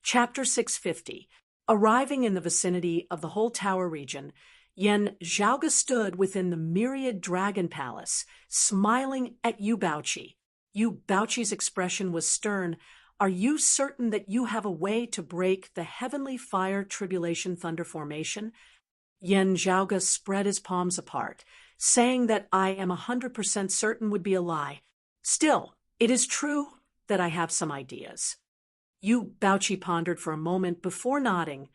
Chapter 650. Arriving in the vicinity of the whole tower region, Yen Zhaoge stood within the myriad dragon palace, smiling at Yu Baoqi. Yu Baoqi's expression was stern. "Are you certain that you have a way to break the heavenly fire tribulation thunder formation?" Yen Zhaoge spread his palms apart. "Saying that I am 100% certain would be a lie. Still, it is true that I have some ideas." Yu Baoqi pondered for a moment before nodding,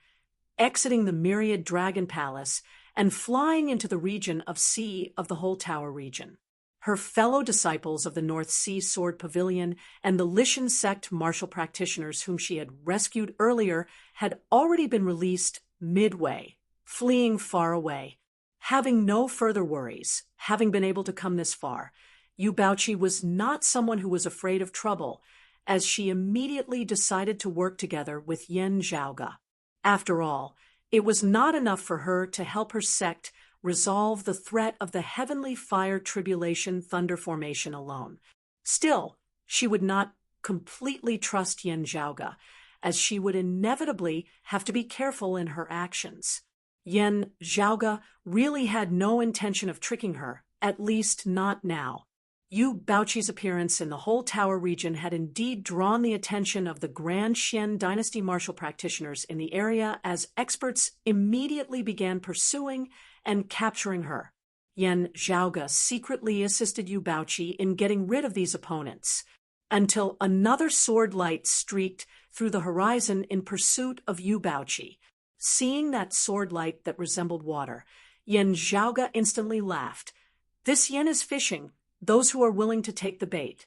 exiting the myriad dragon palace and flying into the region of sea of the whole tower region. Her fellow disciples of the North Sea Sword Pavilion and the Lishan sect martial practitioners whom she had rescued earlier had already been released midway, fleeing far away. Having no further worries, having been able to come this far, Yu Baoqi was not someone who was afraid of trouble, as she immediately decided to work together with Yen Zhaoge. After all, it was not enough for her to help her sect resolve the threat of the heavenly fire tribulation thunder formation alone. Still, she would not completely trust Yen Zhaoge, as she would inevitably have to be careful in her actions. Yen Zhaoge really had no intention of tricking her, at least not now. Yu Baoqi's appearance in the whole tower region had indeed drawn the attention of the Grand Xian dynasty martial practitioners in the area, as experts immediately began pursuing and capturing her. Yen Zhaoge secretly assisted Yu Baoqi in getting rid of these opponents, until another sword light streaked through the horizon in pursuit of Yu Baoqi. Seeing that sword light that resembled water, Yen Zhaoge instantly laughed. "This yen is fishing those who are willing to take the bait."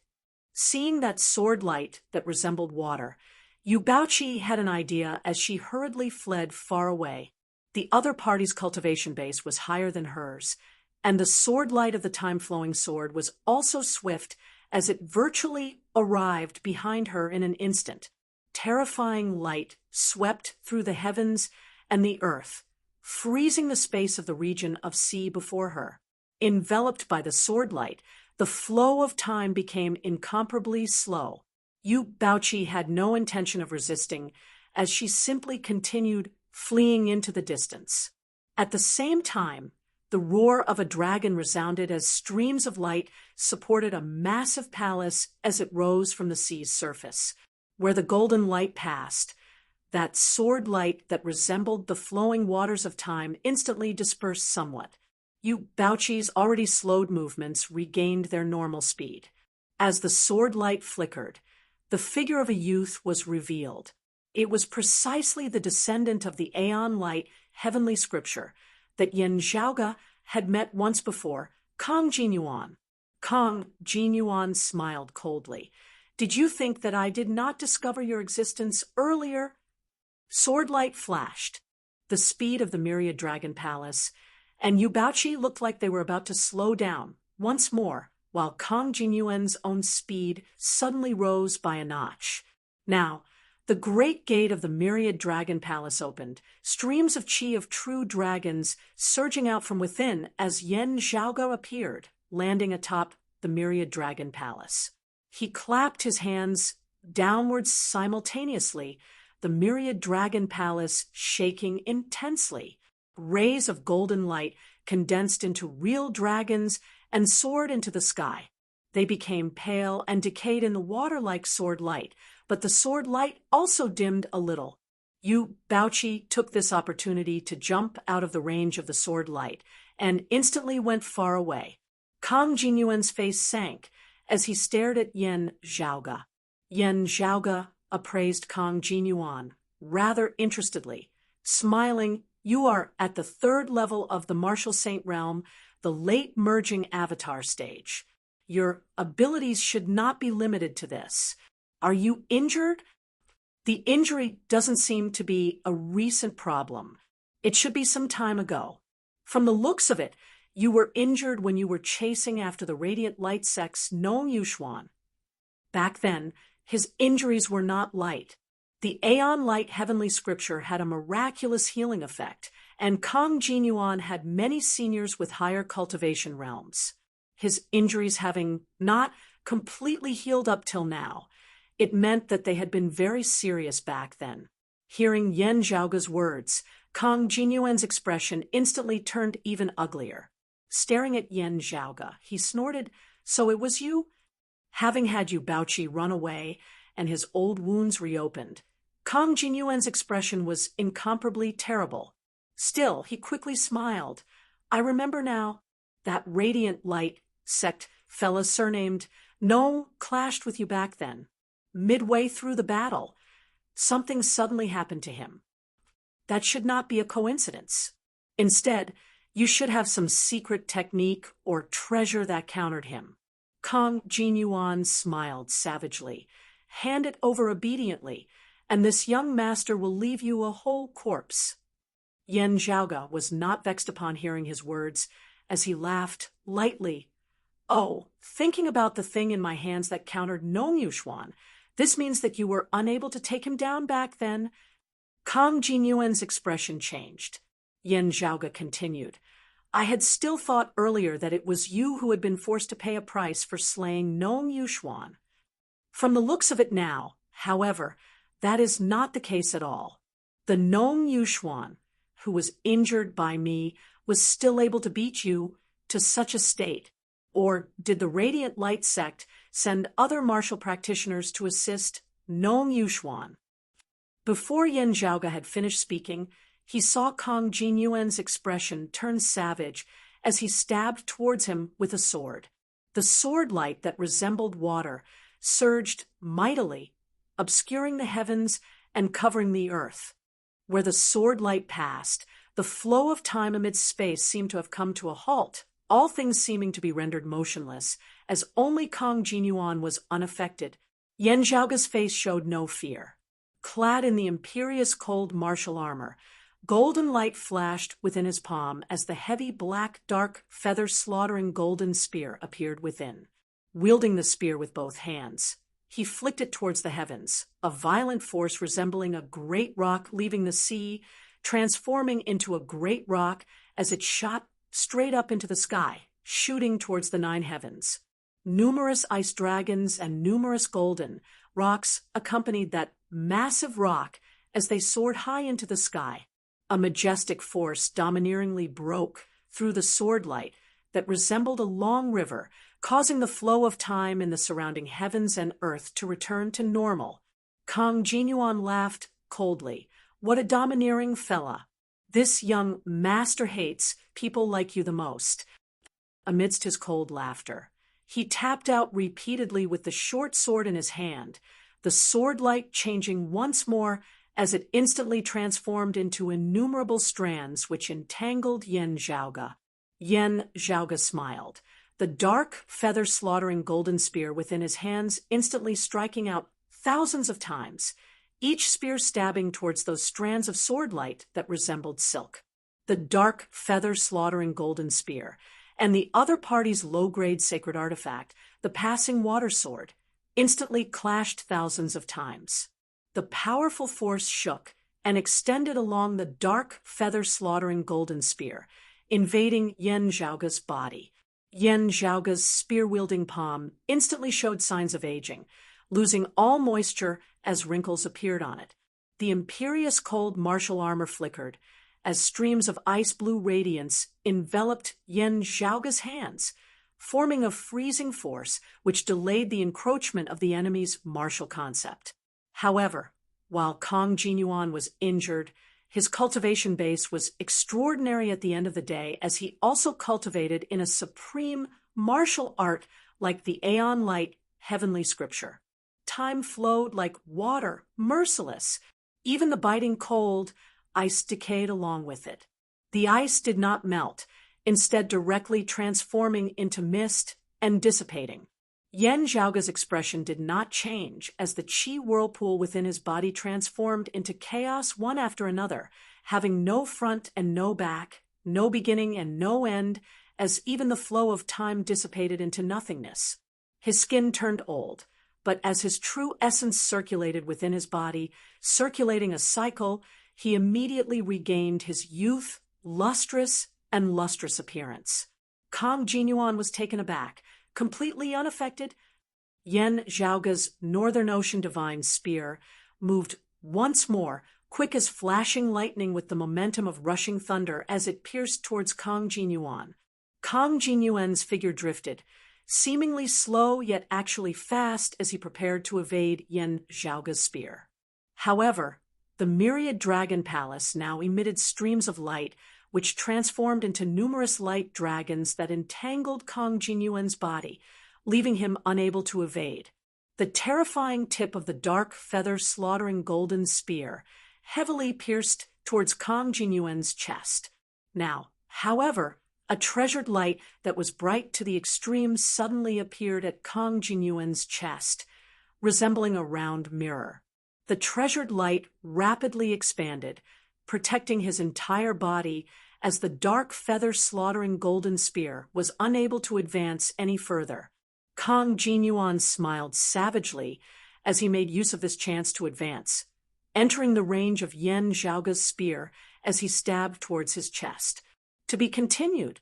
Seeing that sword light that resembled water, Yu Baoqi had an idea as she hurriedly fled far away. The other party's cultivation base was higher than hers, and the sword light of the time-flowing sword was also swift as it virtually arrived behind her in an instant. Terrifying light swept through the heavens and the earth, freezing the space of the region of sea before her. Enveloped by the sword light, the flow of time became incomparably slow. Yu Baoqi had no intention of resisting, as she simply continued fleeing into the distance. At the same time, the roar of a dragon resounded as streams of light supported a massive palace as it rose from the sea's surface. Where the golden light passed, that sword light that resembled the flowing waters of time instantly dispersed somewhat. Yu Baoqi's already slowed movements regained their normal speed. As the sword light flickered, the figure of a youth was revealed. It was precisely the descendant of the Aeon Light heavenly scripture that Yen Zhaoge had met once before, Kang Jinyuan. Kang Jinyuan smiled coldly. "Did you think that I did not discover your existence earlier?" Sword light flashed, the speed of the myriad dragon palace, and Yu Baoqi looked like they were about to slow down once more, while Kang Jinyuan's own speed suddenly rose by a notch. Now, the great gate of the myriad dragon palace opened, streams of qi of true dragons surging out from within as Yen Zhaoge appeared, landing atop the myriad dragon palace. He clapped his hands downwards simultaneously, the myriad dragon palace shaking intensely. Rays of golden light condensed into real dragons and soared into the sky. They became pale and decayed in the water like sword light, but the sword light also dimmed a little. Yu Baoqi took this opportunity to jump out of the range of the sword light and instantly went far away. Kang Jinyuan's face sank as he stared at Yen Zhaoge. Yen Zhaoge appraised Kang Jinyuan rather interestedly, smiling. "You are at the third level of the martial saint realm, the late merging avatar stage. Your abilities should not be limited to this. Are you injured?" "The injury doesn't seem to be a recent problem. It should be some time ago. From the looks of it, you were injured when you were chasing after the radiant light sect's Nong Yuxuan. Back then, his injuries were not light. The Aeon Light heavenly scripture had a miraculous healing effect, and Kang Jinyuan had many seniors with higher cultivation realms. His injuries having not completely healed up till now, It meant that they had been very serious back then. Hearing Yan Zhaoge's words, Kang Jinyuan's expression instantly turned even uglier. Staring at Yan Zhaoge, he snorted, "So it was you?" Having had Yu Baoqi run away and his old wounds reopened, Kang Jinyuan's expression was incomparably terrible. Still, he quickly smiled. "I remember now. That radiant light sect fella surnamed No clashed with you back then. Midway through the battle, something suddenly happened to him. That should not be a coincidence. Instead, you should have some secret technique or treasure that countered him." Kang Jinyuan smiled savagely. "Hand it over obediently, and this young master will leave you a whole corpse." Yan Zhaoge was not vexed upon hearing his words, as he laughed lightly. "Oh, thinking about the thing in my hands that countered Nong Yuxuan, this means that you were unable to take him down back then?" Kang Jinyuan's expression changed. Yan Zhaoge continued, "I had still thought earlier that it was you who had been forced to pay a price for slaying Nong Yuxuan. From the looks of it now, however, that is not the case at all. The Nong Yuxuan, who was injured by me, was still able to beat you to such a state. Or did the Radiant Light sect send other martial practitioners to assist Nong Yuxuan?" Before Yan Zhaoge had finished speaking, he saw Kang Jinyuan's expression turn savage as he stabbed towards him with a sword. The sword light that resembled water surged mightily, obscuring the heavens and covering the earth. Where the sword light passed, the flow of time amidst space seemed to have come to a halt, all things seeming to be rendered motionless, as only Kang Jinyuan was unaffected. Yan Zhaoge's face showed no fear. Clad in the imperious cold martial armor, golden light flashed within his palm as the heavy black dark feather-slaughtering golden spear appeared within. Wielding the spear with both hands, he flicked it towards the heavens, a violent force resembling a great rock leaving the sea, transforming into a great rock as it shot straight up into the sky, shooting towards the 9 heavens. Numerous ice dragons and numerous golden rocks accompanied that massive rock as they soared high into the sky. A majestic force domineeringly broke through the sword light that resembled a long river, causing the flow of time in the surrounding heavens and earth to return to normal. Kang Jinyuan laughed coldly. "What a domineering fella. This young master hates people like you the most." Amidst his cold laughter, he tapped out repeatedly with the short sword in his hand, the sword light changing once more as it instantly transformed into innumerable strands which entangled Yan Zhaoge. Yan Zhaoge smiled, the dark, feather-slaughtering golden spear within his hands instantly striking out thousands of times, each spear stabbing towards those strands of sword light that resembled silk. The dark, feather-slaughtering golden spear, and the other party's low-grade sacred artifact, the passing water sword, instantly clashed thousands of times. The powerful force shook and extended along the dark, feather-slaughtering golden spear, invading Yan Zhaoge's body. Yan Zhaoge's spear-wielding palm instantly showed signs of aging, losing all moisture as wrinkles appeared on it. The imperious cold martial armor flickered as streams of ice-blue radiance enveloped Yan Zhaoge's hands, forming a freezing force which delayed the encroachment of the enemy's martial concept. However, while Kang Jinyuan was injured, his cultivation base was extraordinary at the end of the day, as he also cultivated in a supreme martial art like the Aeon Light heavenly scripture. Time flowed like water, merciless. Even the biting cold, ice decayed along with it. The ice did not melt, instead directly transforming into mist and dissipating. Yan Zhaoge's expression did not change as the qi whirlpool within his body transformed into chaos one after another, having no front and no back, no beginning and no end, as even the flow of time dissipated into nothingness. His skin turned old, but as his true essence circulated within his body, circulating a cycle, he immediately regained his youth, lustrous appearance. Kang Jinyuan was taken aback, completely unaffected, Yen Zhaoga's Northern Ocean Divine Spear moved once more, quick as flashing lightning with the momentum of rushing thunder as it pierced towards Kang Jinyuan. Kang Jinyuan's figure drifted, seemingly slow yet actually fast as he prepared to evade Yen Zhaoga's spear. However, the myriad dragon palace now emitted streams of light, which transformed into numerous light dragons that entangled Kang Jinyuan's body, leaving him unable to evade. The terrifying tip of the dark feather-slaughtering golden spear heavily pierced towards Kang Jinyuan's chest. Now, however, a treasured light that was bright to the extreme suddenly appeared at Kang Jinyuan's chest, resembling a round mirror. The treasured light rapidly expanded, protecting his entire body as the dark feather-slaughtering golden spear was unable to advance any further. Kang Jinyuan smiled savagely as he made use of this chance to advance, entering the range of Yen Zhaoga's spear as he stabbed towards his chest. To be continued.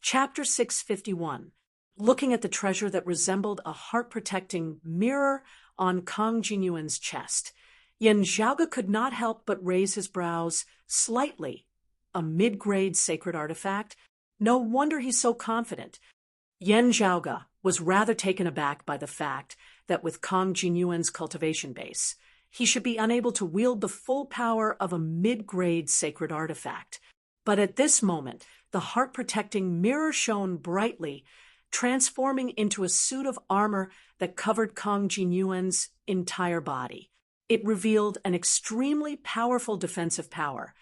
Chapter 651. Looking at the treasure that resembled a heart-protecting mirror on Kang Jinyuan's chest, Yen Zhaoga could not help but raise his brows slightly. A mid-grade sacred artifact? No wonder he's so confident. Yen Zhaoga was rather taken aback by the fact that with Kang Jinyuan's cultivation base, he should be unable to wield the full power of a mid-grade sacred artifact. But at this moment, the heart-protecting mirror shone brightly, transforming into a suit of armor that covered Kang Jinyuan's entire body. It revealed an extremely powerful defensive power,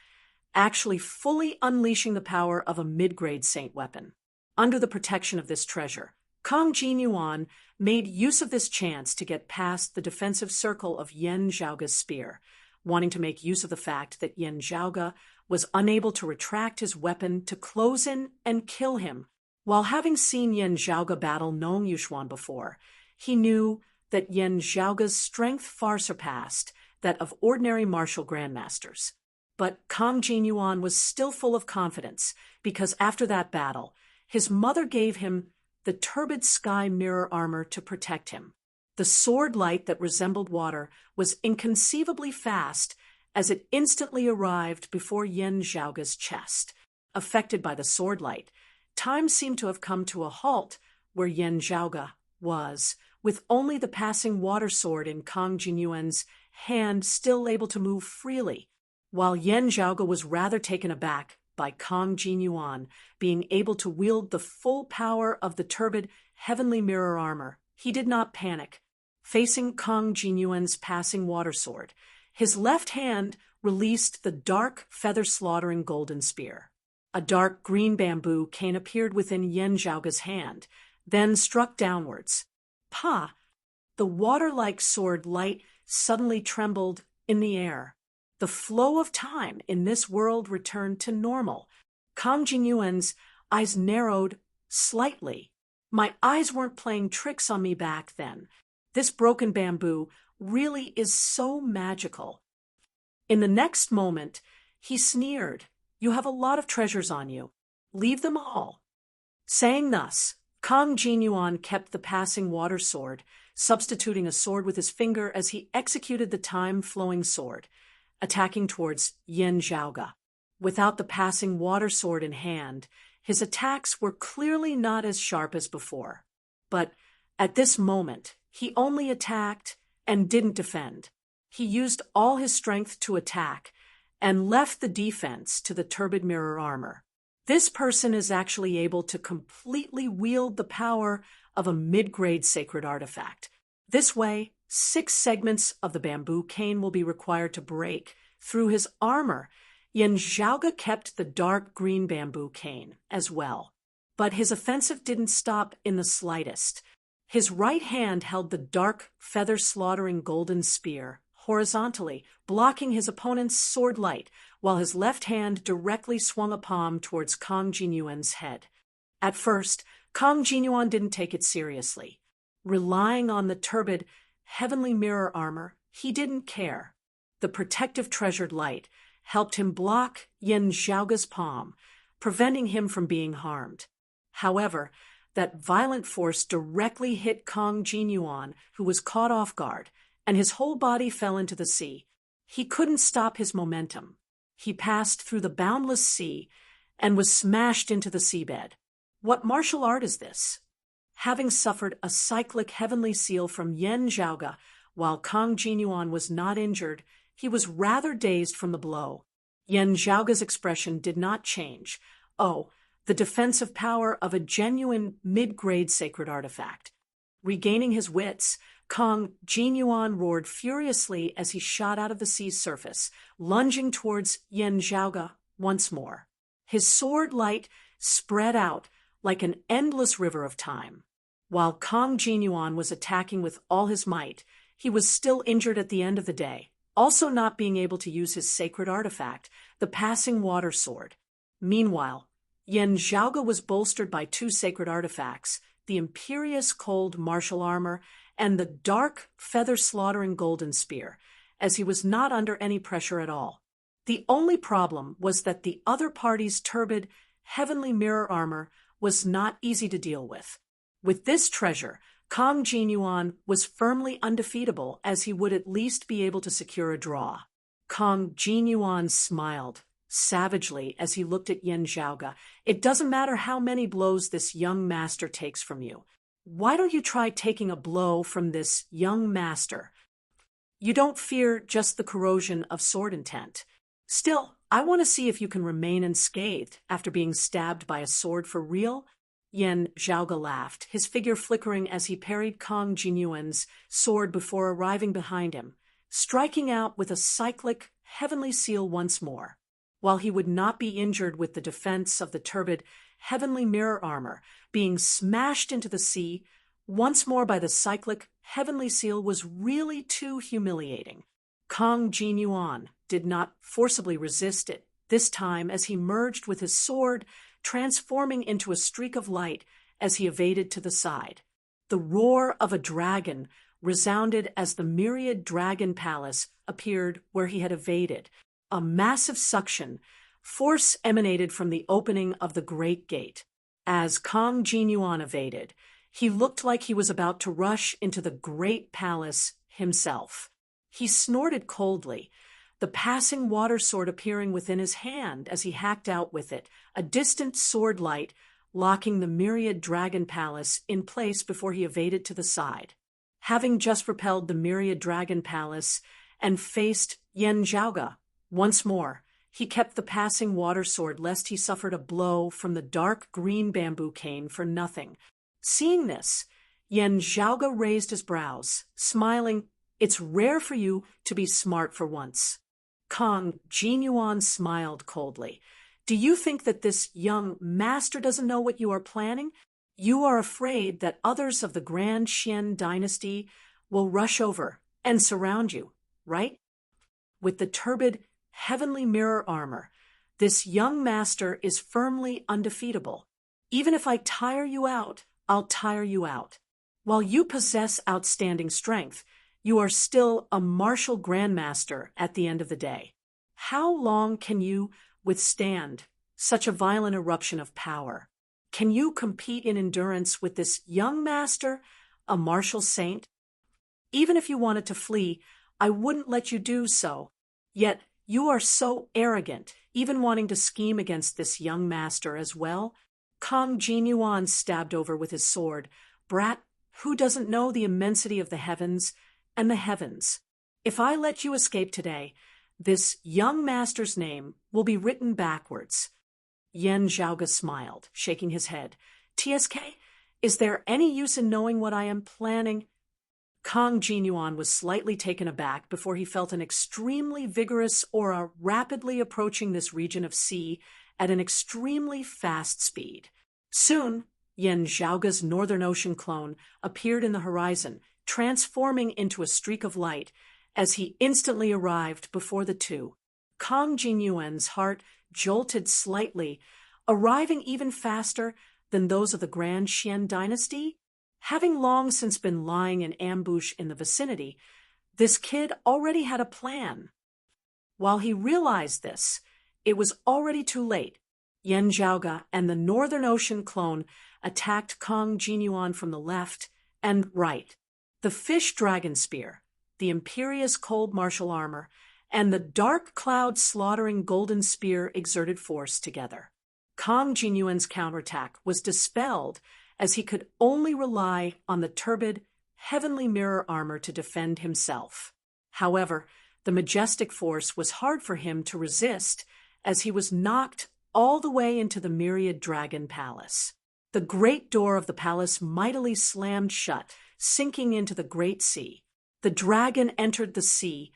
actually fully unleashing the power of a mid-grade saint weapon. Under the protection of this treasure, Kang Jinyuan made use of this chance to get past the defensive circle of Yen Zhaoga's spear, wanting to make use of the fact that Yen Zhaoga was unable to retract his weapon to close in and kill him. While having seen Yen Zhaoga battle Nong Yuxuan before, he knew that Yen Zhaoga's strength far surpassed that of ordinary martial grandmasters. But Kang Jinyuan was still full of confidence because after that battle, his mother gave him the turbid sky mirror armor to protect him. The sword light that resembled water was inconceivably fast as it instantly arrived before Yen Zhaoga's chest. Affected by the sword light, time seemed to have come to a halt where Yen Zhaoga was, with only the passing water sword in Kang Jinyuan's hand still able to move freely, while Yen Zhaoga was rather taken aback by Kang Jinyuan being able to wield the full power of the turbid heavenly mirror armor. He did not panic. Facing Kang Jinyuan's passing water sword, his left hand released the dark feather-slaughtering golden spear. A dark green bamboo cane appeared within Yen Zhaoga's hand, then struck downwards. Pa! The water-like sword light suddenly trembled in the air. The flow of time in this world returned to normal. Kang Jinyuan's eyes narrowed slightly. My eyes weren't playing tricks on me back then. This broken bamboo really is so magical. In the next moment, he sneered. You have a lot of treasures on you. Leave them all. Saying thus, Kang Jinyuan kept the passing water sword, substituting a sword with his finger as he executed the time-flowing sword, attacking towards Yen Zhaoga. Without the passing water sword in hand, his attacks were clearly not as sharp as before. But at this moment, he only attacked and didn't defend. He used all his strength to attack and left the defense to the turbid mirror armor. This person is actually able to completely wield the power of a mid-grade sacred artifact. This way, 6 segments of the bamboo cane will be required to break through his armor. Yen Zhaoga kept the dark green bamboo cane as well, but his offensive didn't stop in the slightest. His right hand held the dark feather-slaughtering golden spear horizontally, blocking his opponent's sword light, while his left hand directly swung a palm towards Kang Jinyuan's head. At first, Kang Jinyuan didn't take it seriously. Relying on the turbid heavenly mirror armor, he didn't care. The protective treasured light helped him block Yen Zhaoga's palm, preventing him from being harmed. However, that violent force directly hit Kong Jinyuan, who was caught off guard, and his whole body fell into the sea. He couldn't stop his momentum. He passed through the boundless sea and was smashed into the seabed. What martial art is this? Having suffered a cyclic heavenly seal from Yen Zhaoge, while Kong Jinyuan was not injured, he was rather dazed from the blow. Yen Zhaoge's expression did not change. Oh, the defensive power of a genuine mid-grade sacred artifact. Regaining his wits, Kong Jinyuan roared furiously as he shot out of the sea's surface, lunging towards Yen Zhaoge once more. His sword light spread out like an endless river of time. While Kong Jinyuan was attacking with all his might, he was still injured at the end of the day, also not being able to use his sacred artifact, the passing water sword. Meanwhile, Yen Zhaoge was bolstered by two sacred artifacts, the imperious cold martial armor and the dark feather-slaughtering golden spear, as he was not under any pressure at all. The only problem was that the other party's turbid, heavenly mirror armor was not easy to deal with. With this treasure, Kong Jinyuan was firmly undefeatable, as he would at least be able to secure a draw. Kong Jinyuan smiled savagely as he looked at Yen Zhaoge. It doesn't matter how many blows this young master takes from you. Why don't you try taking a blow from this young master? You don't fear just the corrosion of sword intent. Still, I want to see if you can remain unscathed after being stabbed by a sword for real. Yen Zhaoge laughed, his figure flickering as he parried Kong Jinyuan's sword before arriving behind him, striking out with a cyclic heavenly seal once more. While he would not be injured with the defense of the turbid heavenly mirror armor, being smashed into the sea once more by the cyclic heavenly seal was really too humiliating. Kong Jinyuan did not forcibly resist it, this time as he merged with his sword, transforming into a streak of light as he evaded to the side. The roar of a dragon resounded as the myriad dragon palace appeared where he had evaded. A massive suction force emanated from the opening of the great gate. As Kong Jinyuan evaded, he looked like he was about to rush into the great palace himself. He snorted coldly, the passing water sword appearing within his hand as he hacked out with it, a distant sword light locking the myriad dragon palace in place before he evaded to the side. Having just repelled the myriad dragon palace and faced Yen Zhaoge once more, he kept the passing water sword lest he suffered a blow from the dark green bamboo cane for nothing. Seeing this, Yen Zhaoge raised his brows, smiling. It's rare for you to be smart for once. Kong Jinyuan smiled coldly. Do you think that this young master doesn't know what you are planning? You are afraid that others of the Grand Xian dynasty will rush over and surround you, right? With the turbid heavenly mirror armor, this young master is firmly undefeatable. Even if I tire you out, I'll tire you out. While you possess outstanding strength, you are still a martial grandmaster at the end of the day. How long can you withstand such a violent eruption of power? Can you compete in endurance with this young master, a martial saint? Even if you wanted to flee, I wouldn't let you do so. Yet you are so arrogant, even wanting to scheme against this young master as well. Kong Jinyuan stabbed over with his sword. Brat, who doesn't know the immensity of the heavens and the heavens? If I let you escape today, this young master's name will be written backwards. Yen Zhaoge smiled, shaking his head. TSK, is there any use in knowing what I am planning? Kong Jinyuan was slightly taken aback before he felt an extremely vigorous aura rapidly approaching this region of sea at an extremely fast speed. Soon, Yen Zhaoge's Northern Ocean clone appeared in the horizon, transforming into a streak of light as he instantly arrived before the two. Kong Jinyuan's heart jolted slightly, arriving even faster than those of the Grand Xian dynasty. Having long since been lying in ambush in the vicinity, this kid already had a plan. While he realized this, it was already too late. Yen Zhaoge and the Northern Ocean clone attacked Kong Jinyuan from the left and right. The Fish Dragon Spear, the Imperious Cold Martial Armor, and the Dark Cloud Slaughtering Golden Spear exerted force together. Kong Jinyuan's counterattack was dispelled as he could only rely on the turbid Heavenly Mirror armor to defend himself. However, the majestic force was hard for him to resist as he was knocked all the way into the Myriad Dragon Palace. The great door of the palace mightily slammed shut, sinking into the great sea. The dragon entered the sea,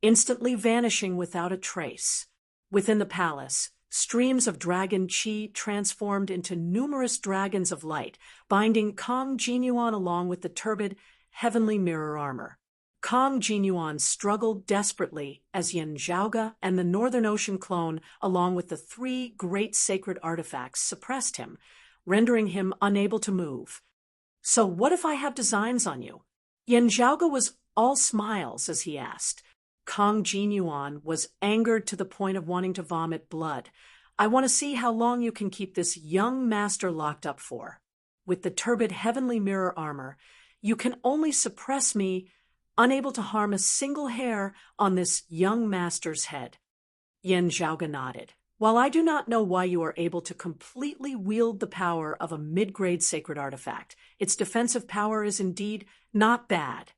instantly vanishing without a trace. Within the palace, streams of dragon chi transformed into numerous dragons of light, binding Kong Jinyuan along with the turbid Heavenly Mirror armor. Kong Jinyuan struggled desperately as Yen Zhaoge and the Northern Ocean clone, along with the 3 great sacred artifacts, suppressed him, rendering him unable to move. "So what if I have designs on you?" Yen Zhaoge was all smiles as he asked. Kong Jinyuan was angered to the point of wanting to vomit blood. "I want to see how long you can keep this young master locked up for. With the turbid Heavenly Mirror armor, you can only suppress me, unable to harm a single hair on this young master's head." Yen Zhaoge nodded. "While I do not know why you are able to completely wield the power of a mid-grade sacred artifact, its defensive power is indeed not bad.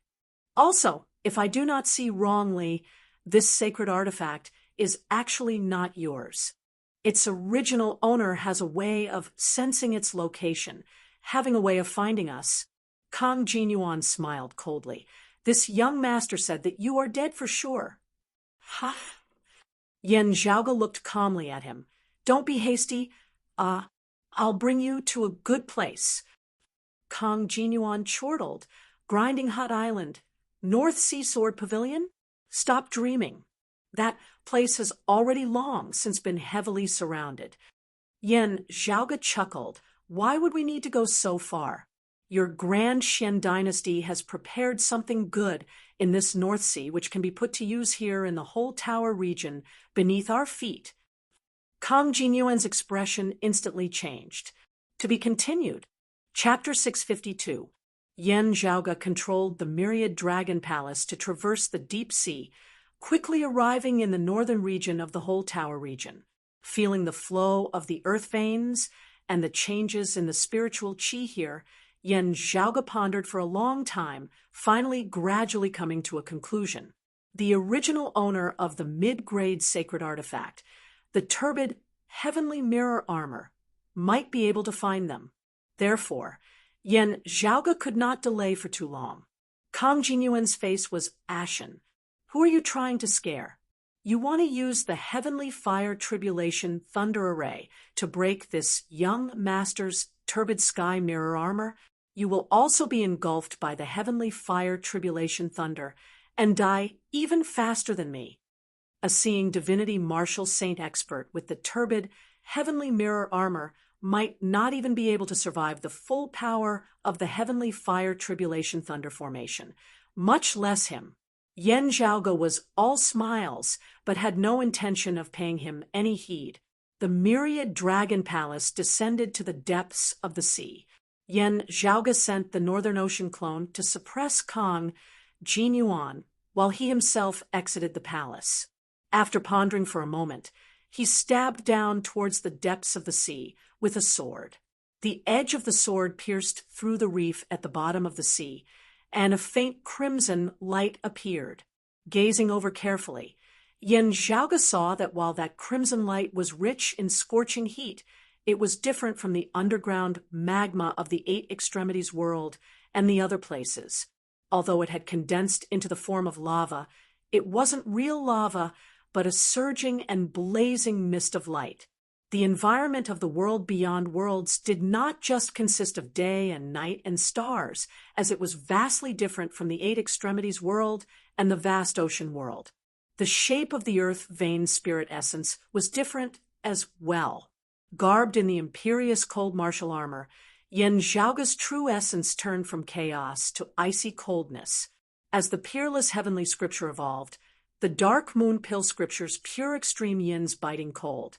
Also, if I do not see wrongly, this sacred artifact is actually not yours. Its original owner has a way of sensing its location, having a way of finding us." Kong Jinyuan smiled coldly. "This young master said that you are dead for sure." "Ha!" Yen Zhaoge looked calmly at him. "Don't be hasty. I'll bring you to a good place." Kong Jinyuan chortled. "Grinding Hot Island? North Sea Sword Pavilion? Stop dreaming. That place has already long since been heavily surrounded." Yen Zhaoge chuckled. "Why would we need to go so far? Your Grand Xian dynasty has prepared something good in this North Sea which can be put to use here in the whole tower region beneath our feet." Kong Jinyuan's expression instantly changed. To be continued. Chapter 652. Yen Zhaoge controlled the Myriad Dragon Palace to traverse the deep sea, quickly arriving in the northern region of the whole tower region. Feeling the flow of the earth veins and the changes in the spiritual chi here, Yen Zhaoge pondered for a long time, finally gradually coming to a conclusion. The original owner of the mid-grade sacred artifact, the turbid Heavenly Mirror armor, might be able to find them. Therefore, Yen Zhaoge could not delay for too long. Kong Jinyuan's face was ashen. "Who are you trying to scare? You want to use the Heavenly Fire Tribulation Thunder Array to break this young master's turbid sky mirror armor? You will also be engulfed by the Heavenly Fire Tribulation Thunder and die even faster than me." A seeing divinity martial saint expert with the turbid Heavenly Mirror armor might not even be able to survive the full power of the Heavenly Fire Tribulation Thunder formation, much less him. Yen Zhaoge was all smiles, but had no intention of paying him any heed. The Myriad Dragon Palace descended to the depths of the sea. Yen Zhaoge sent the Northern Ocean clone to suppress Kong Jinyuan while he himself exited the palace. After pondering for a moment, he stabbed down towards the depths of the sea with a sword. The edge of the sword pierced through the reef at the bottom of the sea, and a faint crimson light appeared. Gazing over carefully, Yen Zhaoge saw that while that crimson light was rich in scorching heat, it was different from the underground magma of the Eight Extremities world and the other places. Although it had condensed into the form of lava, it wasn't real lava, but a surging and blazing mist of light. The environment of the world beyond worlds did not just consist of day and night and stars, as it was vastly different from the Eight Extremities world and the vast ocean world. The shape of the earth vein spirit essence was different as well. Garbed in the imperious cold martial armor, Yen Zhaoge's true essence turned from chaos to icy coldness. As the peerless heavenly scripture evolved, the dark moon pill scripture's pure extreme yin's biting cold.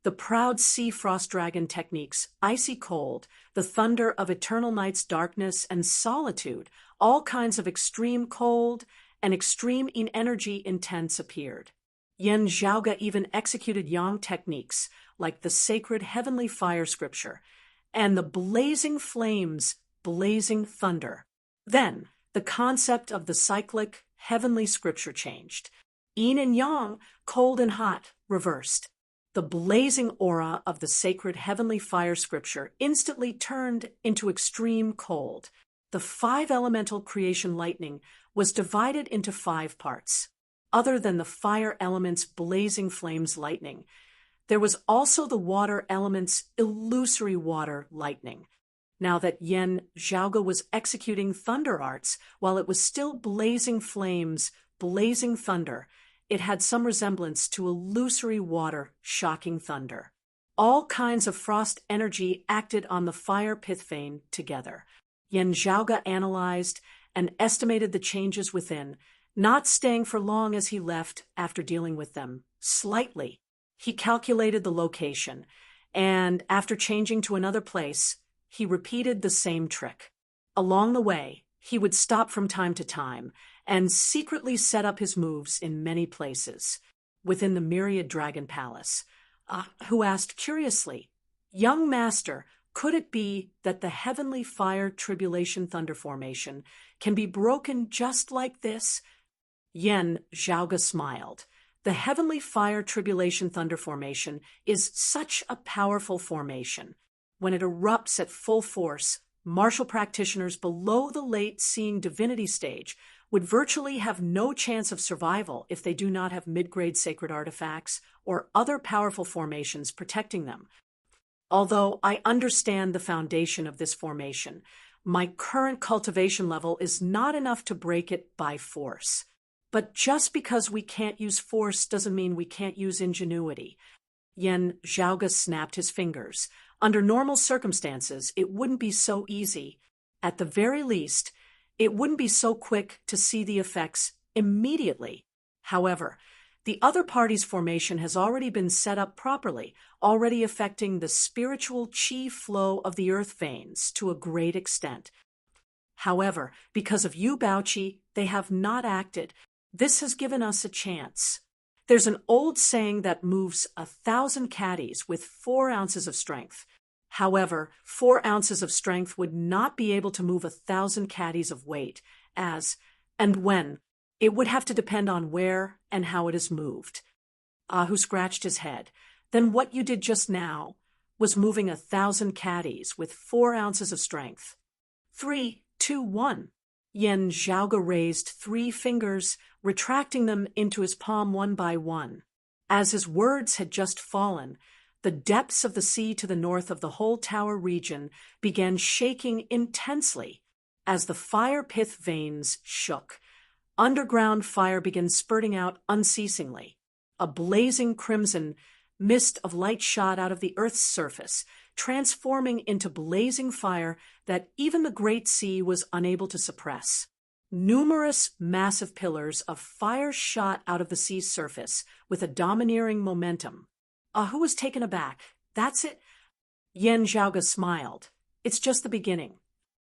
the proud sea frost dragon techniques, icy cold, the thunder of eternal night's darkness and solitude, all kinds of extreme cold and extreme in energy intense appeared. Yen Zhaoge even executed yang techniques like the sacred heavenly fire scripture and the blazing flames, blazing thunder. Then, the concept of the cyclic heavenly scripture changed. Yin and yang, cold and hot, reversed. The blazing aura of the sacred heavenly fire scripture instantly turned into extreme cold. The five elemental creation lightning was divided into 5 parts. Other than the fire element's blazing flames lightning, there was also the water element's illusory water lightning. Now that Yen Zhaoge was executing thunder arts while it was still blazing flames, blazing thunder, it had some resemblance to illusory water, shocking thunder. All kinds of frost energy acted on the fire pith vein together. Yen Zhaoge analyzed and estimated the changes within, not staying for long as he left after dealing with them. Slightly. He calculated the location, and after changing to another place, he repeated the same trick. Along the way, he would stop from time to time and secretly set up his moves in many places within the myriad dragon palace, who asked curiously, "Young master, could it be that the heavenly fire tribulation thunder formation can be broken just like this?" Yen Zhaoge smiled. The heavenly fire tribulation thunder formation is such a powerful formation. When it erupts at full force, martial practitioners below the late seeing divinity stage would virtually have no chance of survival if they do not have mid-grade sacred artifacts or other powerful formations protecting them. Although I understand the foundation of this formation, my current cultivation level is not enough to break it by force. But just because we can't use force doesn't mean we can't use ingenuity. Yen Zhaoge snapped his fingers. Under normal circumstances, it wouldn't be so easy. At the very least, it wouldn't be so quick to see the effects immediately. However, the other party's formation has already been set up properly, already affecting the spiritual qi flow of the earth veins to a great extent. However, because of Yu Baoqi, they have not acted. This has given us a chance. There's an old saying that moves 1,000 caddies with 4 ounces of strength. However, 4 ounces of strength would not be able to move 1,000 caddies of weight, as, and when, it would have to depend on where and how it is moved. Ahu scratched his head. Then what you did just now was moving 1,000 caddies with 4 ounces of strength. 3, 2, 1. Yen Zhaoge raised 3 fingers, retracting them into his palm one by one. As his words had just fallen, the depths of the sea to the north of the whole tower region began shaking intensely as the fire pith veins shook. Underground fire began spurting out unceasingly. A blazing crimson mist of light shot out of the earth's surface, transforming into blazing fire that even the great sea was unable to suppress. Numerous massive pillars of fire shot out of the sea's surface with a domineering momentum. Ahu was taken aback. That's it? Yen Zhaoge smiled. It's just the beginning.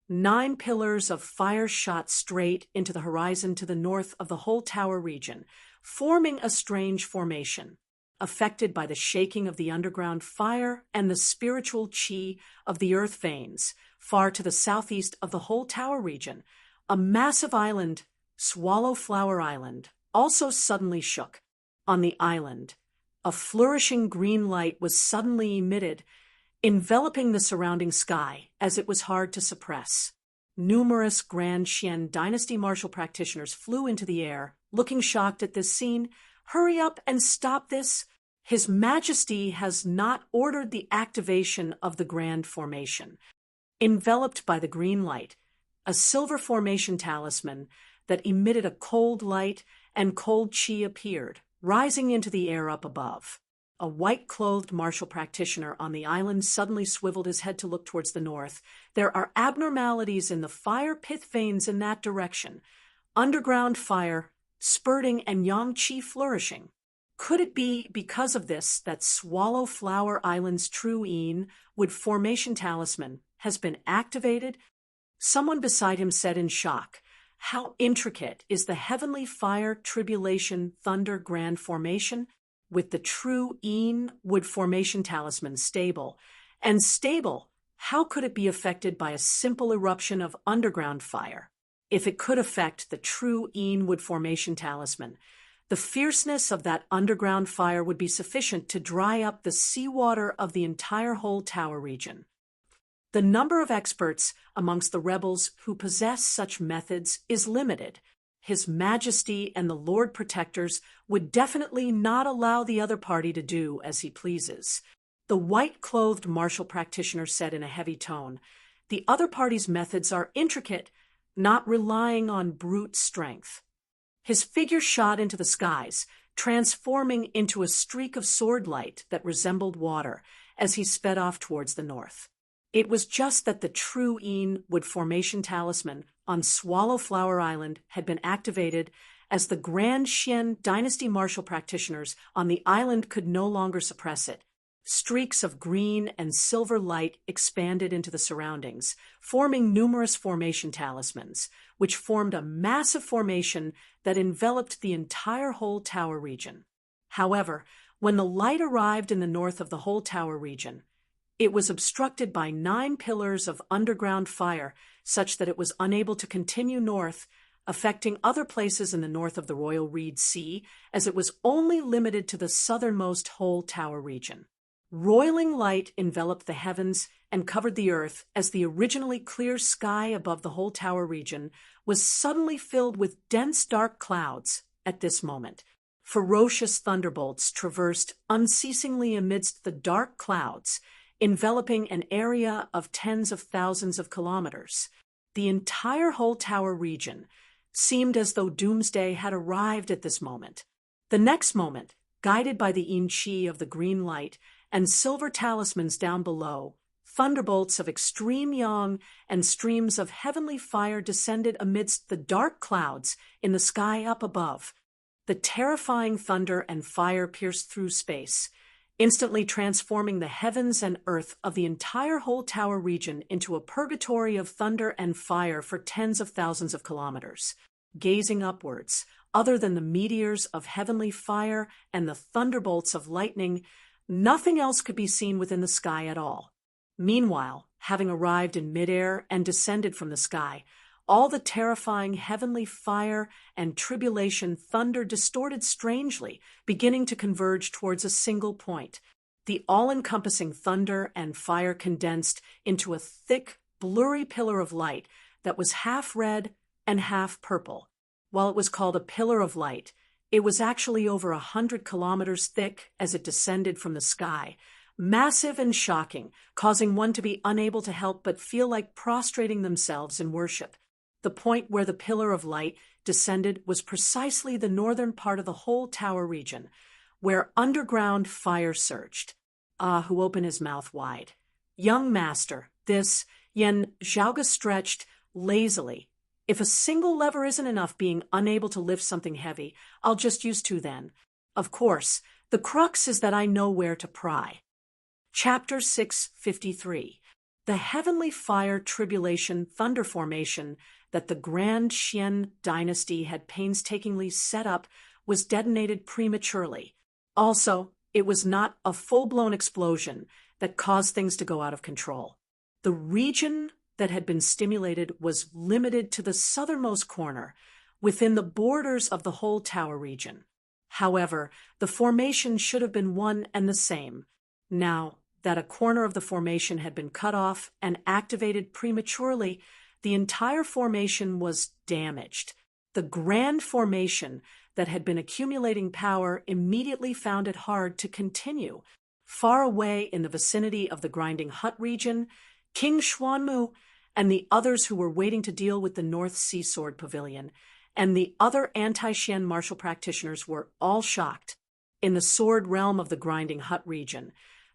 9 pillars of fire shot straight into the horizon to the north of the whole tower region, forming a strange formation, affected by the shaking of the underground fire and the spiritual qi of the earth veins. Far to the southeast of the whole tower region, a massive island, Swallow Flower Island, also suddenly shook. On the island, a flourishing green light was suddenly emitted, enveloping the surrounding sky as it was hard to suppress. Numerous Grand Xian dynasty martial practitioners flew into the air, looking shocked at this scene. Hurry up and stop this! His Majesty has not ordered the activation of the Grand Formation. Enveloped by the green light, a silver formation talisman that emitted a cold light and cold qi appeared, rising into the air up above. A white-clothed martial practitioner on the island suddenly swiveled his head to look towards the north. There are abnormalities in the fire pith veins in that direction. Underground fire, spurting and yang qi flourishing. Could it be because of this that Swallow Flower Island's true Een wood formation talisman has been activated? Someone beside him said in shock, "How intricate is the heavenly fire, tribulation, thunder grand formation, with the true Een wood formation talisman stable. And stable, how could it be affected by a simple eruption of underground fire? If it could affect the true Een wood formation talisman, the fierceness of that underground fire would be sufficient to dry up the seawater of the entire whole tower region." The number of experts amongst the rebels who possess such methods is limited. His Majesty and the Lord Protectors would definitely not allow the other party to do as he pleases. The white-clothed martial practitioner said in a heavy tone, "The other party's methods are intricate, not relying on brute strength." His figure shot into the skies, transforming into a streak of sword light that resembled water as he sped off towards the north. It was just that the true Een wood formation talisman on Swallow Flower Island had been activated, as the Grand Xian dynasty martial practitioners on the island could no longer suppress it. Streaks of green and silver light expanded into the surroundings, forming numerous formation talismans, which formed a massive formation that enveloped the entire whole tower region. However, when the light arrived in the north of the whole tower region, it was obstructed by 9 pillars of underground fire, such that it was unable to continue north, affecting other places in the north of the Royal Reed Sea, as it was only limited to the southernmost whole tower region. Roiling light enveloped the heavens and covered the earth as the originally clear sky above the whole tower region was suddenly filled with dense dark clouds at this moment. Ferocious thunderbolts traversed unceasingly amidst the dark clouds, enveloping an area of tens of thousands of kilometers. The entire whole tower region seemed as though doomsday had arrived at this moment. The next moment, guided by the Een Chi of the green light and silver talismans down below, thunderbolts of extreme yang and streams of heavenly fire descended amidst the dark clouds in the sky up above. The terrifying thunder and fire pierced through space, instantly transforming the heavens and earth of the entire whole tower region into a purgatory of thunder and fire for tens of thousands of kilometers. Gazing upwards, other than the meteors of heavenly fire and the thunderbolts of lightning, nothing else could be seen within the sky at all. Meanwhile, having arrived in midair and descended from the sky, all the terrifying heavenly fire and tribulation thunder distorted strangely, beginning to converge towards a single point. The all-encompassing thunder and fire condensed into a thick, blurry pillar of light that was half red and half purple. While it was called a pillar of light, it was actually over 100 kilometers thick as it descended from the sky, massive and shocking, causing one to be unable to help but feel like prostrating themselves in worship. The point where the pillar of light descended was precisely the northern part of the whole tower region, where underground fire surged. Ah, who opened his mouth wide. "Young master," this Yen Zhaoga stretched lazily. "If a single lever isn't enough, being unable to lift something heavy, I'll just use 2 then. Of course, the crux is that I know where to pry." Chapter 653. The heavenly fire tribulation thunder formation that the Grand Xian dynasty had painstakingly set up was detonated prematurely. Also, it was not a full-blown explosion that caused things to go out of control. The region that had been stimulated was limited to the southernmost corner, within the borders of the whole tower region. However, the formation should have been one and the same. Now that a corner of the formation had been cut off and activated prematurely, the entire formation was damaged. The grand formation that had been accumulating power immediately found it hard to continue. Far away in the vicinity of the Grinding Hut region, King Xuanmu and the others who were waiting to deal with the North Sea Sword Pavilion and the other anti-Xian martial practitioners were all shocked. In the sword realm of the Grinding Hut region,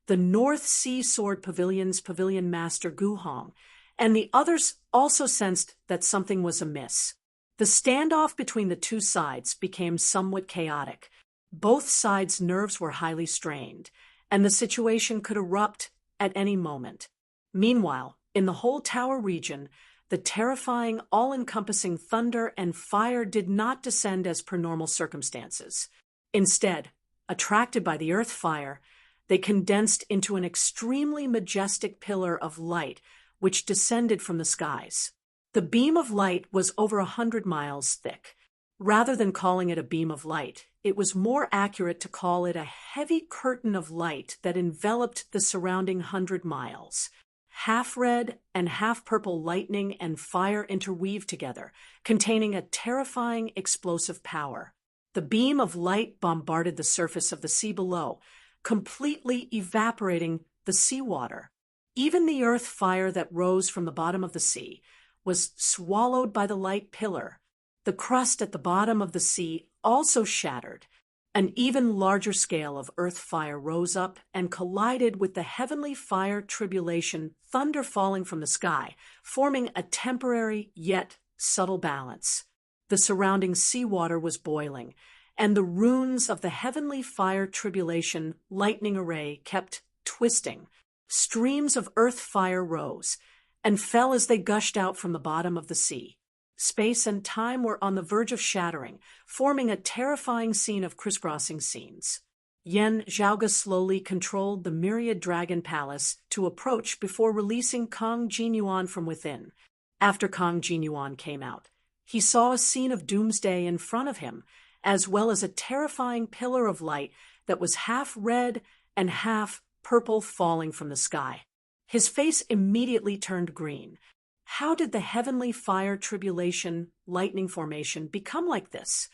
the North Sea Sword Pavilion's pavilion master Gu Hong and the others also sensed that something was amiss. The standoff between the two sides became somewhat chaotic. Both sides' nerves were highly strained, and the situation could erupt at any moment. Meanwhile, in the whole tower region, the terrifying, all-encompassing thunder and fire did not descend as per normal circumstances. Instead, attracted by the earth fire, they condensed into an extremely majestic pillar of light which descended from the skies. The beam of light was over 100 miles thick. Rather than calling it a beam of light, it was more accurate to call it a heavy curtain of light that enveloped the surrounding 100 miles. Half red and half purple lightning and fire interweaved together, containing a terrifying explosive power. The beam of light bombarded the surface of the sea below, completely evaporating the seawater. Even the earth fire that rose from the bottom of the sea was swallowed by the light pillar. The crust at the bottom of the sea also shattered. An even larger scale of earth fire rose up and collided with the heavenly fire tribulation, thunder falling from the sky, forming a temporary yet subtle balance. The surrounding seawater was boiling, and the runes of the heavenly fire tribulation lightning array kept twisting. Streams of earth fire rose and fell as they gushed out from the bottom of the sea. Space and time were on the verge of shattering, forming a terrifying scene of crisscrossing scenes. Yen Zhaoge slowly controlled the myriad dragon palace to approach before releasing Kong Jinyuan from within. After Kong Jinyuan came out, he saw a scene of doomsday in front of him, as well as a terrifying pillar of light that was half red and half purple falling from the sky. His face immediately turned green. How did the heavenly fire tribulation lightning formation become like this?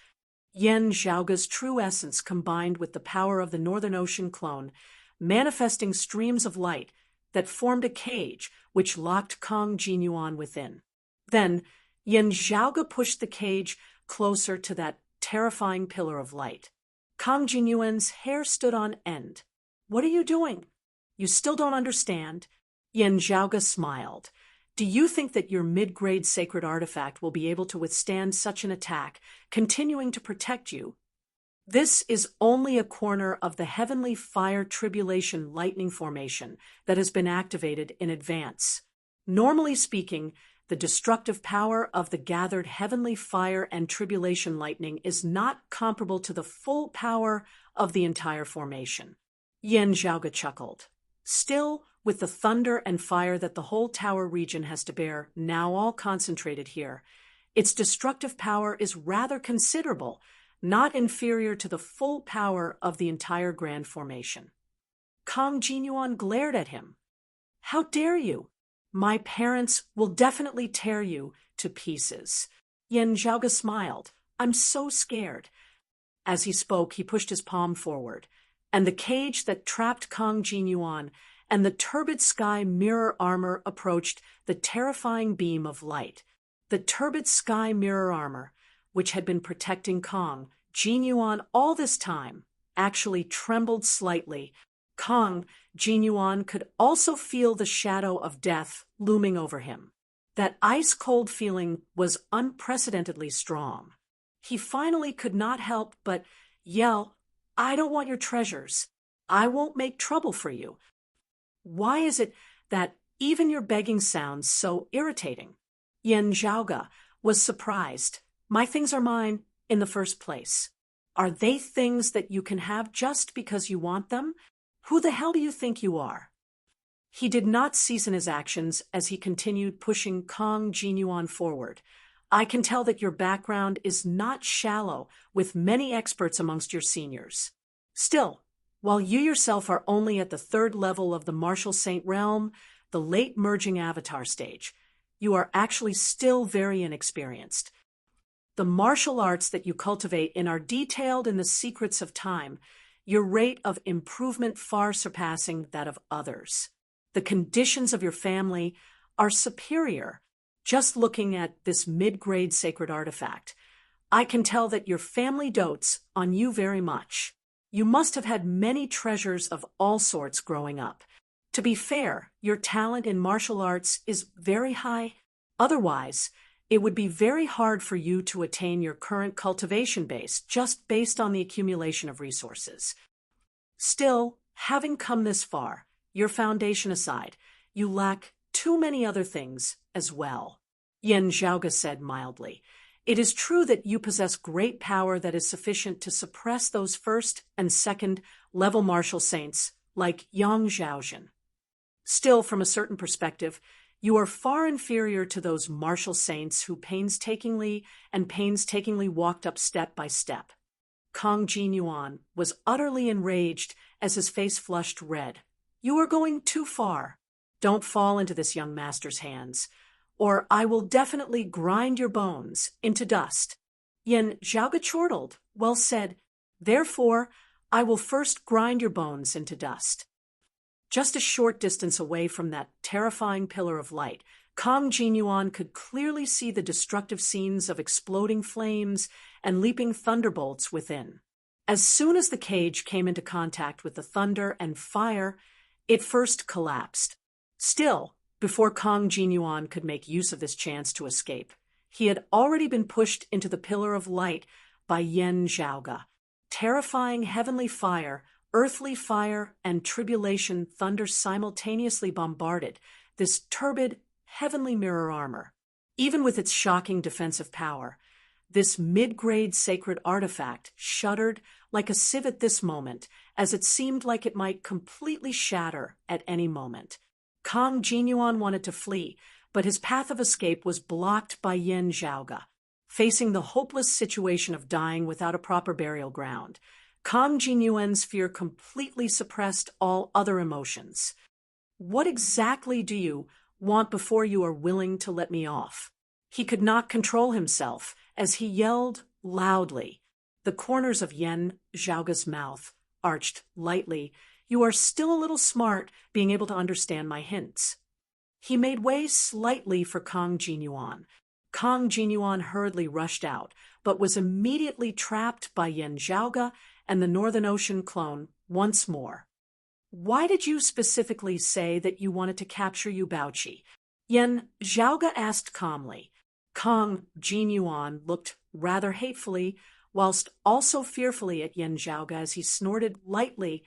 Yen Zhaoge's true essence combined with the power of the Northern Ocean clone, manifesting streams of light that formed a cage which locked Kong Jinyuan within. Then, Yen Zhaoge pushed the cage closer to that terrifying pillar of light. Kong Jinyuan's hair stood on end. "What are you doing? You still don't understand?" Yen Zhaoge smiled. "Do you think that your mid-grade sacred artifact will be able to withstand such an attack, continuing to protect you? This is only a corner of the heavenly fire tribulation lightning formation that has been activated in advance. Normally speaking, the destructive power of the gathered heavenly fire and tribulation lightning is not comparable to the full power of the entire formation." Yen Zhaoge chuckled. Still, with the thunder and fire that the whole tower region has to bear now all concentrated here, its destructive power is rather considerable, not inferior to the full power of the entire grand formation. Kong Jinyuan glared at him. "How dare you? My parents will definitely tear you to pieces." Yen Zhaoge smiled. "I'm so scared." As he spoke, he pushed his palm forward, and the cage that trapped Kong Jinyuan and the turbid sky mirror armor approached the terrifying beam of light. The turbid sky mirror armor, which had been protecting Kong Jinyuan all this time, actually trembled slightly. Kong Jinyuan could also feel the shadow of death looming over him. That ice-cold feeling was unprecedentedly strong. He finally could not help but yell, "I don't want your treasures. I won't make trouble for you. Why is it that even your begging sounds so irritating?" Yen Zhaoge was surprised. "My things are mine in the first place. Are they things that you can have just because you want them? Who the hell do you think you are?" He did not cease in his actions as he continued pushing Kong Jinyuan forward. "I can tell that your background is not shallow, with many experts amongst your seniors. Still, while you yourself are only at the 3rd level of the Martial Saint realm, the late merging avatar stage, you are actually still very inexperienced. The martial arts that you cultivate in are detailed in the secrets of time, your rate of improvement far surpassing that of others. The conditions of your family are superior. Just looking at this mid-grade sacred artifact, I can tell that your family dotes on you very much. You must have had many treasures of all sorts growing up. To be fair, your talent in martial arts is very high. Otherwise, It would be very hard for you to attain your current cultivation base just based on the accumulation of resources. Still, having come this far, your foundation aside, you lack too many other things as well. Yen Zhaoge said mildly. It is true that you possess great power that is sufficient to suppress those first and second level martial saints like Yang Zhaozhen. Still, from a certain perspective, you are far inferior to those martial saints who painstakingly walked up step by step. Kang Jinyuan was utterly enraged as his face flushed red. You are going too far. Don't fall into this young master's hands, or I will definitely grind your bones into dust. Yen Zhaoge chortled. Well said. Therefore, I will first grind your bones into dust. Just a short distance away from that terrifying pillar of light, Kang Jinyuan could clearly see the destructive scenes of exploding flames and leaping thunderbolts within. As soon as the cage came into contact with the thunder and fire, it first collapsed. Still, before Kang Jinyuan could make use of this chance to escape, he had already been pushed into the pillar of light by Yen Zhaoge. Terrifying heavenly fire, earthly fire, and tribulation thunder simultaneously bombarded this turbid, heavenly mirror armor. Even with its shocking defensive power, this mid-grade sacred artifact shuddered like a sieve at this moment, as it seemed like it might completely shatter at any moment. Kang Jinyuan wanted to flee, but his path of escape was blocked by Yen Zhaoge. Facing the hopeless situation of dying without a proper burial ground, Kang Jinyuan's fear completely suppressed all other emotions. What exactly do you want before you are willing to let me off? He could not control himself as he yelled loudly. The corners of Yen Zhaoge's mouth arched lightly. You are still a little smart, being able to understand my hints. He made way slightly for Kang Jinyuan. Kang Jinyuan hurriedly rushed out, but was immediately trapped by Yen Zhaoge and the Northern Ocean clone once more. Why did you specifically say that you wanted to capture Yu Baoqi? Yen Zhaoge asked calmly. Kang Jinyuan looked rather hatefully, whilst also fearfully at Yen Zhaoge as he snorted lightly.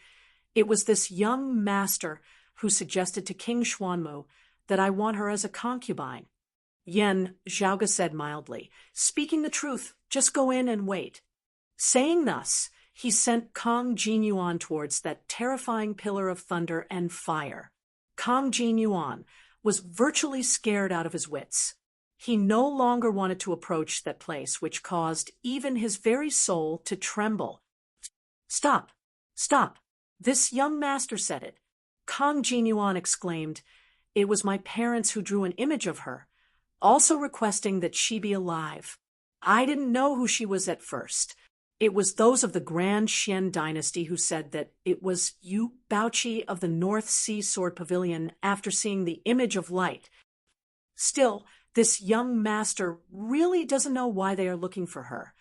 It was this young master who suggested to King Xuanmu that I want her as a concubine. Yen Zhaoge said mildly, speaking the truth, just go in and wait. Saying thus, he sent Kang Jinyuan towards that terrifying pillar of thunder and fire. Kang Jinyuan was virtually scared out of his wits. He no longer wanted to approach that place, which caused even his very soul to tremble. Stop! Stop! This young master said it. Kang Jinyuan exclaimed, It was my parents who drew an image of her, also requesting that she be alive. I didn't know who she was at first. It was those of the Grand Xian dynasty who said that it was Yu Baoqi of the North Sea Sword Pavilion after seeing the image of light. Still, this young master really doesn't know why they are looking for her.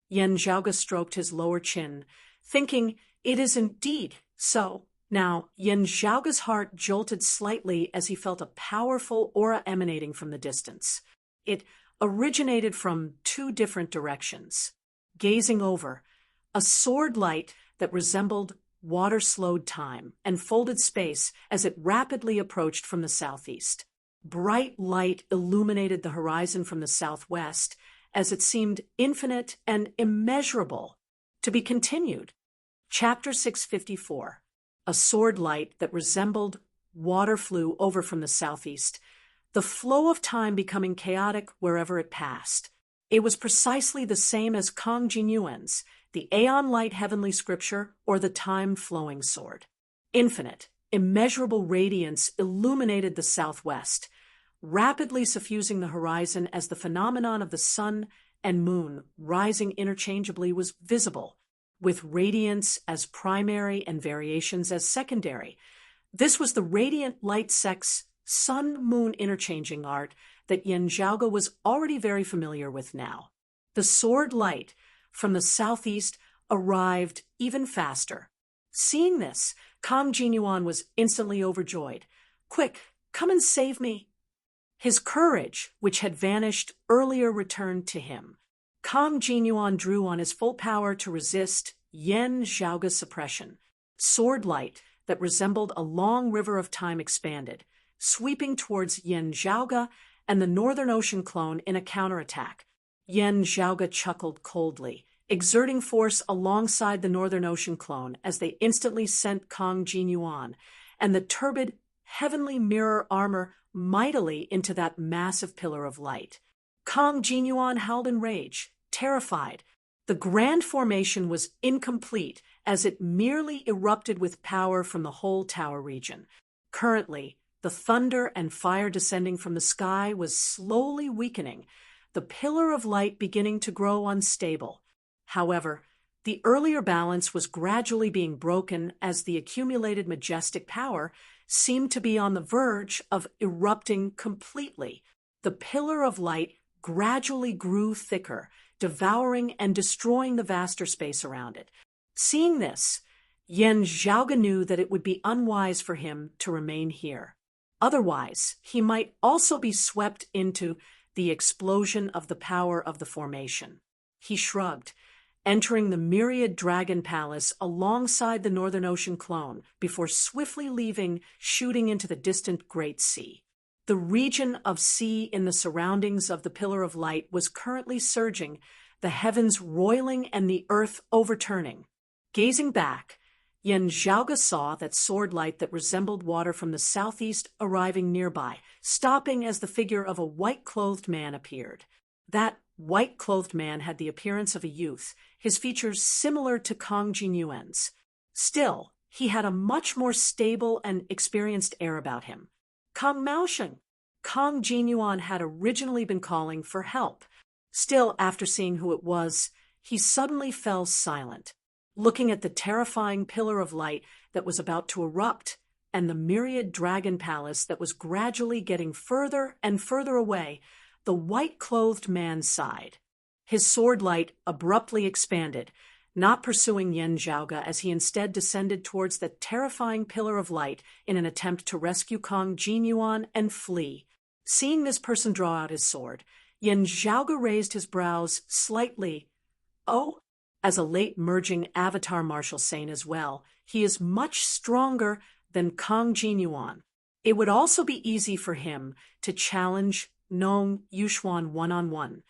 Yen Zhaoge stroked his lower chin, thinking it is indeed so. Now, Yen Zhaoge's heart jolted slightly as he felt a powerful aura emanating from the distance. It originated from two different directions. Gazing over, a sword light that resembled water slowed time and folded space as it rapidly approached from the southeast. Bright light illuminated the horizon from the southwest as it seemed infinite and immeasurable. To be continued. Chapter 654. A sword light that resembled water flew over from the southeast, the flow of time becoming chaotic wherever it passed. It was precisely the same as Kang Jinyuan's, the Aeon Light Heavenly Scripture, or the Time-Flowing Sword. Infinite, immeasurable radiance illuminated the southwest, rapidly suffusing the horizon as the phenomenon of the sun and moon rising interchangeably was visible, with radiance as primary and variations as secondary. This was the radiant light sex sun-moon interchanging art that Yen Zhaoge was already very familiar with now. The sword light from the southeast arrived even faster. Seeing this, Kang Jinyuan was instantly overjoyed. Quick, come and save me. His courage, which had vanished earlier, returned to him. Kang Jinyuan drew on his full power to resist Yan Zhaoga's suppression. Sword light that resembled a long river of time expanded, sweeping towards Yan Zhaoga and the Northern Ocean clone in a counterattack. Yan Zhaoga chuckled coldly, exerting force alongside the Northern Ocean clone as they instantly sent Kang Jinyuan and the turbid heavenly mirror armor mightily into that massive pillar of light. Kang Jinyuan howled in rage, terrified. The grand formation was incomplete as it merely erupted with power from the whole tower region. Currently, the thunder and fire descending from the sky was slowly weakening, the pillar of light beginning to grow unstable. However, the earlier balance was gradually being broken as the accumulated majestic power seemed to be on the verge of erupting completely. The pillar of light gradually grew thicker, devouring and destroying the vaster space around it. Seeing this, Yan Zhaoga knew that it would be unwise for him to remain here. Otherwise, he might also be swept into the explosion of the power of the formation. He shrugged, entering the myriad dragon palace alongside the Northern Ocean clone before swiftly leaving, shooting into the distant Great Sea. The region of sea in the surroundings of the Pillar of Light was currently surging, the heavens roiling and the earth overturning. Gazing back, Yan Zhaoga saw that sword light that resembled water from the southeast arriving nearby, stopping as the figure of a white-clothed man appeared. That white-clothed man had the appearance of a youth, his features similar to Kang Jinyuan's. Still, he had a much more stable and experienced air about him. Kang Maosheng. Kang Jinyuan had originally been calling for help. Still, after seeing who it was, he suddenly fell silent, looking at the terrifying pillar of light that was about to erupt and the myriad dragon palace that was gradually getting further and further away. The white-clothed man sighed. His sword light abruptly expanded, not pursuing Yan Zhaoga as he instead descended towards the terrifying pillar of light in an attempt to rescue Kang Jinyuan and flee. Seeing this person draw out his sword, Yan Zhaoga raised his brows slightly. Oh, as a late-merging avatar martial saint as well, he is much stronger than Kang Jinyuan. It would also be easy for him to challenge Nong Yuxuan one-on-one.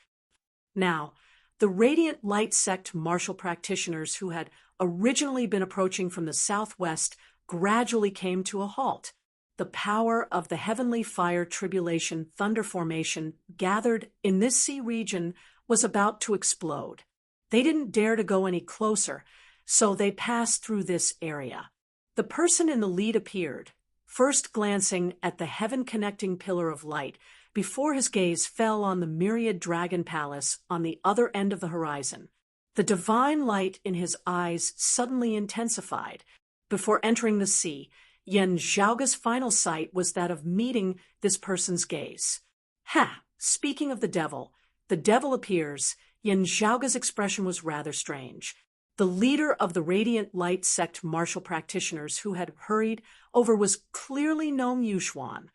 Now, the Radiant Light Sect martial practitioners who had originally been approaching from the southwest gradually came to a halt. The power of the Heavenly Fire Tribulation Thunder Formation gathered in this sea region was about to explode. They didn't dare to go any closer, so they passed through this area. The person in the lead appeared, first glancing at the heaven-connecting pillar of light, before his gaze fell on the myriad dragon palace on the other end of the horizon. The divine light in his eyes suddenly intensified. Before entering the sea, Yan Zhaoga's final sight was that of meeting this person's gaze. Ha! Speaking of the devil appears. Yan Zhaoga's expression was rather strange. The leader of the Radiant Light Sect martial practitioners who had hurried over was clearly Nong Yuxuan.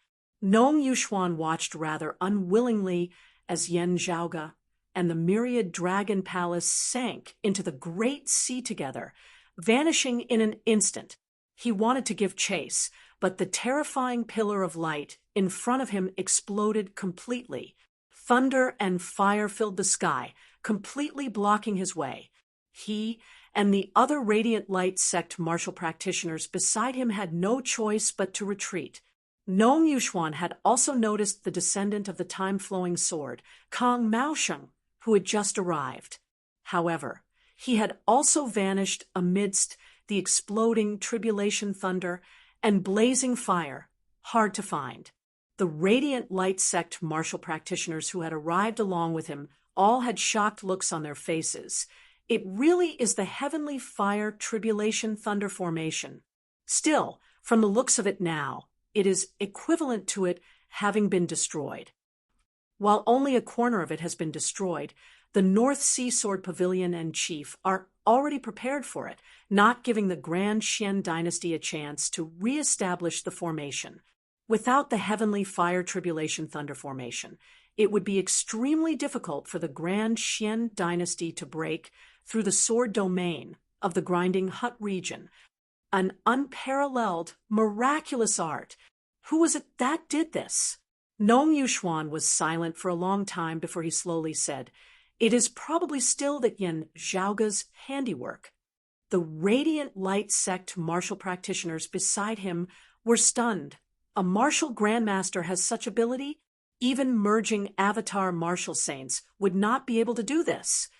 Nong Yuxuan watched rather unwillingly as Yan Zhaoga and the myriad dragon palace sank into the great sea together, vanishing in an instant. He wanted to give chase, but the terrifying pillar of light in front of him exploded completely. Thunder and fire filled the sky, completely blocking his way. He and the other Radiant Light Sect martial practitioners beside him had no choice but to retreat. Nong Yuxuan had also noticed the descendant of the time-flowing sword, Kang Maosheng, who had just arrived. However, he had also vanished amidst the exploding tribulation thunder and blazing fire, hard to find. The Radiant Light Sect martial practitioners who had arrived along with him all had shocked looks on their faces. It really is the Heavenly Fire Tribulation Thunder Formation. Still, from the looks of it now, it is equivalent to it having been destroyed. While only a corner of it has been destroyed, the North Sea Sword Pavilion and Chief are already prepared for it, not giving the Grand Xian dynasty a chance to re-establish the formation. Without the heavenly fire tribulation thunder formation, it would be extremely difficult for the Grand Xian dynasty to break through the sword domain of the grinding hut region, an unparalleled, miraculous art. Who was it that did this? Nong Yuxuan was silent for a long time before he slowly said, "It is probably still that Yin Zhaoge's handiwork." The radiant light sect martial practitioners beside him were stunned. A martial grandmaster has such ability? Even merging avatar martial saints would not be able to do this.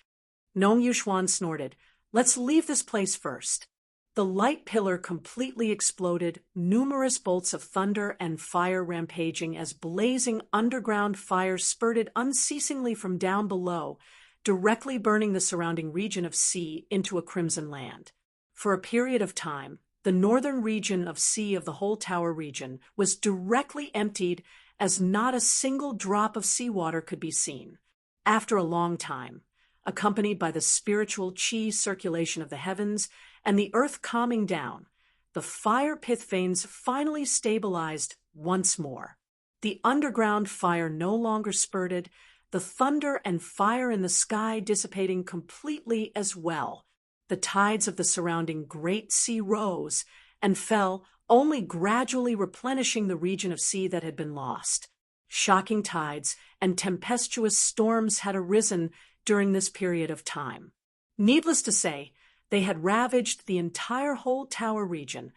Nong Yuxuan snorted, "Let's leave this place first." The light pillar completely exploded, numerous bolts of thunder and fire rampaging as blazing underground fire spurted unceasingly from down below, directly burning the surrounding region of sea into a crimson land. For a period of time, the northern region of sea of the whole tower region was directly emptied as not a single drop of seawater could be seen. After a long time, accompanied by the spiritual qi circulation of the heavens and the earth calming down, the fire pith veins finally stabilized once more. The underground fire no longer spurted, the thunder and fire in the sky dissipating completely as well. The tides of the surrounding great sea rose and fell, only gradually replenishing the region of sea that had been lost. Shocking tides and tempestuous storms had arisen during this period of time. Needless to say, they had ravaged the entire whole tower region,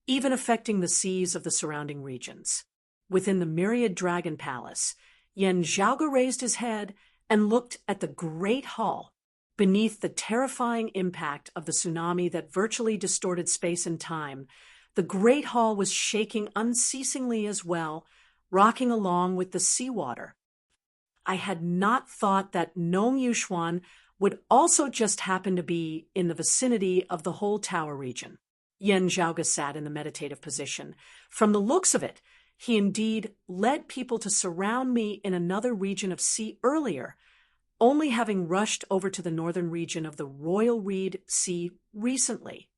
even affecting the seas of the surrounding regions. Within the myriad dragon palace, Yen Zhaoge raised his head and looked at the great hall. Beneath the terrifying impact of the tsunami that virtually distorted space and time, the great hall was shaking unceasingly as well, rocking along with the seawater. I had not thought that Nong Yuxuan would also just happen to be in the vicinity of the whole tower region. Yen Zhaoge sat in the meditative position. From the looks of it, he indeed led people to surround me in another region of sea earlier, only having rushed over to the northern region of the Royal Reed Sea recently.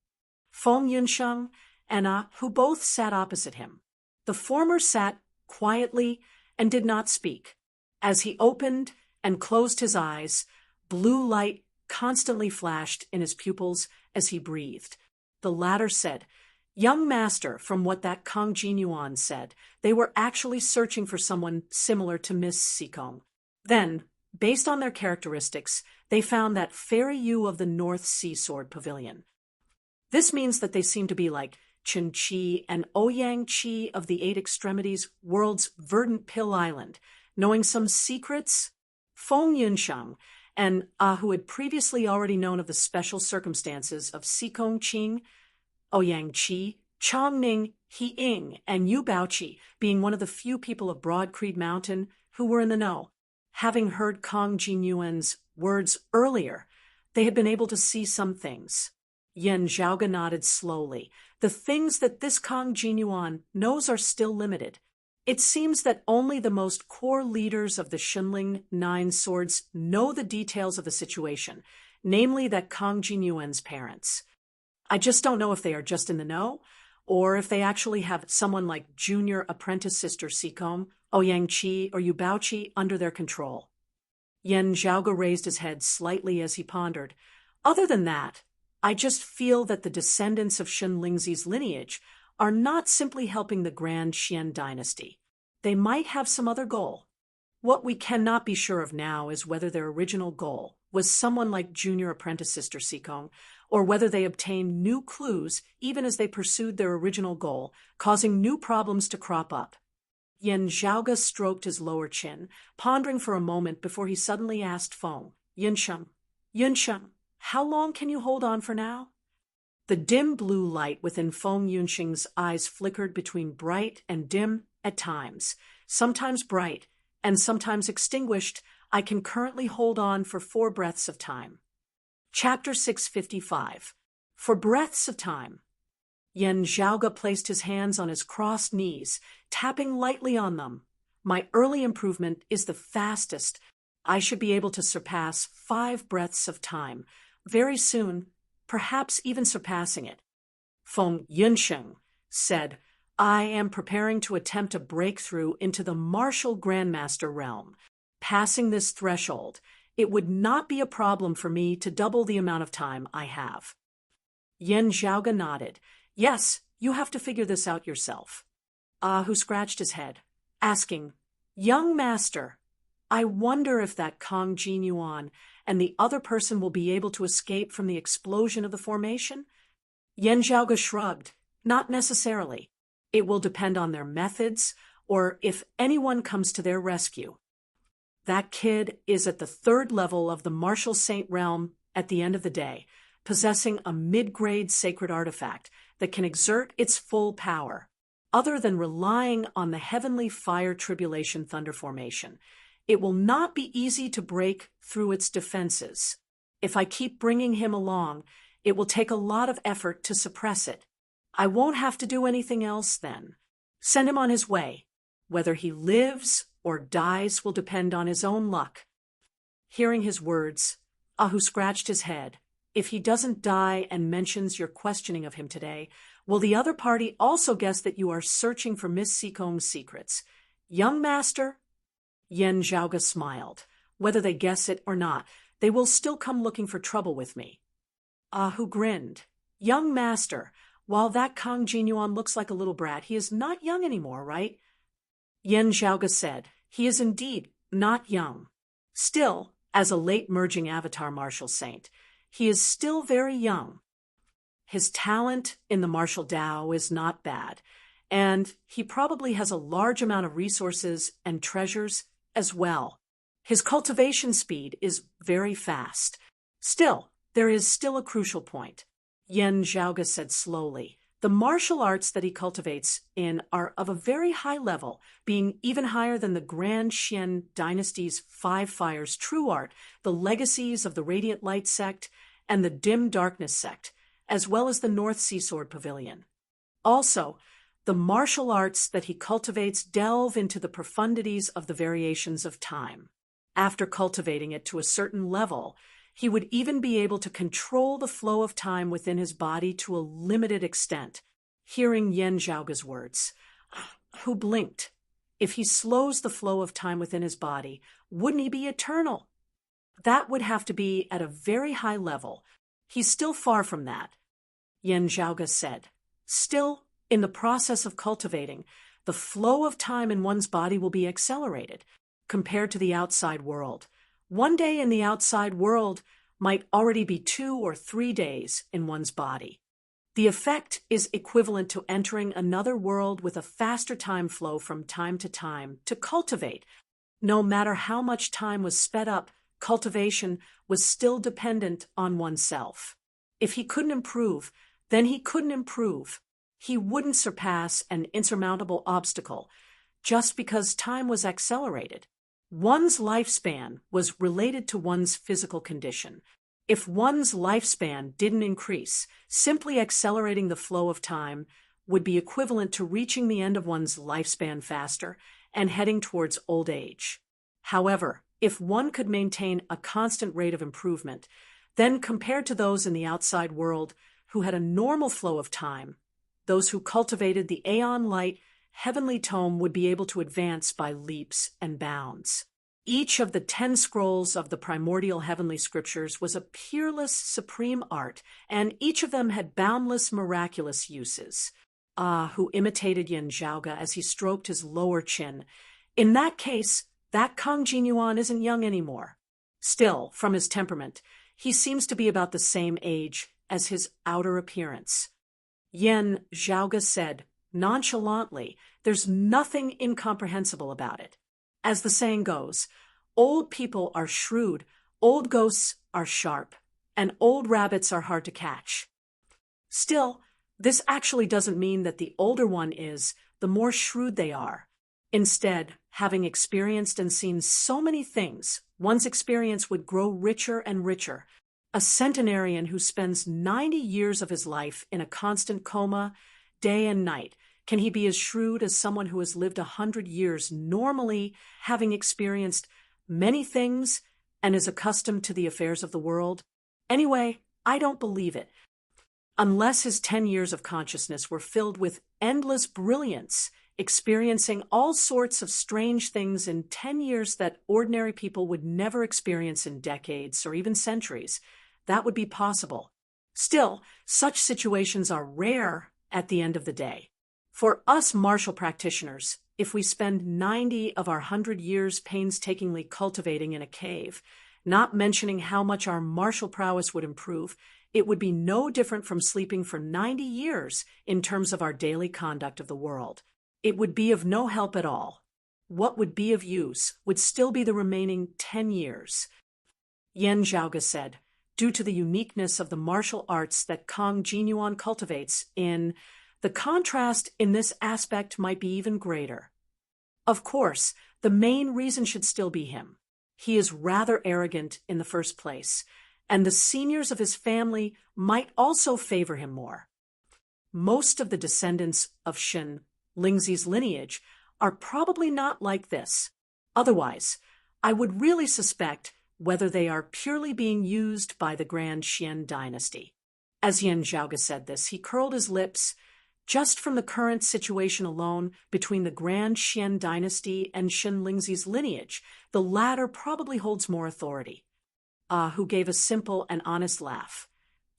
Feng Yunsheng and who both sat opposite him. The former sat quietly and did not speak. As he opened and closed his eyes, blue light constantly flashed in his pupils as he breathed. The latter said, "Young master, from what that Kang Jinyuan said, they were actually searching for someone similar to Miss Sikong. Then, based on their characteristics, they found that Fairy Yu of the North Sea Sword Pavilion. This means that they seem to be like Chen Qi and Ouyang Qi of the Eight Extremities, world's verdant pill island, knowing some secrets." Feng Yunsheng and who had previously already known of the special circumstances of Sikong Qing, Ouyang Qi, Chongning, He Ying, and Yu Baoqi being one of the few people of Broad Creed Mountain who were in the know. Having heard Kang Jinyuan's words earlier, they had been able to see some things. Yen Zhaoge nodded slowly. The things that this Kang Jinyuan knows are still limited. It seems that only the most core leaders of the Shinling Nine Swords know the details of the situation, namely that Kang Jinyuan's parents. I just don't know if they are just in the know, or if they actually have someone like junior apprentice sister Sikong, Ouyang Qi, or Yu Baoqi under their control. Yen Zhaoge raised his head slightly as he pondered. Other than that, I just feel that the descendants of Shen Lingzi's lineage are not simply helping the Grand Xian dynasty. They might have some other goal. What we cannot be sure of now is whether their original goal was someone like junior apprentice sister Sikong, or whether they obtained new clues even as they pursued their original goal, causing new problems to crop up. Yen Zhaoge stroked his lower chin, pondering for a moment before he suddenly asked Feng, Yunsheng, how long can you hold on for now?" The dim blue light within Feng Yunsheng's eyes flickered between bright and dim at times, sometimes bright and sometimes extinguished. "I can currently hold on for 4 breaths of time." Chapter 655. For breaths of time. Yen Zhaoge placed his hands on his crossed knees, tapping lightly on them. "My early improvement is the fastest. I should be able to surpass 5 breaths of time very soon, perhaps even surpassing it." Feng Yunsheng said, I am preparing to attempt a breakthrough into the martial grandmaster realm. Passing this threshold, it would not be a problem for me to double the amount of time I have. Yen Zhaoge nodded. Yes, you have to figure this out yourself. Ahu scratched his head, asking, Young master, I wonder if that Kong Jin Yuan and the other person will be able to escape from the explosion of the formation? Yen Zhaoge shrugged. Not necessarily. It will depend on their methods, or if anyone comes to their rescue. That kid is at the 3rd level of the martial saint realm at the end of the day, possessing a mid-grade sacred artifact that can exert its full power. Other than relying on the heavenly fire tribulation thunder formation, it will not be easy to break through its defenses. If I keep bringing him along, it will take a lot of effort to suppress it. I won't have to do anything else then. Send him on his way. Whether he lives or dies will depend on his own luck. Hearing his words, Ahu scratched his head. If he doesn't die and mentions your questioning of him today, will the other party also guess that you are searching for Miss Seacombe's secrets? Young master? Yen Zhaoge smiled. Whether they guess it or not, they will still come looking for trouble with me. Ahu grinned. Young master, while that Kang Jinyuan looks like a little brat, he is not young anymore, right? Yen Zhaoge said, he is indeed not young. Still, as a late merging avatar martial saint, he is still very young. His talent in the martial Tao is not bad, and he probably has a large amount of resources and treasures as well. His cultivation speed is very fast. Still, there is still a crucial point. Yen Zhaoge said slowly. The martial arts that he cultivates in are of a very high level, being even higher than the Grand Xian dynasty's 5 Fires true art, the legacies of the Radiant Light sect, and the Dim Darkness sect, as well as the North Sea Sword Pavilion. Also, the martial arts that he cultivates delve into the profundities of the variations of time. After cultivating it to a certain level, he would even be able to control the flow of time within his body to a limited extent. Hearing Yen Zhaoge's words, Hu blinked. If he slows the flow of time within his body, wouldn't he be eternal? That would have to be at a very high level. He's still far from that. Yen Zhaoge said, still, in the process of cultivating, the flow of time in one's body will be accelerated compared to the outside world. One day in the outside world might already be 2 or 3 days in one's body. The effect is equivalent to entering another world with a faster time flow from time to cultivate. No matter how much time was sped up, cultivation was still dependent on oneself. If he couldn't improve, then he couldn't improve. He wouldn't surpass an insurmountable obstacle just because time was accelerated. One's lifespan was related to one's physical condition. If one's lifespan didn't increase, simply accelerating the flow of time would be equivalent to reaching the end of one's lifespan faster and heading towards old age. However, if one could maintain a constant rate of improvement, then compared to those in the outside world who had a normal flow of time, those who cultivated the Aeon Light heavenly tome would be able to advance by leaps and bounds. Each of the 10 scrolls of the primordial heavenly scriptures was a peerless supreme art, and each of them had boundless miraculous uses. Who imitated Yen Zhaoge as he stroked his lower chin. In that case, that Kang Jinyuan isn't young anymore. Still, from his temperament, he seems to be about the same age as his outer appearance. Yen Zhaoge said, nonchalantly, there's nothing incomprehensible about it. As the saying goes, old people are shrewd, old ghosts are sharp, and old rabbits are hard to catch. Still, this actually doesn't mean that the older one is, the more shrewd they are. Instead, having experienced and seen so many things, one's experience would grow richer and richer. A centenarian who spends 90 years of his life in a constant coma, day and night, can he be as shrewd as someone who has lived 100 years normally, having experienced many things and is accustomed to the affairs of the world? Anyway, I don't believe it. unless his 10 years of consciousness were filled with endless brilliance, experiencing all sorts of strange things in 10 years that ordinary people would never experience in decades or even centuries. That would be possible. Still, such situations are rare at the end of the day. For us martial practitioners, if we spend 90 of our 100 years painstakingly cultivating in a cave, not mentioning how much our martial prowess would improve, it would be no different from sleeping for 90 years in terms of our daily conduct of the world. It would be of no help at all. What would be of use would still be the remaining 10 years. Yan Zhaoge said, due to the uniqueness of the martial arts that Kang Jinyuan cultivates the contrast in this aspect might be even greater. Of course, the main reason should still be him. He is rather arrogant in the first place, and the seniors of his family might also favor him more. Most of the descendants of Shen Lingzi's lineage are probably not like this. Otherwise, I would really suspect whether they are purely being used by the Grand Xian dynasty. As Yan Zhaoge said this, he curled his lips. Just from the current situation alone between the Grand Xian dynasty and Shen Lingzi's lineage, the latter probably holds more authority. Hu gave a simple and honest laugh.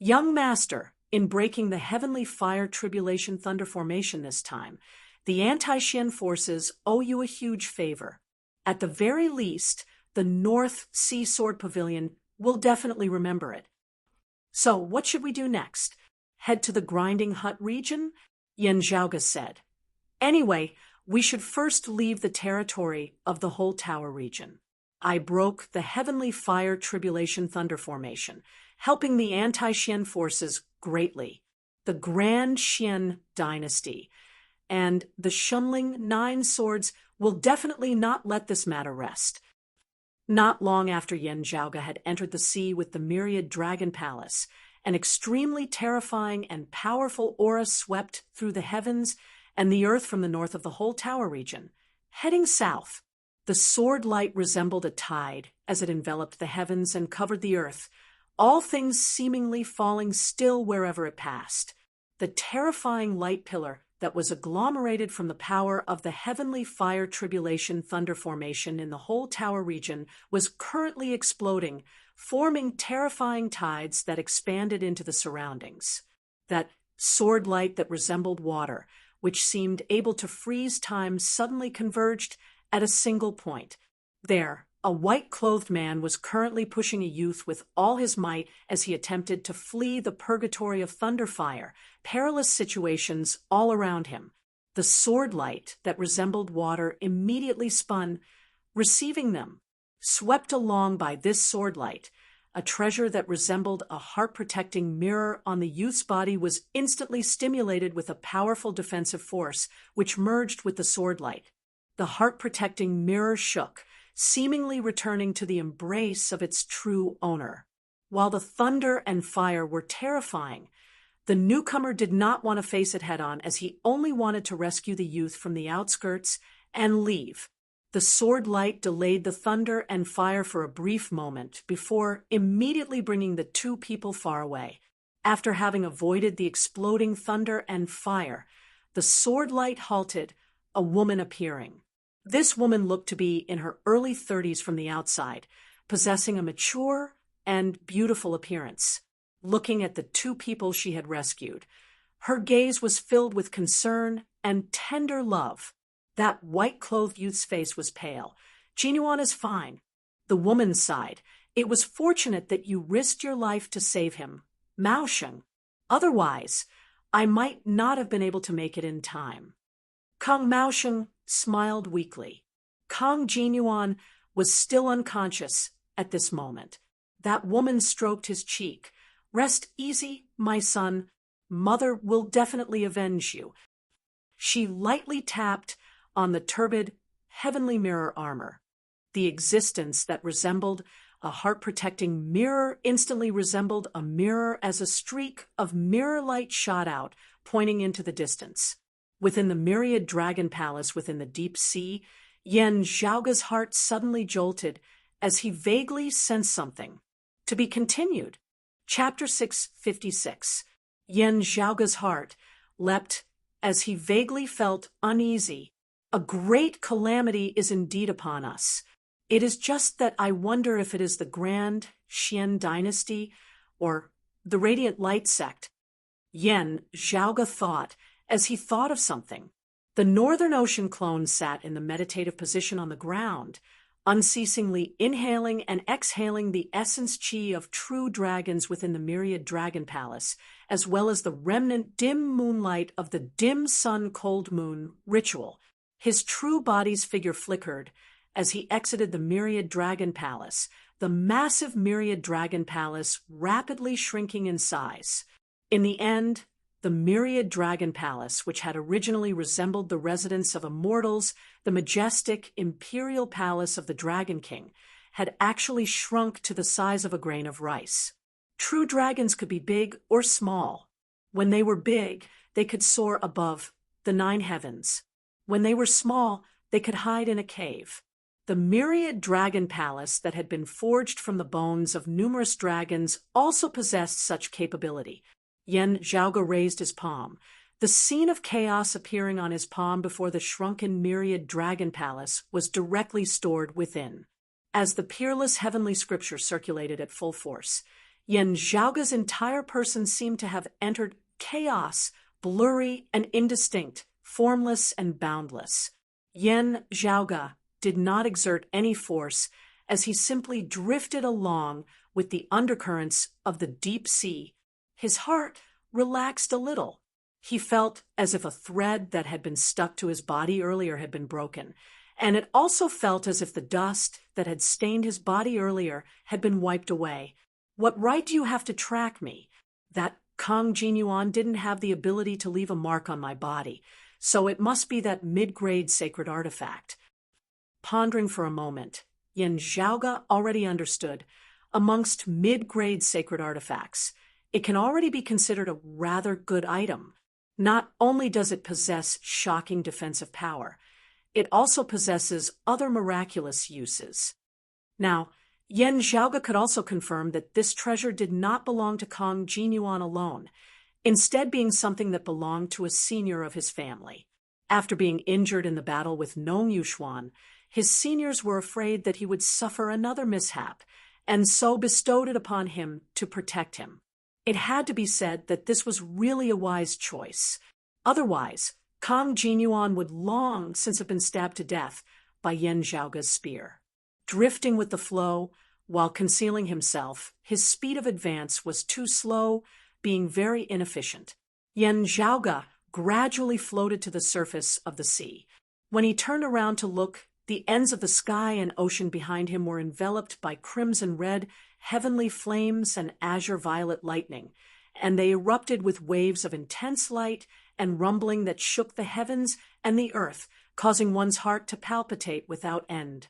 Young master, in breaking the heavenly fire tribulation thunder formation this time, the anti-Xian forces owe you a huge favor. At the very least, the North Sea Sword Pavilion will definitely remember it. So, what should we do next? Head to the Grinding Hut region? Yan Zhaoge said. Anyway, we should first leave the territory of the whole tower region. I broke the heavenly fire tribulation thunder formation, helping the anti-Xian forces greatly. The Grand Xian dynasty and the Shunling Nine Swords will definitely not let this matter rest. Not long after Yan Zhaoge had entered the sea with the myriad dragon palace, an extremely terrifying and powerful aura swept through the heavens and the earth from the north of the whole tower region. Heading south, the sword light resembled a tide as it enveloped the heavens and covered the earth, all things seemingly falling still wherever it passed. The terrifying light pillar that was agglomerated from the power of the heavenly fire tribulation thunder formation in the whole tower region was currently exploding, forming terrifying tides that expanded into the surroundings. That sword light that resembled water, which seemed able to freeze time, suddenly converged at a single point. There, a white-clothed man was currently pushing a youth with all his might as he attempted to flee the purgatory of thunder fire, perilous situations all around him. The sword light that resembled water immediately spun, receiving them. Swept along by this sword light, a treasure that resembled a heart-protecting mirror on the youth's body was instantly stimulated with a powerful defensive force, which merged with the sword light. The heart-protecting mirror shook, seemingly returning to the embrace of its true owner. While the thunder and fire were terrifying, the newcomer did not want to face it head-on, as he only wanted to rescue the youth from the outskirts and leave. The sword light delayed the thunder and fire for a brief moment before immediately bringing the two people far away. After having avoided the exploding thunder and fire, the sword light halted, a woman appearing. This woman looked to be in her early 30s from the outside, possessing a mature and beautiful appearance. Looking at the two people she had rescued, her gaze was filled with concern and tender love. That white-clothed youth's face was pale. Jinyuan is fine. The woman sighed. It was fortunate that you risked your life to save him, Mao Sheng. Otherwise, I might not have been able to make it in time. Kang Mao Sheng smiled weakly. Kang Jinyuan was still unconscious at this moment. That woman stroked his cheek. Rest easy, my son. Mother will definitely avenge you. She lightly tapped on the turbid, heavenly mirror armor. The existence that resembled a heart-protecting mirror instantly resembled a mirror as a streak of mirror light shot out, pointing into the distance. Within the myriad dragon palace within the deep sea, Yan Zhaoge's heart suddenly jolted as he vaguely sensed something. To be continued. Chapter 656. Yen Zhaoga's heart leapt as he vaguely felt uneasy. A great calamity is indeed upon us. It is just that I wonder if it is the Grand Xian dynasty or the Radiant Light sect. Yen Zhaoga thought as he thought of something. The Northern Ocean clone sat in the meditative position on the ground, unceasingly inhaling and exhaling the essence chi of true dragons within the myriad dragon palace, as well as the remnant dim moonlight of the dim sun cold moon ritual. His true body's figure flickered as he exited the myriad dragon palace, the massive myriad dragon palace rapidly shrinking in size. In the end, the myriad dragon palace, which had originally resembled the residence of immortals, the majestic imperial palace of the Dragon King, had actually shrunk to the size of a grain of rice. True dragons could be big or small. When they were big, they could soar above the 9 heavens. When they were small, they could hide in a cave. The myriad dragon palace that had been forged from the bones of numerous dragons also possessed such capability. Yen Zhaoga raised his palm. The scene of chaos appearing on his palm before the shrunken myriad dragon palace was directly stored within. As the peerless heavenly scripture circulated at full force, Yen Zhaoga's entire person seemed to have entered chaos, blurry and indistinct, formless and boundless. Yen Zhaoga did not exert any force as he simply drifted along with the undercurrents of the deep sea. His heart relaxed a little. He felt as if a thread that had been stuck to his body earlier had been broken, and it also felt as if the dust that had stained his body earlier had been wiped away. What right do you have to track me? That Kang Jinyuan didn't have the ability to leave a mark on my body, so it must be that mid-grade sacred artifact. Pondering for a moment, Yen Zhaoga already understood. Amongst mid-grade sacred artifacts, it can already be considered a rather good item. Not only does it possess shocking defensive power, it also possesses other miraculous uses. Now, Yen Zhaoga could also confirm that this treasure did not belong to Kang Jinyuan alone, instead being something that belonged to a senior of his family. After being injured in the battle with Nong Yuxuan, his seniors were afraid that he would suffer another mishap, and so bestowed it upon him to protect him. It had to be said that this was really a wise choice. Otherwise, Kang Jinyuan would long since have been stabbed to death by Yen Zhaoga's spear. Drifting with the flow, while concealing himself, his speed of advance was too slow, being very inefficient. Yen Zhaoga gradually floated to the surface of the sea. When he turned around to look, the ends of the sky and ocean behind him were enveloped by crimson red, heavenly flames and azure violet lightning, and they erupted with waves of intense light and rumbling that shook the heavens and the earth, causing one's heart to palpitate without end.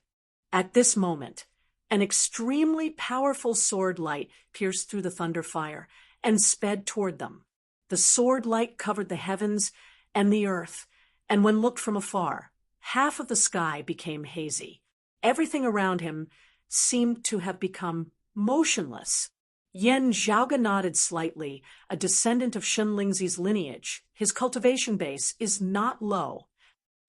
At this moment, an extremely powerful sword light pierced through the thunder fire and sped toward them. The sword light covered the heavens and the earth, and when looked from afar, half of the sky became hazy. Everything around him seemed to have become motionless. Yen Zhaoga nodded slightly, a descendant of Shen Lingzi's lineage. His cultivation base is not low.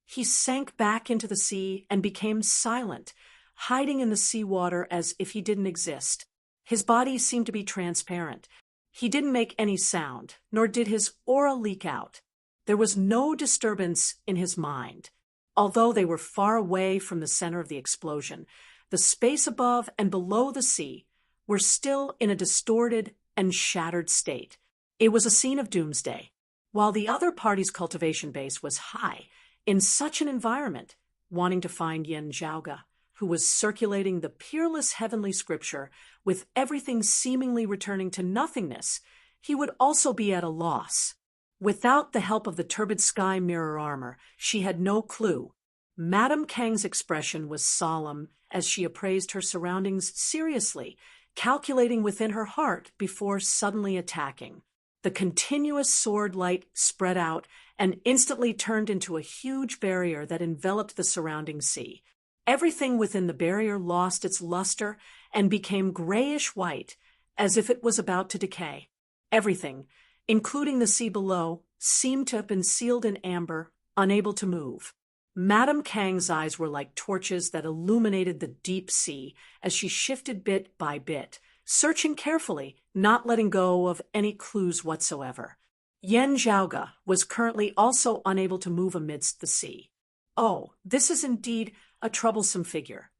He sank back into the sea and became silent, hiding in the seawater as if he didn't exist. His body seemed to be transparent. He didn't make any sound, nor did his aura leak out. There was no disturbance in his mind. Although they were far away from the center of the explosion, the space above and below the sea were still in a distorted and shattered state. It was a scene of doomsday. While the other party's cultivation base was high, in such an environment, wanting to find Yen Zhaoga, who was circulating the peerless heavenly scripture with everything seemingly returning to nothingness, he would also be at a loss. Without the help of the turbid sky mirror armor, she had no clue. Madame Kang's expression was solemn as she appraised her surroundings seriously, calculating within her heart before suddenly attacking. The continuous sword light spread out and instantly turned into a huge barrier that enveloped the surrounding sea. Everything within the barrier lost its luster and became grayish-white, as if it was about to decay. Everything, including the sea below, seemed to have been sealed in amber, unable to move. Madame Kang's eyes were like torches that illuminated the deep sea as she shifted bit by bit, searching carefully, not letting go of any clues whatsoever. Yen Zhaoge was currently also unable to move amidst the sea. Oh, this is indeed a troublesome figure.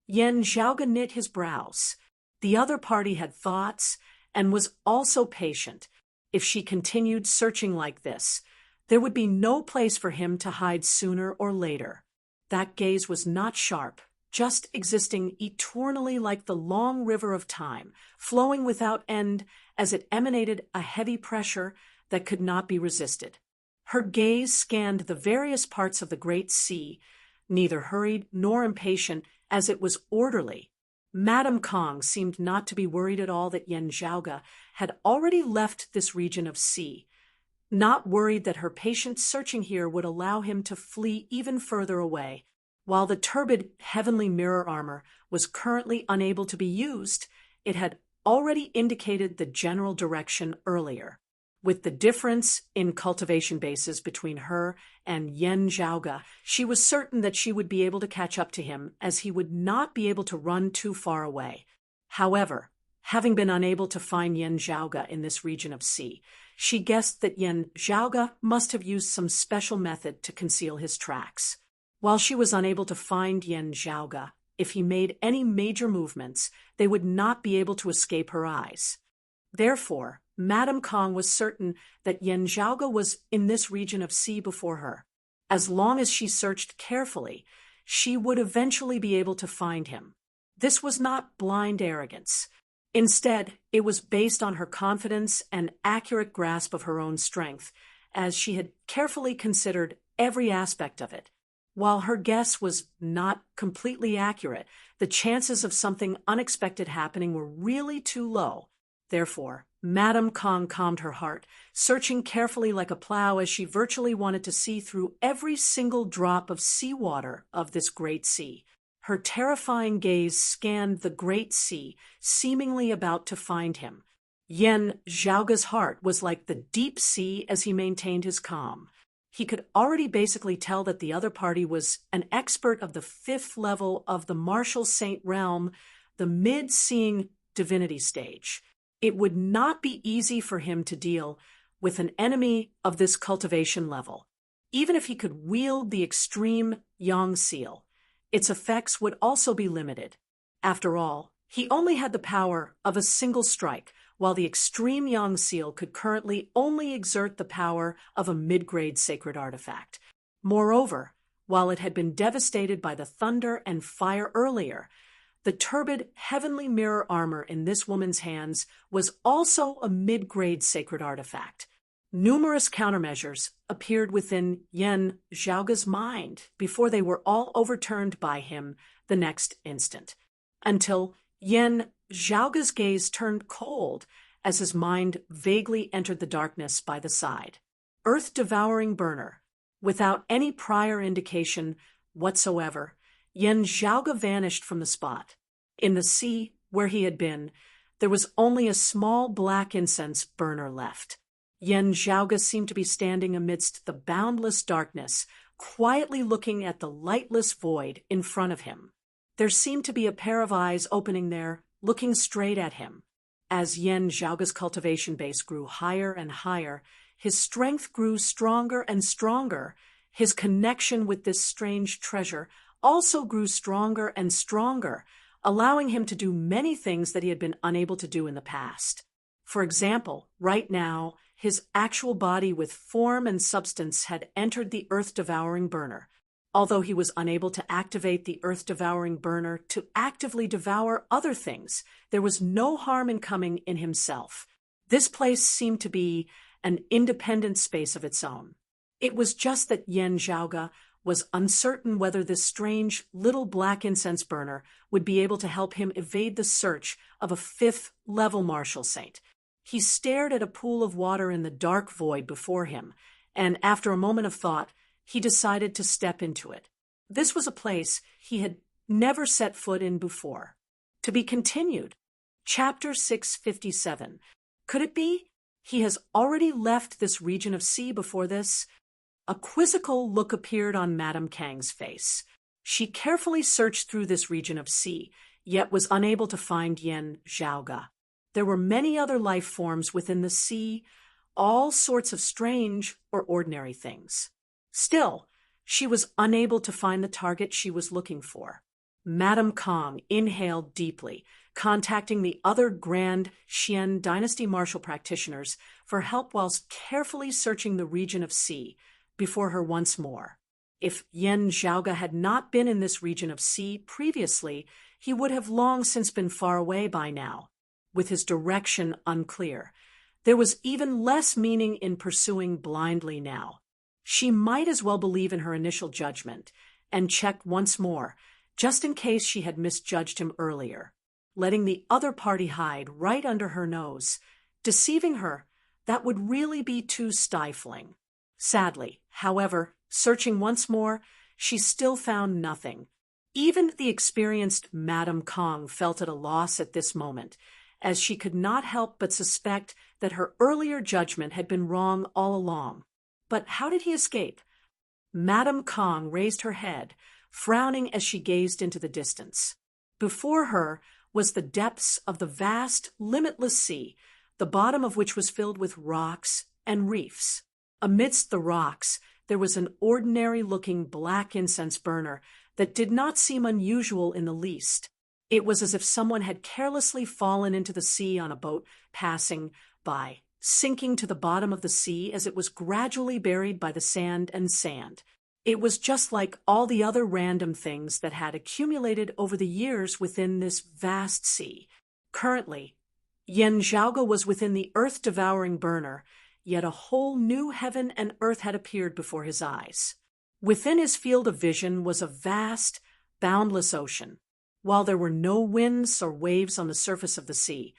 Yen Zhaoge knit his brows. The other party had thoughts and was also patient. If she continued searching like this, there would be no place for him to hide sooner or later. That gaze was not sharp, just existing eternally like the long river of time, flowing without end as it emanated a heavy pressure that could not be resisted. Her gaze scanned the various parts of the great sea, neither hurried nor impatient, as it was orderly. Madame Kang seemed not to be worried at all that Yen Zhaoge had already left this region of sea, not worried that her patient searching here would allow him to flee even further away. While the turbid heavenly mirror armor was currently unable to be used, it had already indicated the general direction earlier. With the difference in cultivation bases between her and Yen Zhaoge, she was certain that she would be able to catch up to him, as he would not be able to run too far away. However, having been unable to find Yen Zhaoge in this region of sea, she guessed that Yen Zhaoge must have used some special method to conceal his tracks. While she was unable to find Yen Zhaoge, if he made any major movements, they would not be able to escape her eyes. Therefore, Madame Kang was certain that Yen Zhaoge was in this region of sea before her. As long as she searched carefully, she would eventually be able to find him. This was not blind arrogance. Instead, it was based on her confidence and accurate grasp of her own strength, as she had carefully considered every aspect of it. While her guess was not completely accurate, the chances of something unexpected happening were really too low. Therefore, Madame Kang calmed her heart, searching carefully like a plow as she virtually wanted to see through every single drop of seawater of this great sea. Her terrifying gaze scanned the great sea, seemingly about to find him. Yen Zhaoge's heart was like the deep sea as he maintained his calm. He could already basically tell that the other party was an expert of the 5th level of the martial saint realm, the mid-seeing divinity stage. It would not be easy for him to deal with an enemy of this cultivation level. Even if he could wield the extreme Yang seal, its effects would also be limited. After all, he only had the power of a single strike, while the extreme Yang seal could currently only exert the power of a mid-grade sacred artifact. Moreover, while it had been devastated by the thunder and fire earlier, the turbid heavenly mirror armor in this woman's hands was also a mid-grade sacred artifact. Numerous countermeasures appeared within Yen Zhaoge's mind before they were all overturned by him the next instant, until Yen Zhaoge's gaze turned cold as his mind vaguely entered the darkness by the side. Earth-devouring burner. Without any prior indication whatsoever, Yen Zhaoge vanished from the spot. In the sea where he had been, there was only a small black incense burner left. Yen Zhaoge seemed to be standing amidst the boundless darkness, quietly looking at the lightless void in front of him. There seemed to be a pair of eyes opening there, looking straight at him. As Yen Zhaoge's cultivation base grew higher and higher, his strength grew stronger and stronger. His connection with this strange treasure also grew stronger and stronger, allowing him to do many things that he had been unable to do in the past. For example, right now, his actual body with form and substance had entered the earth-devouring burner. Although he was unable to activate the earth-devouring burner to actively devour other things, there was no harm in coming in himself. This place seemed to be an independent space of its own. It was just that Yen Zhaoge was uncertain whether this strange little black incense burner would be able to help him evade the search of a 5th-level martial saint. He stared at a pool of water in the dark void before him, and after a moment of thought, he decided to step into it. This was a place he had never set foot in before. To be continued. Chapter 657. Could it be? He has already left this region of sea before this. A quizzical look appeared on Madame Kang's face. She carefully searched through this region of sea, yet was unable to find Yen Zhaoga. There were many other life forms within the sea, all sorts of strange or ordinary things. Still, she was unable to find the target she was looking for. Madame Kang inhaled deeply, contacting the other Grand Xian Dynasty martial practitioners for help whilst carefully searching the region of sea before her once more. If Yen Zhaoga had not been in this region of sea previously, he would have long since been far away by now, with his direction unclear. There was even less meaning in pursuing blindly now. She might as well believe in her initial judgment and check once more, just in case she had misjudged him earlier, letting the other party hide right under her nose. Deceiving her, that would really be too stifling. Sadly, however, searching once more, she still found nothing. Even the experienced Madame Kang felt at a loss at this moment, as she could not help but suspect that her earlier judgment had been wrong all along. But how did he escape? Madame Kang raised her head, frowning as she gazed into the distance. Before her was the depths of the vast, limitless sea, the bottom of which was filled with rocks and reefs. Amidst the rocks, there was an ordinary-looking black incense burner that did not seem unusual in the least. It was as if someone had carelessly fallen into the sea on a boat passing by, sinking to the bottom of the sea as it was gradually buried by the sand and sand. It was just like all the other random things that had accumulated over the years within this vast sea. Currently, Yen Zhaoga was within the earth-devouring burner, yet a whole new heaven and earth had appeared before his eyes. Within his field of vision was a vast, boundless ocean. While there were no winds or waves on the surface of the sea,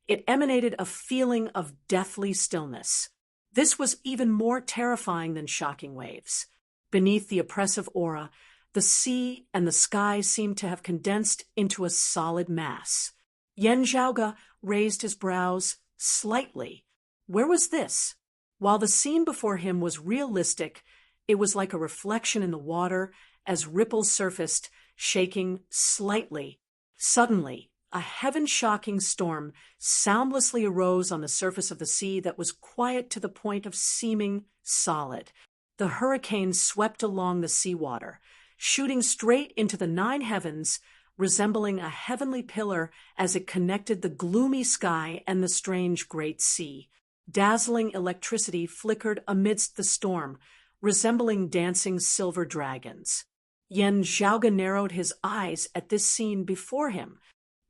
it emanated a feeling of deathly stillness. This was even more terrifying than shocking waves. Beneath the oppressive aura, the sea and the sky seemed to have condensed into a solid mass. Yen Zhaoga raised his brows slightly. Where was this? While the scene before him was realistic, it was like a reflection in the water as ripples surfaced, shaking slightly. Suddenly, a heaven-shocking storm soundlessly arose on the surface of the sea that was quiet to the point of seeming solid. The hurricane swept along the seawater, shooting straight into the 9 heavens, resembling a heavenly pillar as it connected the gloomy sky and the strange great sea. Dazzling electricity flickered amidst the storm, resembling dancing silver dragons. Yen Zhaoga narrowed his eyes at this scene before him.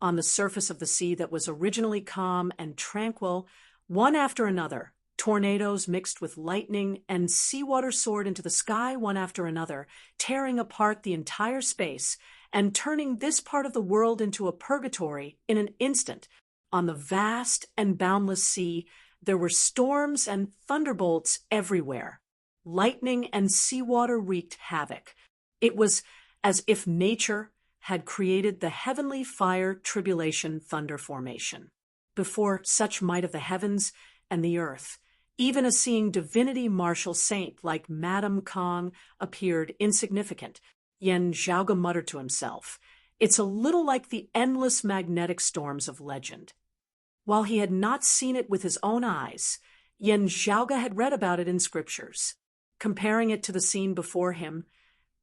On the surface of the sea that was originally calm and tranquil, one after another, tornadoes mixed with lightning and seawater soared into the sky one after another, tearing apart the entire space and turning this part of the world into a purgatory in an instant. On the vast and boundless sea, there were storms and thunderbolts everywhere. Lightning and seawater wreaked havoc. It was as if nature had created the heavenly fire tribulation thunder formation. Before such might of the heavens and the earth, even a seeing divinity martial saint like Madame Kang appeared insignificant. Yen Zhaoga muttered to himself, "It's a little like the endless magnetic storms of legend." While he had not seen it with his own eyes, Yen Zhaoga had read about it in scriptures. Comparing it to the scene before him,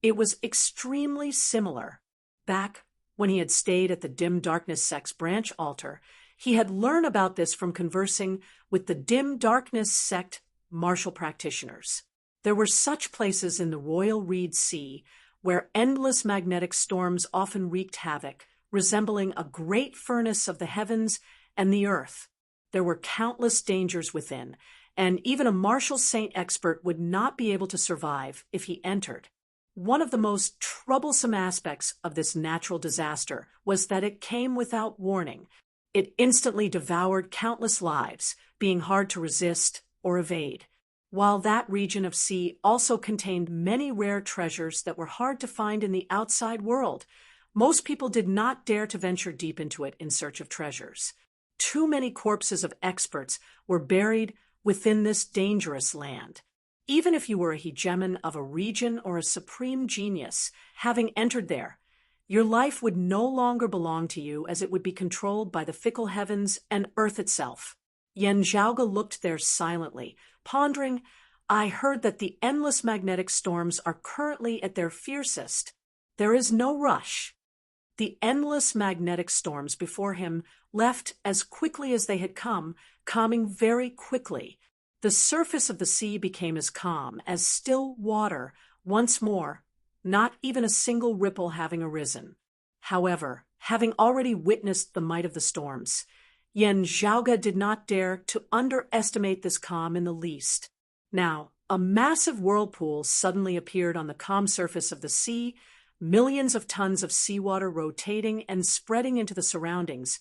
it was extremely similar. Back when he had stayed at the Dim Darkness sect's branch altar, he had learned about this from conversing with the Dim Darkness sect martial practitioners. There were such places in the Royal Reed Sea where endless magnetic storms often wreaked havoc, resembling a great furnace of the heavens and the earth. There were countless dangers within, and even a martial saint expert would not be able to survive if he entered. One of the most troublesome aspects of this natural disaster was that it came without warning. It instantly devoured countless lives, being hard to resist or evade. While that region of sea also contained many rare treasures that were hard to find in the outside world, most people did not dare to venture deep into it in search of treasures. Too many corpses of experts were buried within this dangerous land. Even if you were a hegemon of a region or a supreme genius, having entered there, your life would no longer belong to you, as it would be controlled by the fickle heavens and earth itself. Yen Zhaoge looked there silently, pondering. I heard that the endless magnetic storms are currently at their fiercest. There is no rush. The endless magnetic storms before him left as quickly as they had come, calming very quickly. The surface of the sea became as calm as still water once more, not even a single ripple having arisen. However, having already witnessed the might of the storms, Yen Zhaoge did not dare to underestimate this calm in the least. Now, a massive whirlpool suddenly appeared on the calm surface of the sea, millions of tons of seawater rotating and spreading into the surroundings,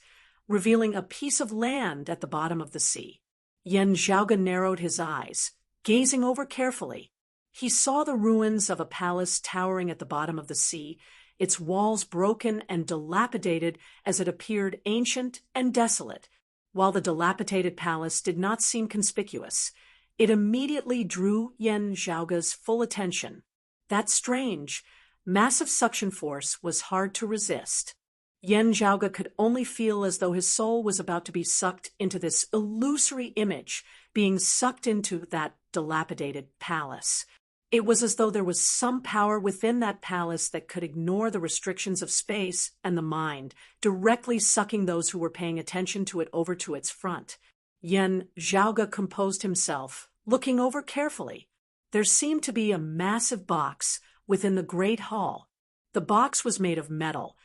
revealing a piece of land at the bottom of the sea. Yen Zhaoge narrowed his eyes, gazing over carefully. He saw the ruins of a palace towering at the bottom of the sea, its walls broken and dilapidated as it appeared ancient and desolate. While the dilapidated palace did not seem conspicuous, it immediately drew Yen Zhaoge's full attention. That strange, massive suction force was hard to resist. Yen Zhaoge could only feel as though his soul was about to be sucked into this illusory image, being sucked into that dilapidated palace. It was as though there was some power within that palace that could ignore the restrictions of space and the mind, directly sucking those who were paying attention to it over to its front. Yen Zhaoge composed himself, looking over carefully. There seemed to be a massive box within the great hall. The box was made of metal,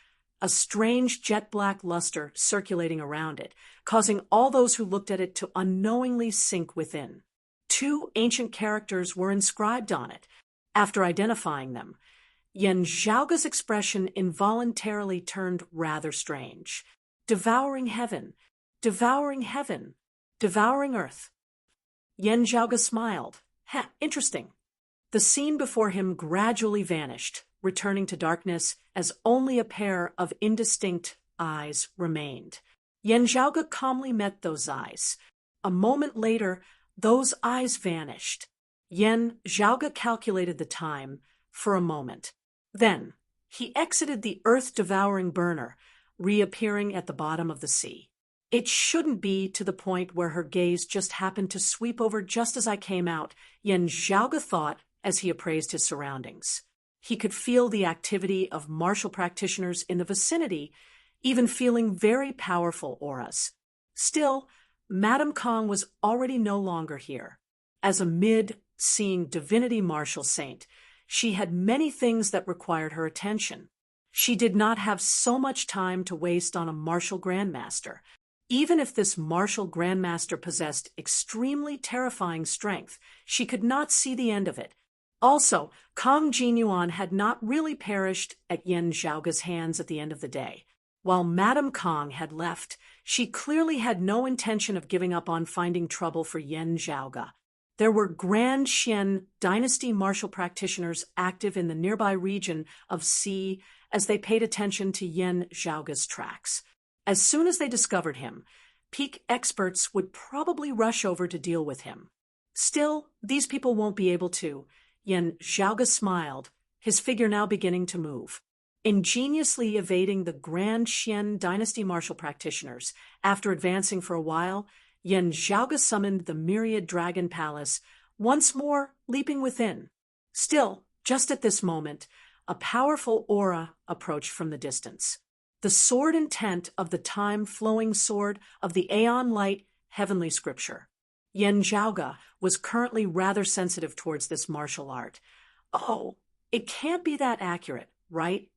a strange jet-black luster circulating around it, causing all those who looked at it to unknowingly sink within. 2 ancient characters were inscribed on it. After identifying them, Yen Zhaoge's expression involuntarily turned rather strange. Devouring heaven, devouring heaven, devouring earth. Yen Zhaoge smiled. Interesting. The scene before him gradually vanished, returning to darkness as only a pair of indistinct eyes remained. Yen Zhaoge calmly met those eyes. A moment later, those eyes vanished. Yen Zhaoge calculated the time for a moment. Then, he exited the earth-devouring burner, reappearing at the bottom of the sea. It shouldn't be to the point where her gaze just happened to sweep over just as I came out, Yen Zhaoge thought as he appraised his surroundings. He could feel the activity of martial practitioners in the vicinity, even feeling very powerful auras. Still, Madame Kong was already no longer here. As a mid-seeing divinity martial saint, she had many things that required her attention. She did not have so much time to waste on a martial grandmaster. Even if this martial grandmaster possessed extremely terrifying strength, she could not see the end of it. Also, Kong Jinyuan had not really perished at Yen Zhaoge's hands at the end of the day. While Madame Kong had left, she clearly had no intention of giving up on finding trouble for Yen Zhaoge. There were Grand Xian dynasty martial practitioners active in the nearby region of Xi as they paid attention to Yen Zhaoge's tracks. As soon as they discovered him, peak experts would probably rush over to deal with him. Still, these people won't be able to. Yen Zhaoge smiled, his figure now beginning to move. Ingeniously evading the Grand Xian dynasty martial practitioners, after advancing for a while, Yen Zhaoge summoned the myriad dragon palace, once more leaping within. Still, just at this moment, a powerful aura approached from the distance. The sword intent of the time-flowing sword of the Aeon Light heavenly scripture. Yen Zhaoge was currently rather sensitive towards this martial art. Oh, it can't be that accurate, right?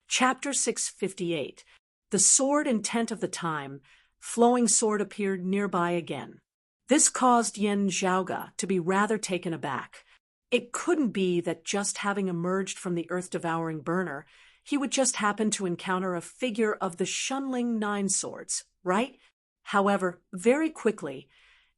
Chapter 658. The sword intent of the time, flowing sword appeared nearby again. This caused Yen Zhaoge to be rather taken aback. It couldn't be that just having emerged from the earth-devouring burner, he would just happen to encounter a figure of the Shunling Nine Swords, right? However, very quickly,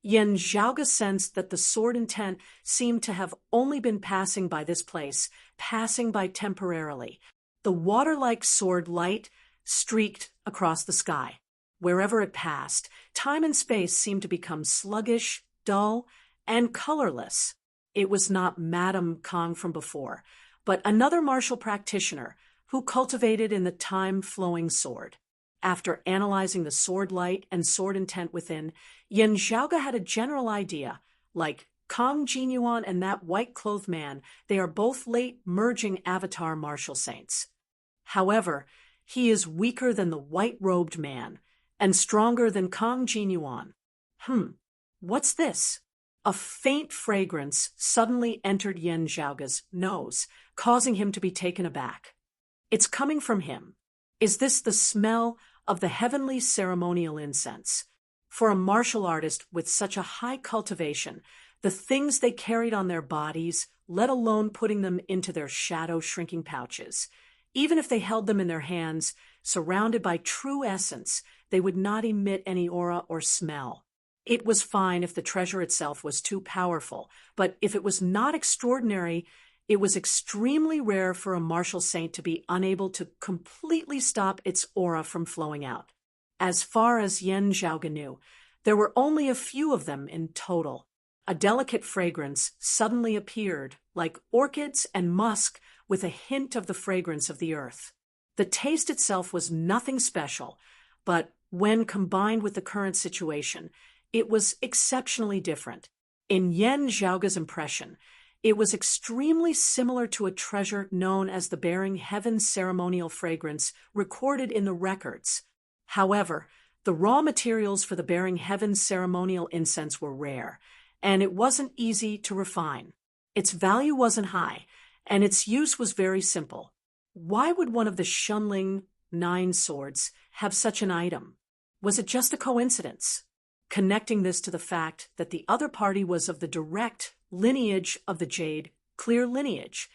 Yen Zhaoge sensed that the sword intent seemed to have only been passing by this place, passing by temporarily. The water-like sword light streaked across the sky. Wherever it passed, time and space seemed to become sluggish, dull, and colorless. It was not Madame Kong from before, but another martial practitioner who cultivated in the time-flowing sword. After analyzing the sword light and sword intent within, Yin Xiaoge had a general idea, like Kong Jinyuan and that white-clothed man, they are both late merging avatar martial saints. However, he is weaker than the white-robed man, and stronger than Kong Jinyuan. What's this? A faint fragrance suddenly entered Yin Xiaoge's nose, causing him to be taken aback. It's coming from him. Is this the smell of the heavenly ceremonial incense? For a martial artist with such a high cultivation, the things they carried on their bodies, let alone putting them into their shadow-shrinking pouches, even if they held them in their hands, surrounded by true essence, they would not emit any aura or smell. It was fine if the treasure itself was too powerful, but if it was not extraordinary, it was extremely rare for a martial saint to be unable to completely stop its aura from flowing out. As far as Yin Xiaoge knew, there were only a few of them in total. A delicate fragrance suddenly appeared, like orchids and musk with a hint of the fragrance of the earth. The taste itself was nothing special, but when combined with the current situation, it was exceptionally different. In Yin Xiaoge's impression, it was extremely similar to a treasure known as the Bearing Heaven ceremonial fragrance recorded in the records. However, the raw materials for the Bearing Heaven ceremonial incense were rare, and it wasn't easy to refine. Its value wasn't high, and its use was very simple. Why would one of the Shunling 9 swords have such an item? Was it just a coincidence? Connecting this to the fact that the other party was of the direct lineage of the Jade, clear lineage,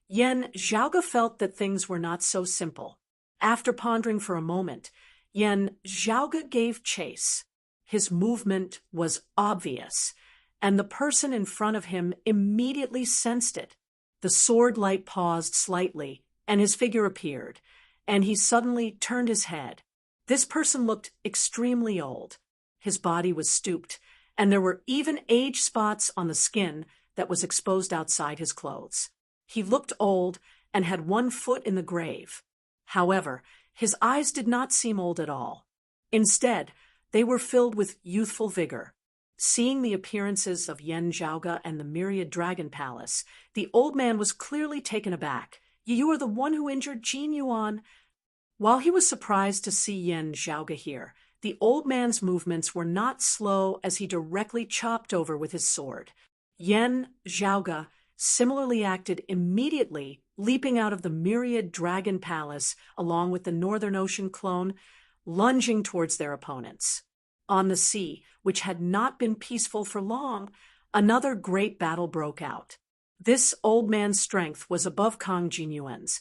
Yin Xiaoge felt that things were not so simple. After pondering for a moment, Yin Xiaoge gave chase. His movement was obvious, and the person in front of him immediately sensed it. The sword light paused slightly, and his figure appeared, and he suddenly turned his head. This person looked extremely old. His body was stooped, and there were even age spots on the skin that was exposed outside his clothes. He looked old and had one foot in the grave. However, his eyes did not seem old at all. Instead, they were filled with youthful vigor. Seeing the appearances of Yin Xiaoge and the myriad dragon palace, the old man was clearly taken aback. "You are the one who injured Jin Yuan." While he was surprised to see Yin Xiaoge here, the old man's movements were not slow as he directly chopped over with his sword. Yin Xiaoge similarly acted immediately, leaping out of the myriad dragon palace along with the Northern Ocean clone, lunging towards their opponents. On the sea, which had not been peaceful for long, another great battle broke out. This old man's strength was above Kong Jinyuan's,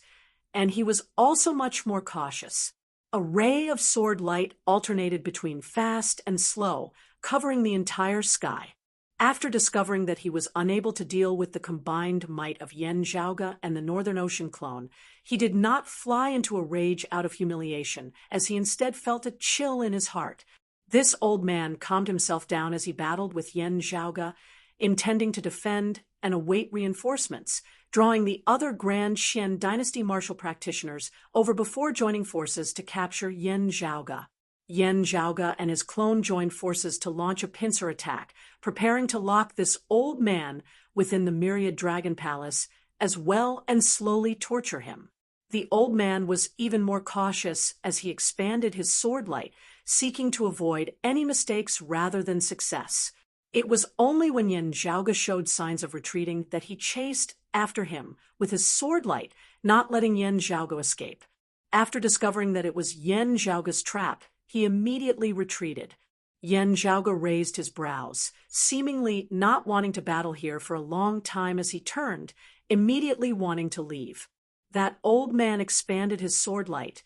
and he was also much more cautious. A ray of sword light alternated between fast and slow, covering the entire sky. After discovering that he was unable to deal with the combined might of Yin Xiaoge and the Northern Ocean clone, he did not fly into a rage out of humiliation, as he instead felt a chill in his heart. This old man calmed himself down as he battled with Yin Xiaoge, intending to defend and await reinforcements, drawing the other Grand Xian dynasty martial practitioners over before joining forces to capture Yin Xiaoge. Yin Xiaoge and his clone joined forces to launch a pincer attack, preparing to lock this old man within the myriad dragon palace, as well and slowly torture him. The old man was even more cautious as he expanded his sword light, seeking to avoid any mistakes rather than success. It was only when Yin Xiaoge showed signs of retreating that he chased after him with his sword light, not letting Yin Xiaoge escape. After discovering that it was Yin Xiaoge's trap, he immediately retreated. Yin Xiaoge raised his brows, seemingly not wanting to battle here for a long time as he turned, immediately wanting to leave. That old man expanded his sword light,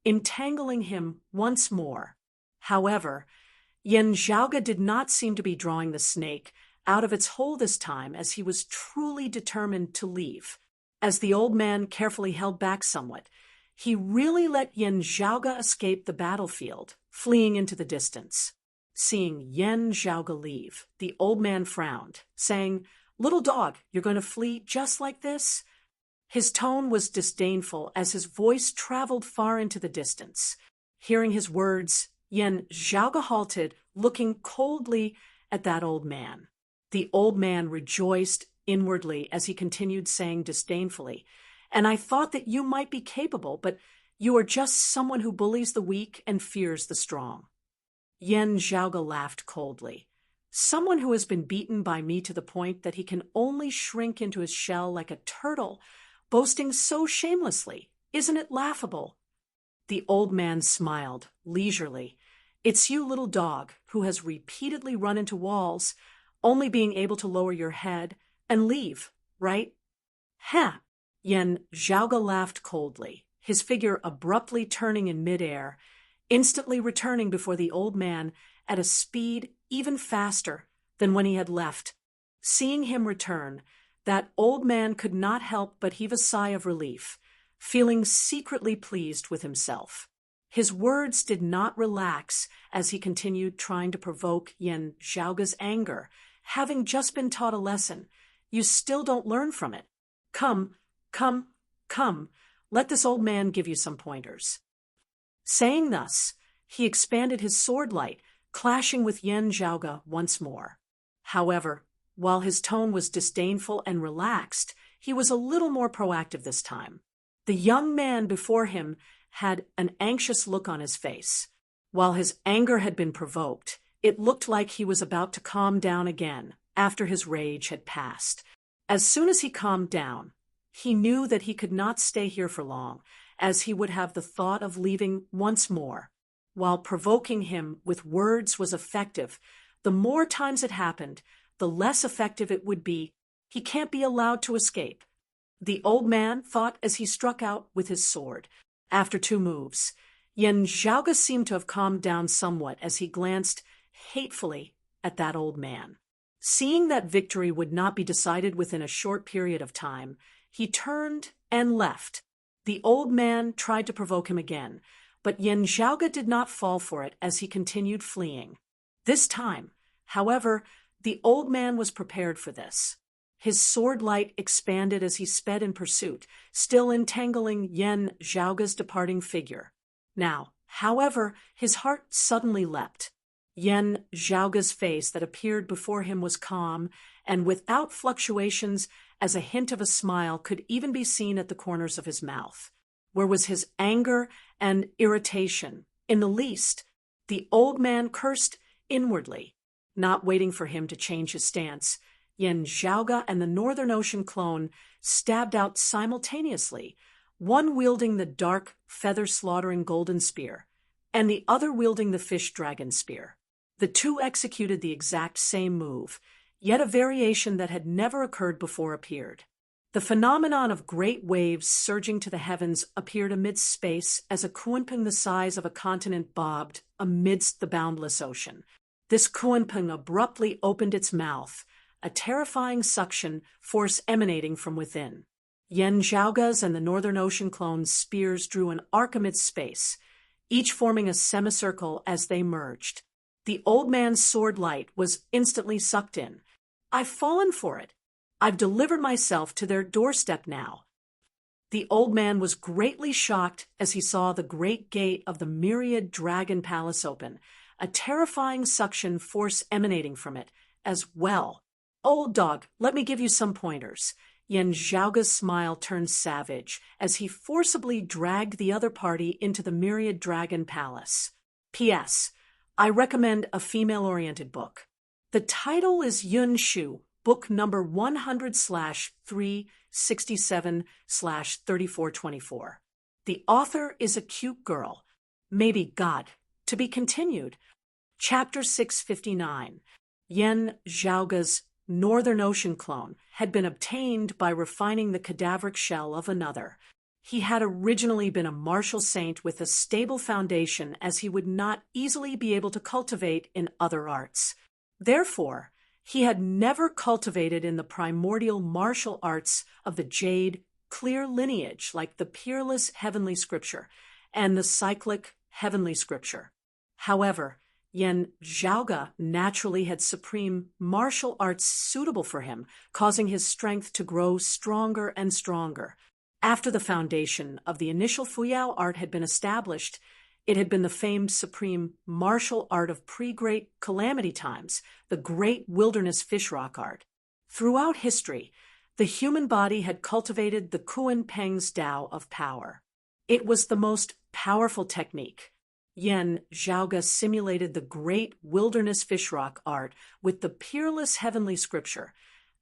entangling him once more. However, Yin Xiaoge did not seem to be drawing the snake out of its hole this time, as he was truly determined to leave. As the old man carefully held back somewhat, He really let Yen Zhaoge escape the battlefield, fleeing into the distance. Seeing Yen Zhaoge leave, the old man frowned, saying, "Little dog, you're going to flee just like this?" His tone was disdainful as his voice traveled far into the distance. Hearing his words, Yen Zhaoge halted, looking coldly at that old man. The old man rejoiced inwardly as he continued saying disdainfully, "And I thought that you might be capable, but you are just someone who bullies the weak and fears the strong." Yen Zhaoge laughed coldly. "Someone who has been beaten by me to the point that he can only shrink into his shell like a turtle, boasting so shamelessly. Isn't it laughable?" The old man smiled, leisurely. "It's you, little dog, who has repeatedly run into walls, only being able to lower your head and leave, right?" "Huh!" Yen Zhaoge laughed coldly, his figure abruptly turning in midair, instantly returning before the old man at a speed even faster than when he had left. Seeing him return, that old man could not help but heave a sigh of relief, feeling secretly pleased with himself. His words did not relax as he continued trying to provoke Yen Zhaoge's anger, having just been taught a lesson. "You still don't learn from it. Come, let this old man give you some pointers." Saying thus, he expanded his sword light, clashing with Yen Zhaoge once more. However, while his tone was disdainful and relaxed, he was a little more proactive this time. The young man before him had an anxious look on his face. While his anger had been provoked, it looked like he was about to calm down again after his rage had passed. As soon as he calmed down, he knew that he could not stay here for long, as he would have the thought of leaving once more. While provoking him with words was effective, the more times it happened, the less effective it would be. He can't be allowed to escape. The old man thought as he struck out with his sword. After 2 moves, Yen Zhaoge seemed to have calmed down somewhat as he glanced hatefully at that old man. Seeing that victory would not be decided within a short period of time, he turned and left. The old man tried to provoke him again, but Yen Zhaoge did not fall for it as he continued fleeing. This time, however, the old man was prepared for this. His sword light expanded as he sped in pursuit, still entangling Yen Zhaoge's departing figure. Now, however, his heart suddenly leapt. Yen Zhaoge's face that appeared before him was calm, and without fluctuations, as a hint of a smile could even be seen at the corners of his mouth. Where was his anger and irritation? In the least, the old man cursed inwardly. Not waiting for him to change his stance, Yen Zhaoge and the Northern Ocean clone stabbed out simultaneously, one wielding the dark, feather-slaughtering golden spear, and the other wielding the fish dragon spear. The two executed the exact same move, yet a variation that had never occurred before appeared. The phenomenon of great waves surging to the heavens appeared amidst space as a kuanping the size of a continent bobbed amidst the boundless ocean. This kuanping abruptly opened its mouth, a terrifying suction force emanating from within. Yen Zhaoge's and the Northern Ocean clone's spears drew an arc amidst space, each forming a semicircle as they merged. The old man's sword light was instantly sucked in. "I've fallen for it. I've delivered myself to their doorstep now." The old man was greatly shocked as he saw the great gate of the myriad dragon palace open, a terrifying suction force emanating from it as well. "Old dog, let me give you some pointers." Yen Zhaoge's smile turned savage as he forcibly dragged the other party into the myriad dragon palace. P.S. I recommend a female-oriented book. The title is Yun Shu, book number 100/367/3424. The author is a cute girl. Maybe God. To be continued. Chapter 659. Yen Zhaoge's Northern Ocean clone had been obtained by refining the cadaveric shell of another. He had originally been a martial saint with a stable foundation as he would not easily be able to cultivate in other arts. Therefore, he had never cultivated in the primordial martial arts of the jade, clear lineage like the peerless heavenly scripture and the cyclic heavenly scripture. However, Yen Zhaoge naturally had supreme martial arts suitable for him, causing his strength to grow stronger and stronger. After the foundation of the initial Fuyao art had been established, it had been the famed supreme martial art of pre-Great Calamity times, the Great Wilderness Fishrock art. Throughout history, the human body had cultivated the Kuan Peng's Tao of power. It was the most powerful technique. Yen Zhaoge simulated the Great Wilderness Fishrock art with the peerless heavenly scripture,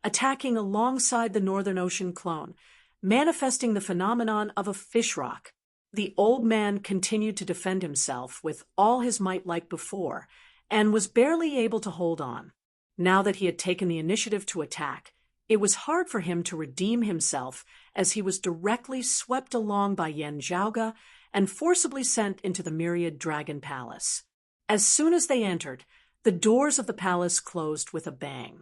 attacking alongside the Northern Ocean clone, manifesting the phenomenon of a fishrock. The old man continued to defend himself with all his might like before, and was barely able to hold on. Now that he had taken the initiative to attack, it was hard for him to redeem himself as he was directly swept along by Yen Zhaoge and forcibly sent into the Myriad Dragon Palace. As soon as they entered, the doors of the palace closed with a bang.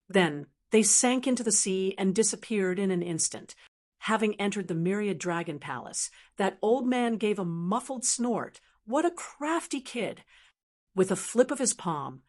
Then they sank into the sea and disappeared in an instant. Having entered the Myriad Dragon Palace, that old man gave a muffled snort. What a crafty kid! With a flip of his palm,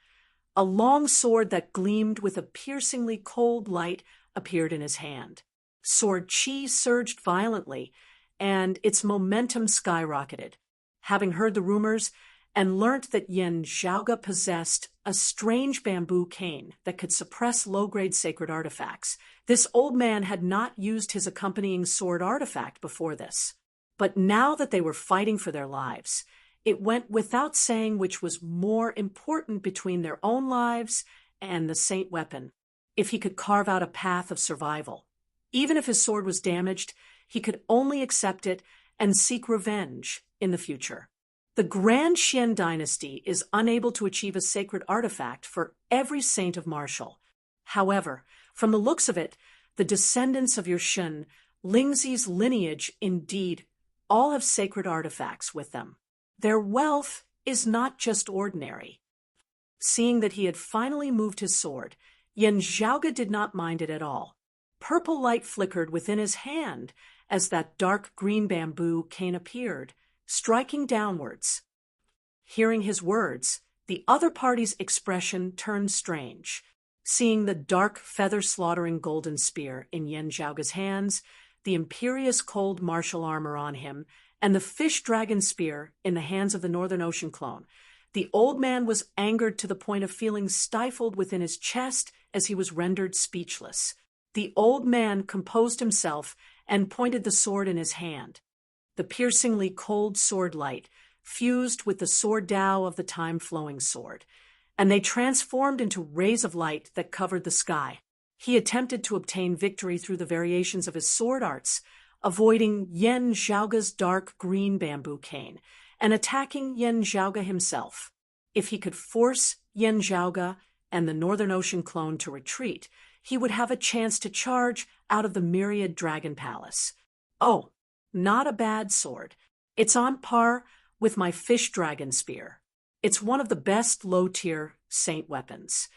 a long sword that gleamed with a piercingly cold light appeared in his hand. Sword chi surged violently, and its momentum skyrocketed. Having heard the rumors and learnt that Yen Zhaoge possessed a strange bamboo cane that could suppress low-grade sacred artifacts, this old man had not used his accompanying sword artifact before this. But now that they were fighting for their lives, it went without saying which was more important between their own lives and the saint weapon. If he could carve out a path of survival, even if his sword was damaged, he could only accept it and seek revenge in the future. The Grand Xian dynasty is unable to achieve a sacred artifact for every saint of martial. However, from the looks of it, the descendants of your Shun, Lingzi's lineage, indeed, all have sacred artifacts with them. Their wealth is not just ordinary. Seeing that he had finally moved his sword, Yen Zhaoge did not mind it at all. Purple light flickered within his hand as that dark green bamboo cane appeared, striking downwards. Hearing his words, the other party's expression turned strange. Seeing the dark feather-slaughtering golden spear in Yen Zhaoge's hands, the imperious cold martial armor on him, and the fish-dragon spear in the hands of the Northern Ocean clone, the old man was angered to the point of feeling stifled within his chest as he was rendered speechless. The old man composed himself and pointed the sword in his hand. The piercingly cold sword light fused with the sword Tao of the time-flowing sword, and they transformed into rays of light that covered the sky. He attempted to obtain victory through the variations of his sword arts, avoiding Yen Zhaoge's dark green bamboo cane and attacking Yen Zhaoge himself. If he could force Yen Zhaoge and the Northern Ocean clone to retreat, he would have a chance to charge out of the Myriad Dragon Palace. Oh, not a bad sword. It's on par with my fish dragon spear. It's one of the best low-tier saint weapons.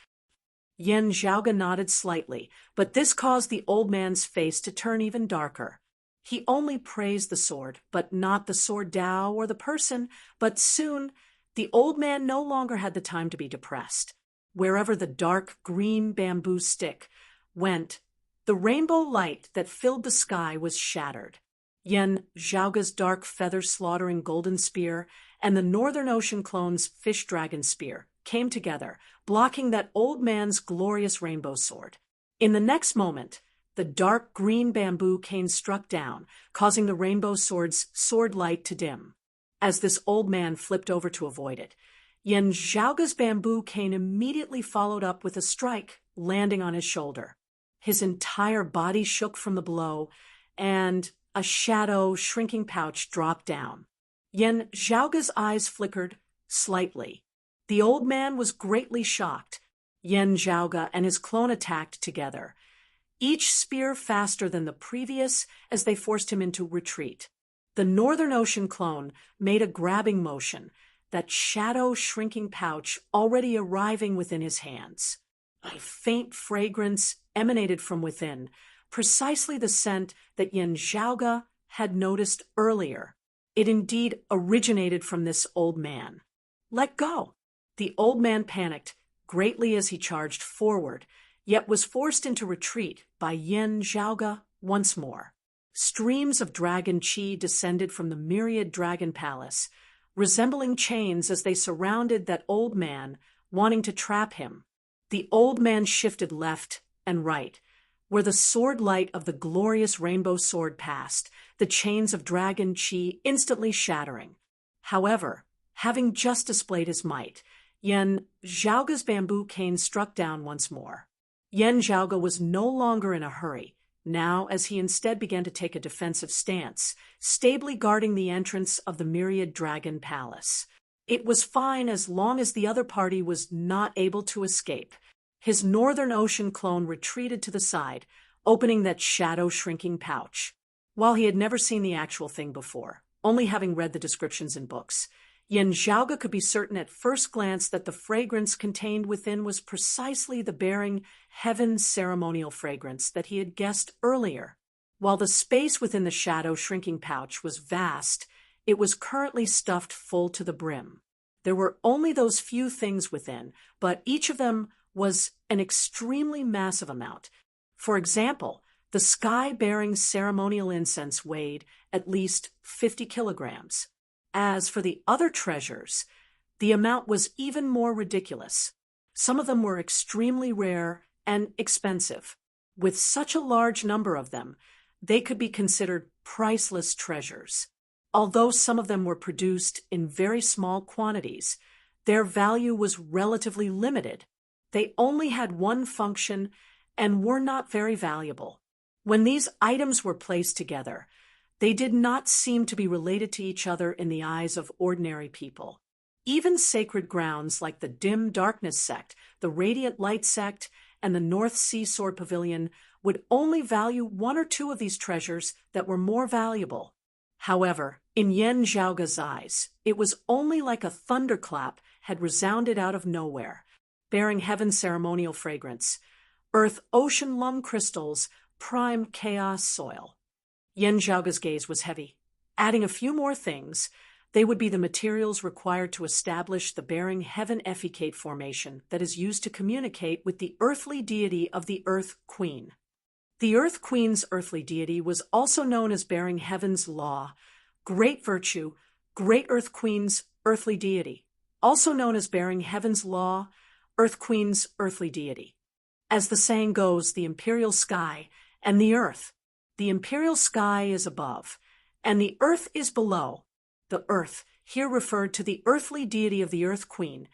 Yen Zhaoge nodded slightly, but this caused the old man's face to turn even darker. He only praised the sword, but not the sword Tao or the person, but soon the old man no longer had the time to be depressed. Wherever the dark green bamboo stick went, the rainbow light that filled the sky was shattered. Yen Zhaoge's dark feather-slaughtering golden spear and the Northern Ocean clone's fish dragon spear came together, blocking that old man's glorious rainbow sword. In the next moment, the dark green bamboo cane struck down, causing the rainbow sword's sword light to dim. As this old man flipped over to avoid it, Yen Zhaoge's bamboo cane immediately followed up with a strike, landing on his shoulder. His entire body shook from the blow, and a shadow, shrinking pouch dropped down. Yen Zhaoge's eyes flickered slightly. The old man was greatly shocked. Yen Zhaoge and his clone attacked together, each spear faster than the previous as they forced him into retreat. The Northern Ocean clone made a grabbing motion, that shadow, shrinking pouch already arriving within his hands. A faint fragrance emanated from within, precisely the scent that Yen Zhaoge had noticed earlier. It indeed originated from this old man. Let go! The old man panicked greatly as he charged forward, yet was forced into retreat by Yen Zhaoge once more. Streams of dragon qi descended from the myriad dragon palace, resembling chains as they surrounded that old man, wanting to trap him. The old man shifted left and right, where the sword light of the glorious rainbow sword passed, the chains of dragon qi instantly shattering. However, having just displayed his might, Yen Zhaoge's bamboo cane struck down once more. Yen Zhaoge was no longer in a hurry, now as he instead began to take a defensive stance, stably guarding the entrance of the myriad dragon palace. It was fine as long as the other party was not able to escape. His Northern Ocean clone retreated to the side, opening that shadow-shrinking pouch. While he had never seen the actual thing before, only having read the descriptions in books, Yen Zhaoge could be certain at first glance that the fragrance contained within was precisely the bearing heaven ceremonial fragrance that he had guessed earlier. While the space within the shadow-shrinking pouch was vast, it was currently stuffed full to the brim. There were only those few things within, but each of them was an extremely massive amount. For example, the sky-bearing ceremonial incense weighed at least 50 kilograms. As for the other treasures, the amount was even more ridiculous. Some of them were extremely rare and expensive. With such a large number of them, they could be considered priceless treasures. Although some of them were produced in very small quantities, their value was relatively limited. They only had one function and were not very valuable. When these items were placed together, they did not seem to be related to each other in the eyes of ordinary people. Even sacred grounds like the Dim Darkness sect, the Radiant Light sect, and the North Sea Sword Pavilion would only value one or two of these treasures that were more valuable. However, in Yen Zhaoge's eyes, it was only like a thunderclap had resounded out of nowhere, bearing heaven ceremonial fragrance, earth ocean lum crystals, prime chaos soil. Yen Zhaoge's gaze was heavy. Adding a few more things, they would be the materials required to establish the bearing heaven effecate formation that is used to communicate with the earthly deity of the Earth Queen. The Earth Queen's earthly deity was also known as bearing heaven's law, great virtue, great Earth Queen's earthly deity, also known as bearing heaven's law, Earth Queen's earthly deity. As the saying goes, the imperial sky and the earth. The imperial sky is above, and the earth is below. The earth, here referred to the earthly deity of the Earth Queen,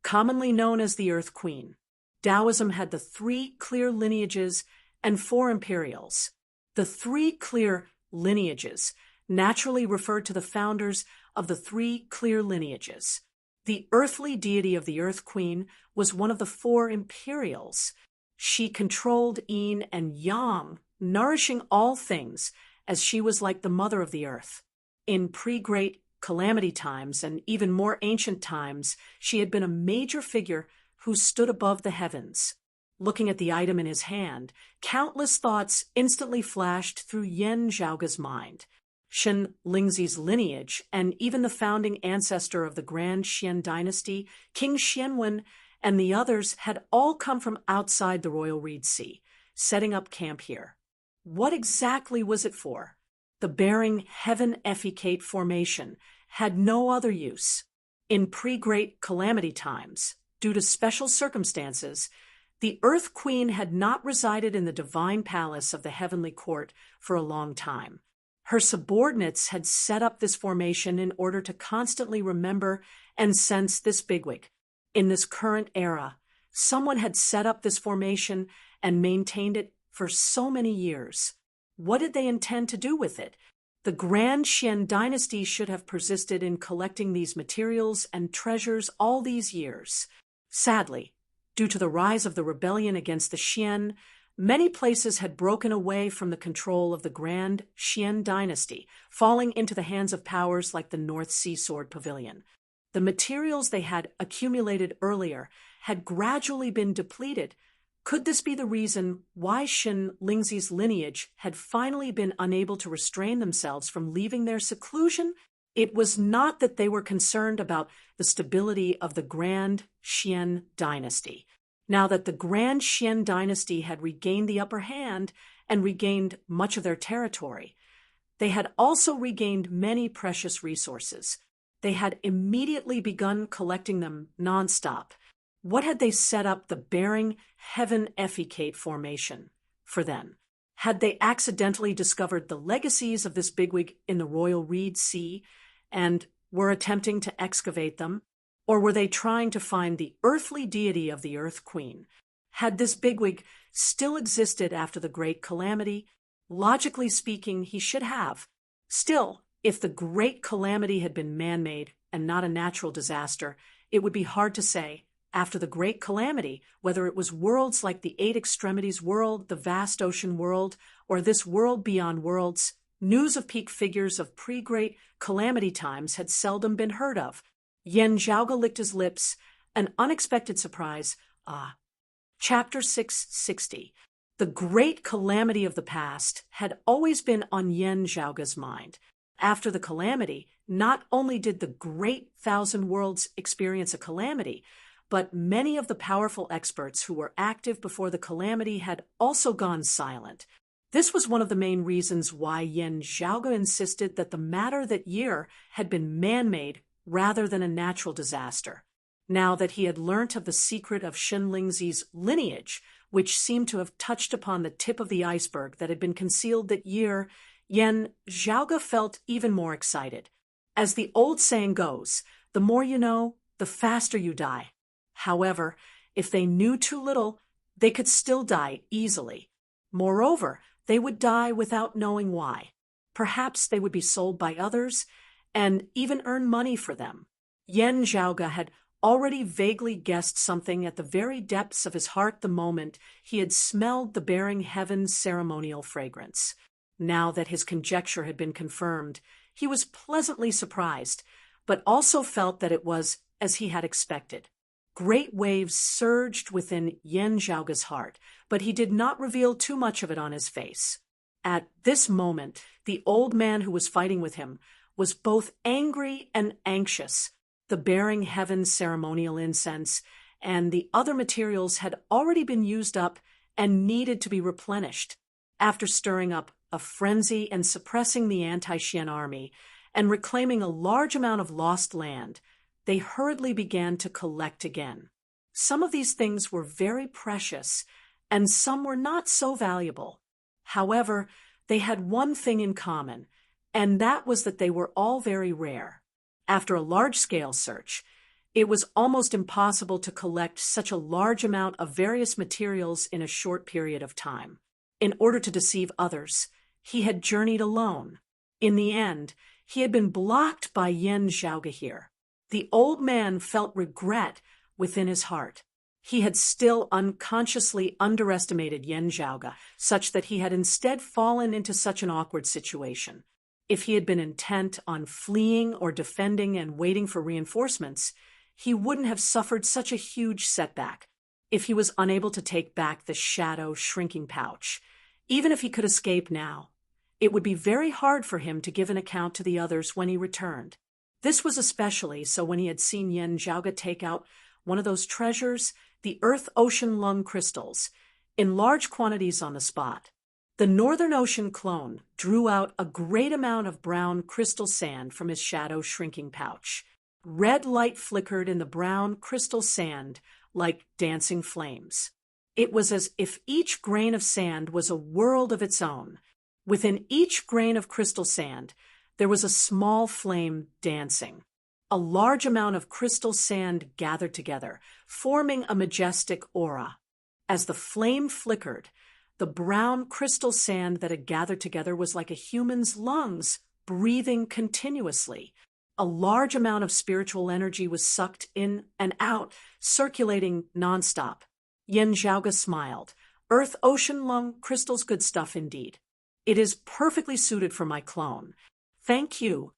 commonly known as the Earth Queen. Taoism had the 3 clear lineages and 4 imperials. The 3 clear lineages naturally referred to the founders of the 3 clear lineages. The earthly deity of the Earth Queen was one of the 4 imperials. She controlled yin and yang, nourishing all things, as she was like the mother of the earth. In pre-great calamity times and even more ancient times, she had been a major figure who stood above the heavens. Looking at the item in his hand, countless thoughts instantly flashed through Yen Zhaoge's mind. Shen Lingzi's lineage, and even the founding ancestor of the Grand Xian dynasty, King Xianwen, and the others had all come from outside the Royal Reed Sea, setting up camp here. What exactly was it for? The bearing heaven effecate formation had no other use. In pre-great calamity times, due to special circumstances, the Earth Queen had not resided in the divine palace of the heavenly court for a long time. Her subordinates had set up this formation in order to constantly remember and sense this bigwig. In this current era, someone had set up this formation and maintained it for so many years. What did they intend to do with it? The Grand Xian dynasty should have persisted in collecting these materials and treasures all these years. Sadly, due to the rise of the rebellion against the Xian, many places had broken away from the control of the Grand Xian dynasty, falling into the hands of powers like the North Sea Sword Pavilion. The materials they had accumulated earlier had gradually been depleted, Could this be the reason why Xin Lingzi's lineage had finally been unable to restrain themselves from leaving their seclusion? It was not that they were concerned about the stability of the Grand Xian dynasty. Now that the Grand Xian dynasty had regained the upper hand and regained much of their territory, they had also regained many precious resources. They had immediately begun collecting them nonstop. What had they set up the Bering Heaven Effecate formation for then? Had they accidentally discovered the legacies of this bigwig in the Royal Reed Sea and were attempting to excavate them? Or were they trying to find the earthly deity of the Earth Queen? Had this bigwig still existed after the Great Calamity? Logically speaking, he should have. Still, if the Great Calamity had been man-made and not a natural disaster, it would be hard to say, after the Great Calamity, whether it was worlds like the Eight Extremities world, the Vast Ocean world, or this world beyond worlds. News of peak figures of pre-Great Calamity times had seldom been heard of. Yen Zhaoge licked his lips, an unexpected surprise. Chapter 660. The Great Calamity of the past had always been on Yen Zhaoge's mind. After the calamity, not only did the Great Thousand Worlds experience a calamity, but many of the powerful experts who were active before the calamity had also gone silent. This was one of the main reasons why Yen Zhaoge insisted that the matter that year had been man-made rather than a natural disaster. Now that he had learnt of the secret of Xin Lingzi's lineage, which seemed to have touched upon the tip of the iceberg that had been concealed that year, Yen Zhaoge felt even more excited. As the old saying goes, the more you know, the faster you die. However, if they knew too little, they could still die easily. Moreover, they would die without knowing why. Perhaps they would be sold by others and even earn money for them. Yen Zhaoge had already vaguely guessed something at the very depths of his heart the moment he had smelled the Bering Heaven's ceremonial fragrance. Now that his conjecture had been confirmed, he was pleasantly surprised, but also felt that it was as he had expected. Great waves surged within Yen Zhaoge's heart, but he did not reveal too much of it on his face. At this moment, the old man who was fighting with him was both angry and anxious. The Bering Heaven ceremonial incense and the other materials had already been used up and needed to be replenished. After stirring up a frenzy and suppressing the anti-Xian army and reclaiming a large amount of lost land, they hurriedly began to collect again. Some of these things were very precious, and some were not so valuable. However, they had one thing in common, and that was that they were all very rare. After a large-scale search, it was almost impossible to collect such a large amount of various materials in a short period of time. In order to deceive others, he had journeyed alone. In the end, he had been blocked by Yen Zhaoge here. The old man felt regret within his heart. He had still unconsciously underestimated Yen Zhaoge, such that he had instead fallen into such an awkward situation. If he had been intent on fleeing or defending and waiting for reinforcements, he wouldn't have suffered such a huge setback. If he was unable to take back the shadow shrinking pouch, even if he could escape now, it would be very hard for him to give an account to the others when he returned. This was especially so when he had seen Yen Zhaoge take out one of those treasures, the Earth-Ocean Lung crystals, in large quantities on the spot. The Northern Ocean clone drew out a great amount of brown crystal sand from his shadow shrinking pouch. Red light flickered in the brown crystal sand like dancing flames. It was as if each grain of sand was a world of its own. Within each grain of crystal sand, there was a small flame dancing. A large amount of crystal sand gathered together, forming a majestic aura. As the flame flickered, the brown crystal sand that had gathered together was like a human's lungs, breathing continuously. A large amount of spiritual energy was sucked in and out, circulating nonstop. Yen Zhaoge smiled. Earth, ocean, lung, crystals, good stuff indeed. It is perfectly suited for my clone. Thank you.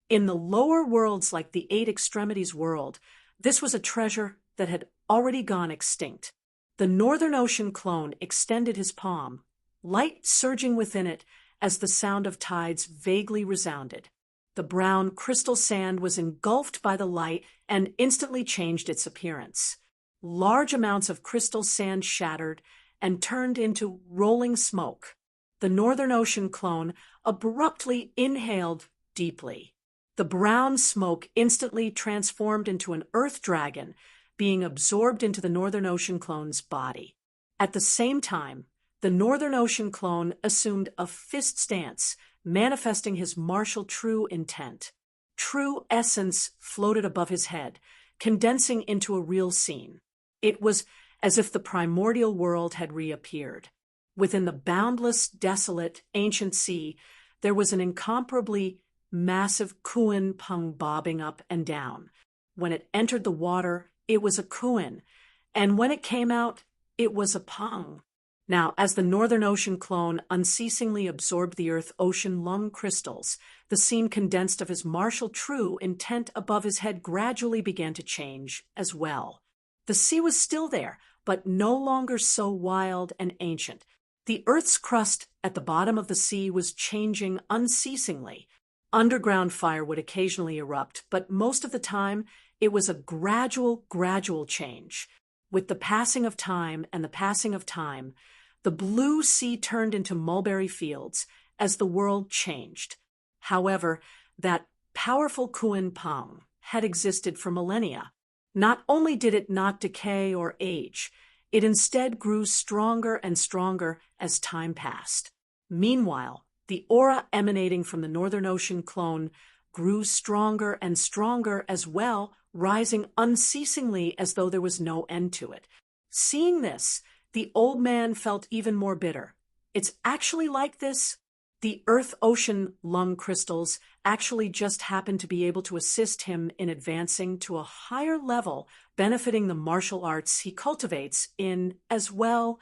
In the lower worlds like the Eight Extremities world, this was a treasure that had already gone extinct. The Northern Ocean clone extended his palm, light surging within it as the sound of tides vaguely resounded. The brown crystal sand was engulfed by the light and instantly changed its appearance. Large amounts of crystal sand shattered and turned into rolling smoke. The Northern Ocean clone abruptly inhaled deeply. The brown smoke instantly transformed into an earth dragon, being absorbed into the Northern Ocean clone's body. At the same time, the Northern Ocean clone assumed a fist stance, manifesting his martial true intent. True essence floated above his head, condensing into a real scene. It was as if the primordial world had reappeared. Within the boundless, desolate, ancient sea, there was an incomparably massive Kuan Pung bobbing up and down. When it entered the water, it was a Kuan, and when it came out, it was a Pung. Now, as the Northern Ocean clone unceasingly absorbed the Earth-Ocean lung crystals, the scene condensed of his martial true intent above his head gradually began to change as well. The sea was still there, but no longer so wild and ancient. The Earth's crust at the bottom of the sea was changing unceasingly. Underground fire would occasionally erupt, but most of the time it was a gradual change. With the passing of time and the passing of time, the blue sea turned into mulberry fields as the world changed. However, that powerful Kuan Pung had existed for millennia. Not only did it not decay or age, it instead grew stronger and stronger as time passed. Meanwhile, the aura emanating from the Northern Ocean clone grew stronger and stronger as well, rising unceasingly as though there was no end to it. Seeing this, the old man felt even more bitter. It's actually like this. The Earth-Ocean lung crystals actually just happened to be able to assist him in advancing to a higher level, benefiting the martial arts he cultivates in as well.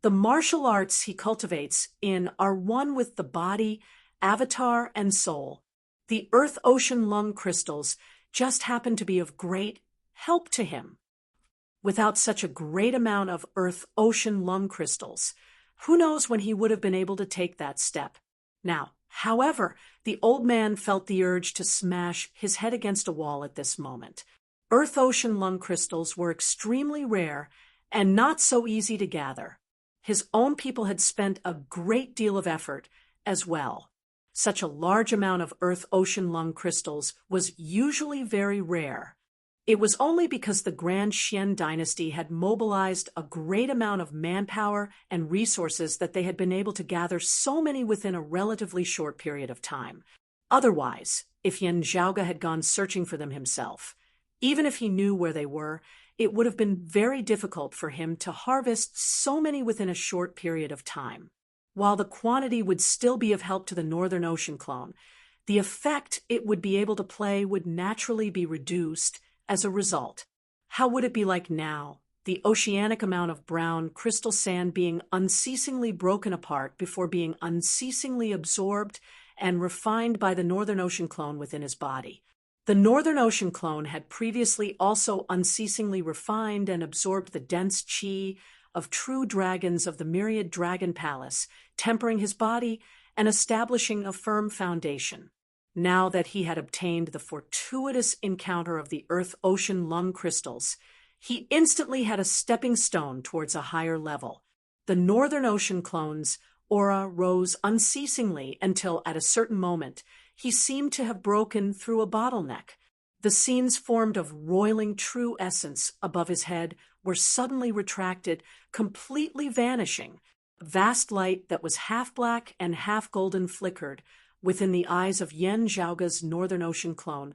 The martial arts he cultivates in are one with the body, avatar, and soul. The Earth-Ocean lung crystals just happen to be of great help to him. Without such a great amount of Earth-Ocean lung crystals, who knows when he would have been able to take that step. Now, however, the old man felt the urge to smash his head against a wall at this moment. Earth-Ocean lung crystals were extremely rare and not so easy to gather. His own people had spent a great deal of effort as well. Such a large amount of Earth-Ocean lung crystals was usually very rare. It was only because the Grand Xian dynasty had mobilized a great amount of manpower and resources that they had been able to gather so many within a relatively short period of time. Otherwise, if Yen Zhaoge had gone searching for them himself, even if he knew where they were, it would have been very difficult for him to harvest so many within a short period of time. While the quantity would still be of help to the Northern Ocean clone, the effect it would be able to play would naturally be reduced as a result. How would it be like now, the oceanic amount of brown crystal sand being unceasingly broken apart before being unceasingly absorbed and refined by the Northern Ocean clone within his body? The Northern Ocean clone had previously also unceasingly refined and absorbed the dense qi of true dragons of the myriad dragon palace, tempering his body and establishing a firm foundation. Now that he had obtained the fortuitous encounter of the Earth-Ocean lung crystals, he instantly had a stepping stone towards a higher level. The Northern Ocean clone's aura rose unceasingly until, at a certain moment, he seemed to have broken through a bottleneck. The scenes formed of roiling true essence above his head were suddenly retracted, completely vanishing. Vast light that was half black and half golden flickered within the eyes of Yen Zhaoge's Northern Ocean clone,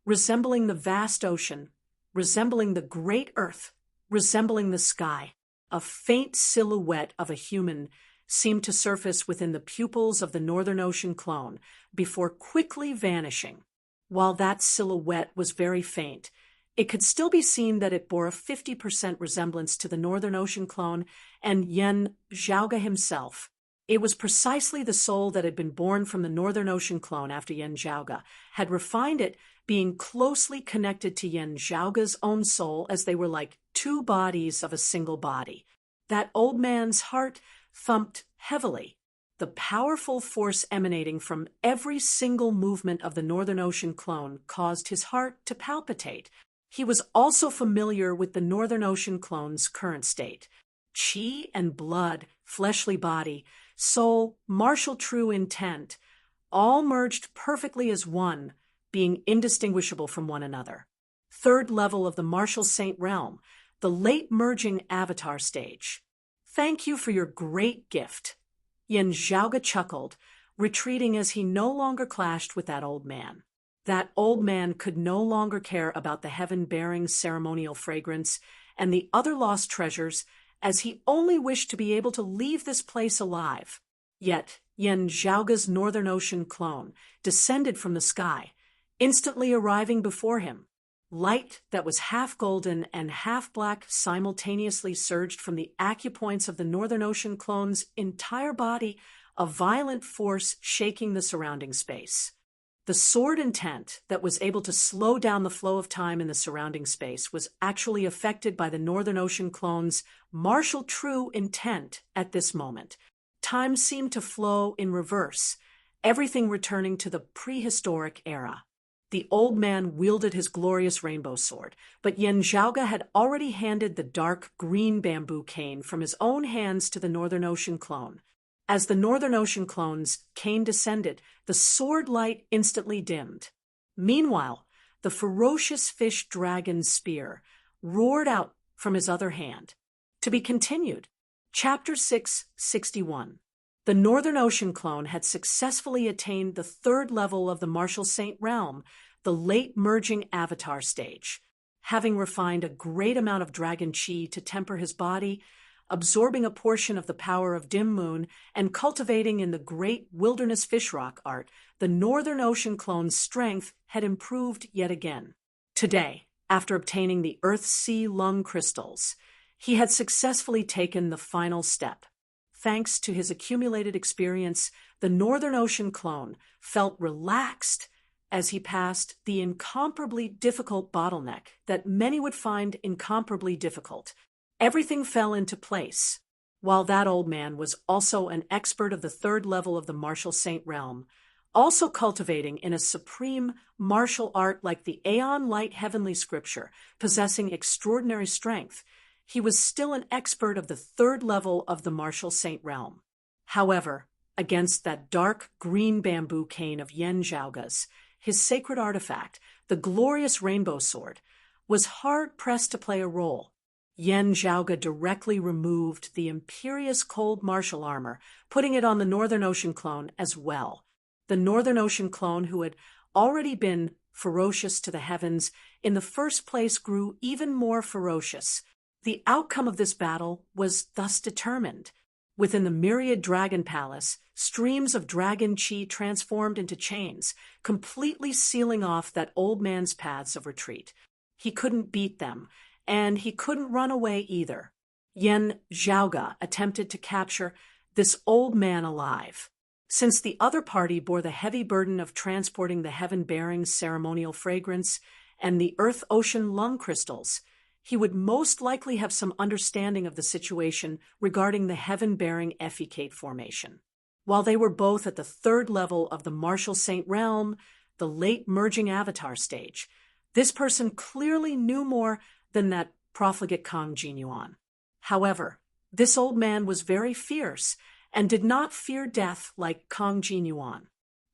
resembling the vast ocean, resembling the great earth, resembling the sky. A faint silhouette of a human seemed to surface within the pupils of the Northern Ocean clone before quickly vanishing. While that silhouette was very faint, it could still be seen that it bore a 50% resemblance to the Northern Ocean clone and Yen Zhaoge himself. It was precisely the soul that had been born from the Northern Ocean clone after Yen Zhaoge had refined it, being closely connected to Yen Zhaoge's own soul as they were like two bodies of a single body. That old man's heart thumped heavily. The powerful force emanating from every single movement of the Northern Ocean clone caused his heart to palpitate. He was also familiar with the Northern Ocean clone's current state. Chi and blood, fleshly body, soul, martial true intent, all merged perfectly as one, being indistinguishable from one another. Third level of the martial saint realm, the late merging avatar stage. Thank you for your great gift. Yin Zhaoge chuckled, retreating as he no longer clashed with that old man. That old man could no longer care about the heaven-bearing ceremonial fragrance and the other lost treasures, as he only wished to be able to leave this place alive. Yet Yin Zhaoge's Northern Ocean clone descended from the sky, instantly arriving before him. Light that was half golden and half black simultaneously surged from the acupoints of the Northern Ocean clone's entire body, a violent force shaking the surrounding space. The sword intent that was able to slow down the flow of time in the surrounding space was actually affected by the Northern Ocean clone's martial true intent at this moment. Time seemed to flow in reverse, everything returning to the prehistoric era. The old man wielded his glorious rainbow sword, but Yin Zhaoge had already handed the dark green bamboo cane from his own hands to the Northern Ocean clone. As the Northern Ocean clone's cane descended, the sword light instantly dimmed. Meanwhile, the ferocious fish dragon's spear roared out from his other hand. To be continued. Chapter 661. The Northern Ocean clone had successfully attained the third level of the martial saint realm, the late merging avatar stage. Having refined a great amount of dragon chi to temper his body, absorbing a portion of the power of dim moon, and cultivating in the great wilderness fish rock art, the Northern Ocean clone's strength had improved yet again. Today, after obtaining the Earth-Sea lung crystals, he had successfully taken the final step. Thanks to his accumulated experience, the Northern Ocean clone felt relaxed as he passed the incomparably difficult bottleneck that many would find incomparably difficult. Everything fell into place. While that old man was also an expert of the third level of the martial saint realm, also cultivating in a supreme martial art like the Aeon Light Heavenly Scripture, possessing extraordinary strength, he was still an expert of the third level of the martial saint realm. However, against that dark green bamboo cane of Yin Zhaoge's, his sacred artifact, the glorious rainbow sword, was hard-pressed to play a role. Yin Zhaoge directly removed the imperious cold martial armor, putting it on the Northern Ocean clone as well. The Northern Ocean clone, who had already been ferocious to the heavens, in the first place grew even more ferocious. The outcome of this battle was thus determined. Within the myriad dragon palace, streams of dragon chi transformed into chains, completely sealing off that old man's paths of retreat. He couldn't beat them, and he couldn't run away either. Yin Zhaoge attempted to capture this old man alive. Since the other party bore the heavy burden of transporting the heaven-bearing ceremonial fragrance and the earth-ocean lung crystals, he would most likely have some understanding of the situation regarding the heaven-bearing effecate formation. While they were both at the third level of the martial saint realm, the late merging avatar stage, this person clearly knew more than that profligate Kang Jinyuan. However, this old man was very fierce and did not fear death like Kang Jinyuan.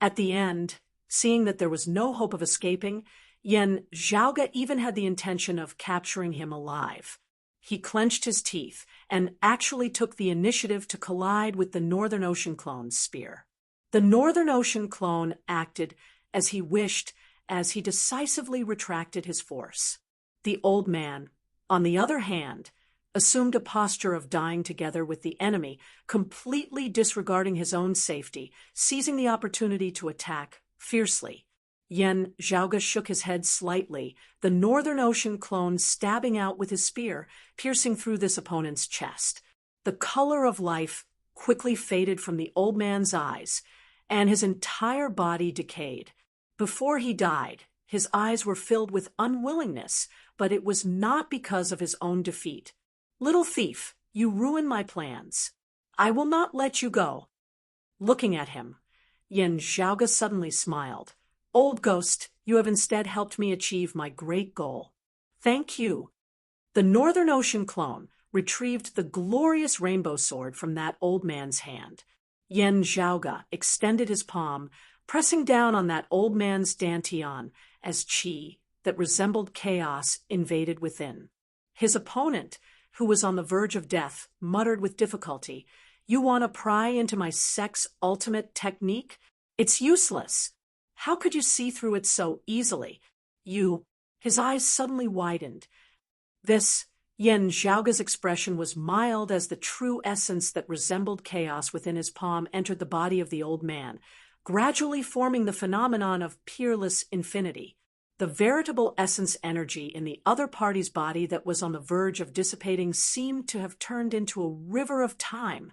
At the end, seeing that there was no hope of escaping, Yin Zhaoge even had the intention of capturing him alive. He clenched his teeth and actually took the initiative to collide with the Northern Ocean clone's spear. The Northern Ocean clone acted as he wished as he decisively retracted his force. The old man, on the other hand, assumed a posture of dying together with the enemy, completely disregarding his own safety, seizing the opportunity to attack fiercely. Yin Zhaoge shook his head slightly, the Northern Ocean clone stabbing out with his spear, piercing through this opponent's chest. The color of life quickly faded from the old man's eyes, and his entire body decayed. Before he died, His eyes were filled with unwillingness, but it was not because of his own defeat. "Little thief, you ruin my plans. I will not let you go." Looking at him, Yen Zhaoge suddenly smiled. "Old ghost, you have instead helped me achieve my great goal. Thank you." The Northern Ocean clone retrieved the glorious rainbow sword from that old man's hand. Yen Zhaoge extended his palm, pressing down on that old man's dantian as qi that resembled chaos invaded within. His opponent, who was on the verge of death, muttered with difficulty, "You want to pry into my sex ultimate technique? It's useless. How could you see through it so easily? You—" His eyes suddenly widened. Yen Zhaoge's expression was mild as the true essence that resembled chaos within his palm entered the body of the old man, gradually forming the phenomenon of peerless infinity. The veritable essence energy in the other party's body that was on the verge of dissipating seemed to have turned into a river of time,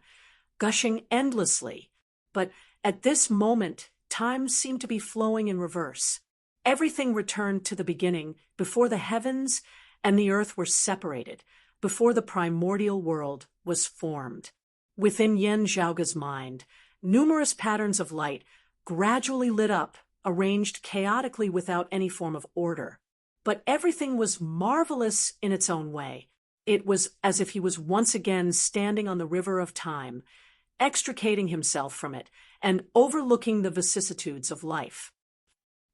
gushing endlessly. But at this moment, time seemed to be flowing in reverse. Everything returned to the beginning, before the heavens and the earth were separated, before the primordial world was formed. Within Yen Zhaoge's mind, numerous patterns of light gradually lit up, arranged chaotically without any form of order. But everything was marvelous in its own way. It was as if he was once again standing on the river of time, extricating himself from it and overlooking the vicissitudes of life.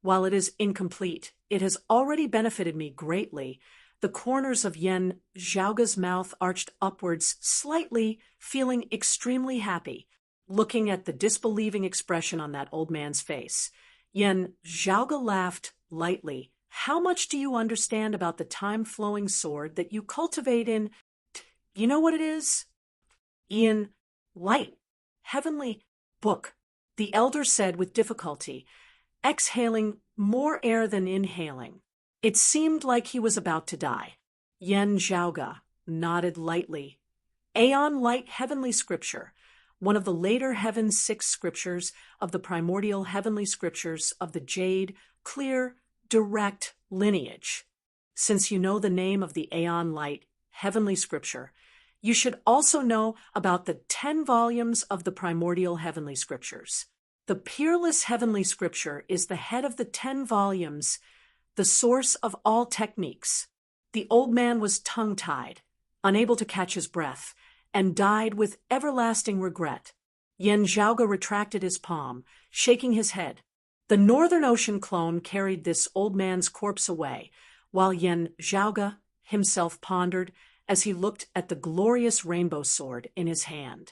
While it is incomplete, it has already benefited me greatly. The corners of Yen Zhaoge's mouth arched upwards slightly, feeling extremely happy, looking at the disbelieving expression on that old man's face. Yen Zhaoge laughed lightly. "How much do you understand about the time-flowing sword that you cultivate in— you know what it is? In light, heavenly book," the elder said with difficulty, exhaling more air than inhaling. It seemed like he was about to die. Yen Zhaoge nodded lightly. "Aeon Light Heavenly Scripture, one of the later Heaven's 6 scriptures of the primordial heavenly scriptures of the jade, clear, direct lineage. Since you know the name of the Aeon Light Heavenly Scripture, you should also know about the 10 volumes of the primordial heavenly scriptures. The peerless heavenly scripture is the head of the 10 volumes, the source of all techniques." The old man was tongue-tied, unable to catch his breath, and died with everlasting regret. Yen Zhaoge retracted his palm, shaking his head. The Northern Ocean clone carried this old man's corpse away, while Yen Zhaoge himself pondered as he looked at the glorious rainbow sword in his hand.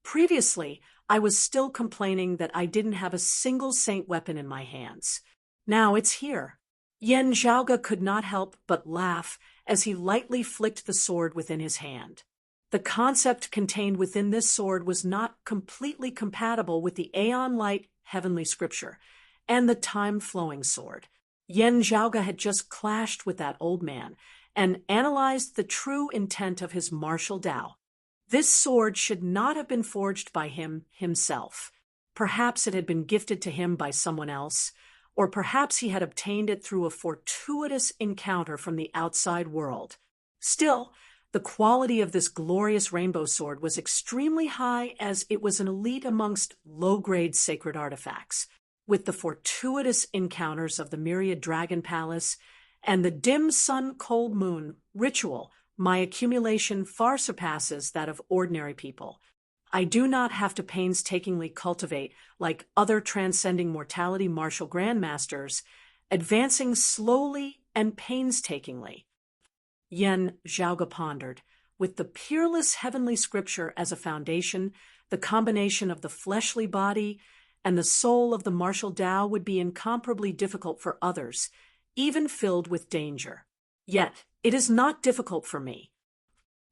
Previously, I was still complaining that I didn't have a single saint weapon in my hands. Now it's here. Yen Zhaoge could not help but laugh as he lightly flicked the sword within his hand. The concept contained within this sword was not completely compatible with the Aeon Light Heavenly Scripture and the time-flowing sword. Yen Zhaoge had just clashed with that old man and analyzed the true intent of his martial Tao. This sword should not have been forged by him himself. Perhaps it had been gifted to him by someone else, or perhaps he had obtained it through a fortuitous encounter from the outside world. Still, the quality of this glorious rainbow sword was extremely high, as it was an elite amongst low-grade sacred artifacts. With the fortuitous encounters of the myriad dragon palace and the dim sun-cold moon ritual, my accumulation far surpasses that of ordinary people. I do not have to painstakingly cultivate like other transcending mortality martial grandmasters, advancing slowly and painstakingly. Yen Zhaoge pondered. With the peerless heavenly scripture as a foundation, the combination of the fleshly body and the soul of the martial Tao would be incomparably difficult for others, even filled with danger. Yet, it is not difficult for me.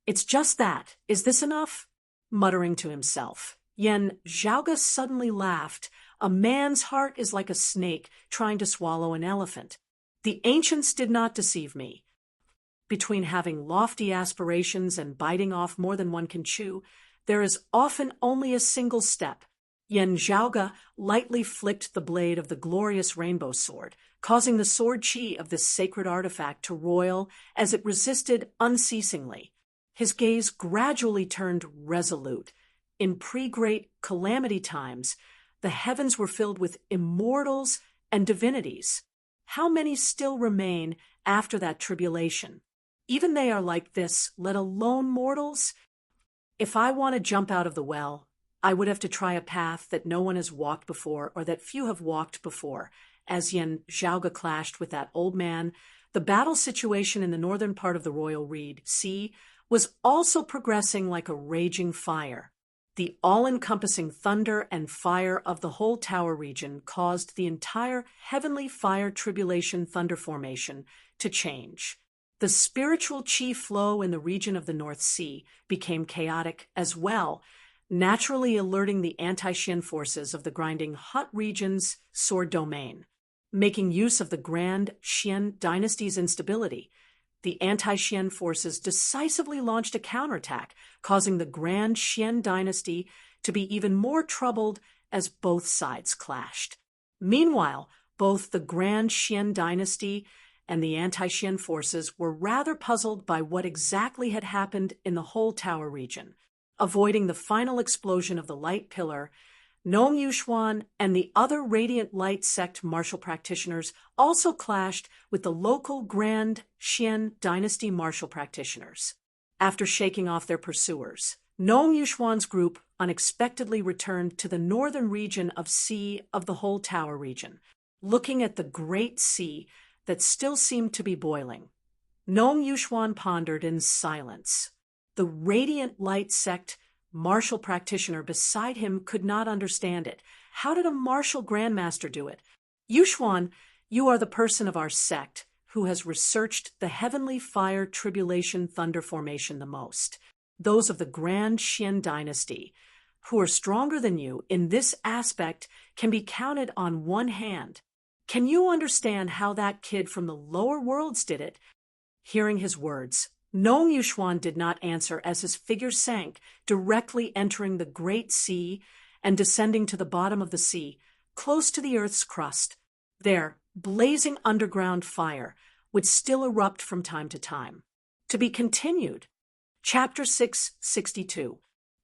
It's just that. Is this enough? Muttering to himself, Yen Zhaoge suddenly laughed. A man's heart is like a snake trying to swallow an elephant. The ancients did not deceive me. Between having lofty aspirations and biting off more than one can chew, there is often only a single step. Yen Zhaoge lightly flicked the blade of the glorious rainbow sword, causing the sword chi of this sacred artifact to roil as it resisted unceasingly. His gaze gradually turned resolute. In pre-great calamity times, the heavens were filled with immortals and divinities. How many still remain after that tribulation? Even they are like this, let alone mortals. If I want to jump out of the well, I would have to try a path that no one has walked before or that few have walked before. As Yen Zhaoge clashed with that old man, the battle situation in the northern part of the Royal Reed Sea was also progressing like a raging fire. The all-encompassing thunder and fire of the whole tower region caused the entire heavenly fire tribulation thunder formation to change. The spiritual chi flow in the region of the North Sea became chaotic as well, naturally alerting the anti-Xian forces of the grinding Hut region's sword domain. Making use of the Grand Xian dynasty's instability, the anti-Xian forces decisively launched a counterattack, causing the Grand Xian dynasty to be even more troubled as both sides clashed. Meanwhile, both the Grand Xian dynasty and the anti-Xian forces were rather puzzled by what exactly had happened in the whole tower region. Avoiding the final explosion of the light pillar, Nong Yuxuan and the other Radiant Light sect martial practitioners also clashed with the local Grand Xian dynasty martial practitioners. After shaking off their pursuers, Nong Yuxuan's group unexpectedly returned to the northern region of sea of the whole tower region, looking at the great sea that still seemed to be boiling. Nong Yuxuan pondered in silence. The Radiant Light sect martial practitioner beside him could not understand it. How did a martial grandmaster do it? Yuxuan, you are the person of our sect who has researched the heavenly fire tribulation thunder formation the most. Those of the Grand Xian dynasty, who are stronger than you in this aspect, can be counted on one hand. Can you understand how that kid from the lower worlds did it? Hearing his words, Nong Yuxuan did not answer as his figure sank, directly entering the great sea and descending to the bottom of the sea, close to the earth's crust. There, blazing underground fire would still erupt from time to time. To be continued. Chapter 662.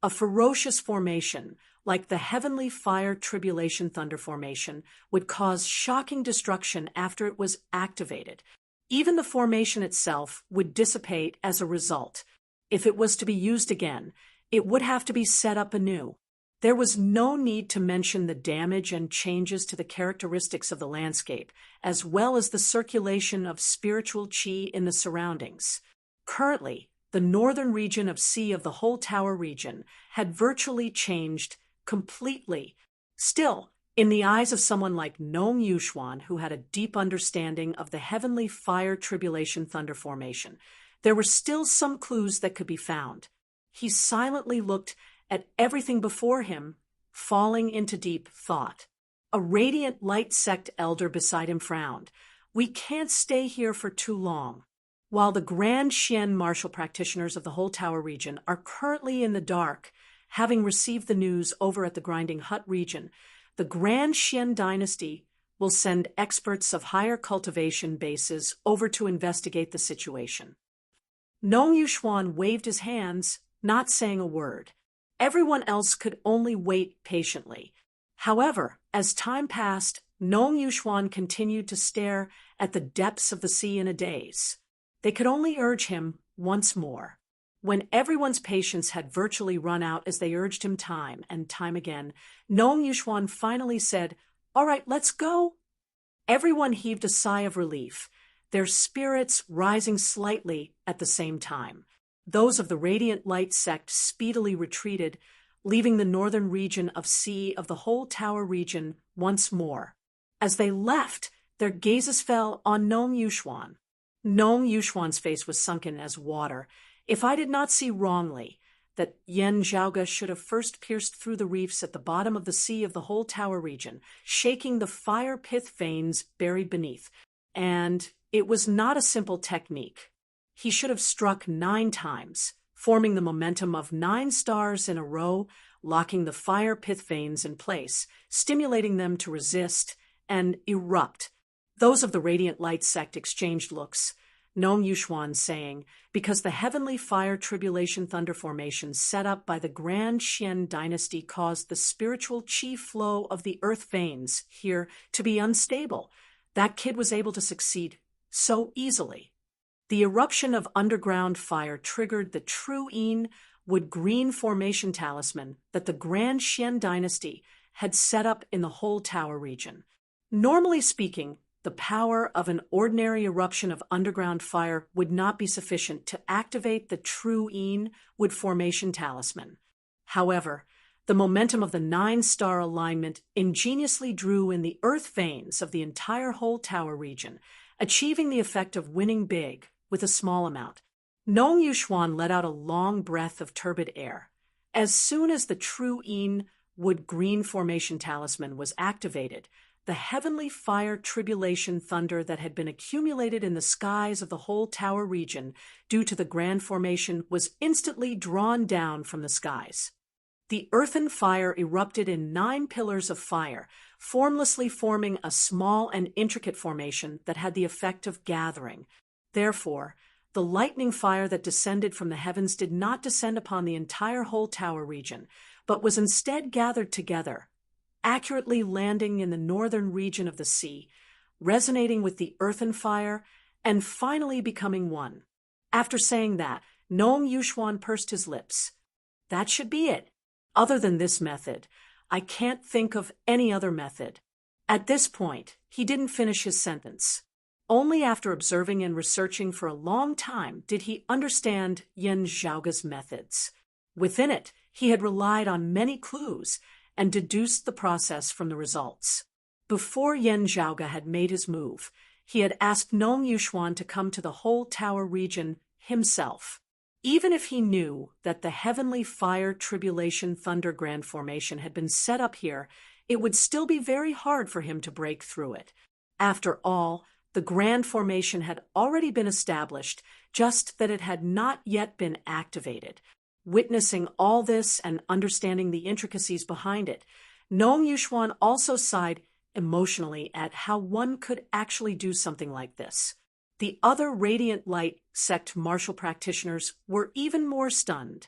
A ferocious formation, like the heavenly fire tribulation thunder formation, would cause shocking destruction after it was activated. Even the formation itself would dissipate as a result. If it was to be used again, it would have to be set up anew. There was no need to mention the damage and changes to the characteristics of the landscape, as well as the circulation of spiritual chi in the surroundings. Currently, the northern region of sea of the whole tower region had virtually changed completely. Still, in the eyes of someone like Nong Yuxuan, who had a deep understanding of the heavenly fire tribulation thunder formation, there were still some clues that could be found. He silently looked at everything before him, falling into deep thought. A Radiant Light sect elder beside him frowned. We can't stay here for too long. While the Grand Xian martial practitioners of the whole tower region are currently in the dark, having received the news over at the Grinding Hut region, the Grand Xian dynasty will send experts of higher cultivation bases over to investigate the situation. Nong Yuxuan waved his hands, not saying a word. Everyone else could only wait patiently. However, as time passed, Nong Yuxuan continued to stare at the depths of the sea in a daze. They could only urge him once more. When everyone's patience had virtually run out as they urged him time and time again, Nong Yuxuan finally said, "All right, let's go." Everyone heaved a sigh of relief, their spirits rising slightly at the same time. Those of the Radiant Light sect speedily retreated, leaving the northern region of sea of the whole tower region once more. As they left, their gazes fell on Nong Yuxuan. Nong Yuxuan's face was sunken as water. If I did not see wrongly that Yen Zhaoge should have first pierced through the reefs at the bottom of the sea of the whole tower region, shaking the fire pith veins buried beneath, and it was not a simple technique. He should have struck 9 times, forming the momentum of 9 stars in a row, locking the fire pith veins in place, stimulating them to resist and erupt. Those of the Radiant Light sect exchanged looks, Nong Yuxuan saying, because the heavenly fire tribulation thunder formation set up by the Grand Xian dynasty caused the spiritual qi flow of the earth veins here to be unstable, that kid was able to succeed so easily. The eruption of underground fire triggered the true Yin wood green formation talisman that the Grand Xian dynasty had set up in the whole tower region. Normally speaking, the power of an ordinary eruption of underground fire would not be sufficient to activate the true Yin wood formation talisman. However, the momentum of the 9-star alignment ingeniously drew in the earth veins of the entire whole tower region, achieving the effect of winning big with a small amount. Nong Yuxuan let out a long breath of turbid air. As soon as the true Yin wood green formation talisman was activated, the heavenly fire tribulation thunder that had been accumulated in the skies of the whole tower region due to the grand formation was instantly drawn down from the skies. The earthen fire erupted in 9 pillars of fire, formlessly forming a small and intricate formation that had the effect of gathering. Therefore, the lightning fire that descended from the heavens did not descend upon the entire whole tower region, but was instead gathered together, accurately landing in the northern region of the sea, resonating with the earthen fire, and finally becoming one. After saying that, Nong Yuxuan pursed his lips. That should be it. Other than this method, I can't think of any other method. At this point, he didn't finish his sentence. Only after observing and researching for a long time did he understand Yen Zhaoge's methods. Within it, he had relied on many clues and deduced the process from the results. Before Yen Zhaoge had made his move, he had asked Nong Yuxuan to come to the whole tower region himself. Even if he knew that the heavenly fire tribulation thunder grand formation had been set up here, it would still be very hard for him to break through it. After all, the grand formation had already been established, just that it had not yet been activated. Witnessing all this and understanding the intricacies behind it, Nong Yuxuan also sighed emotionally at how one could actually do something like this. The other Radiant Light sect martial practitioners were even more stunned.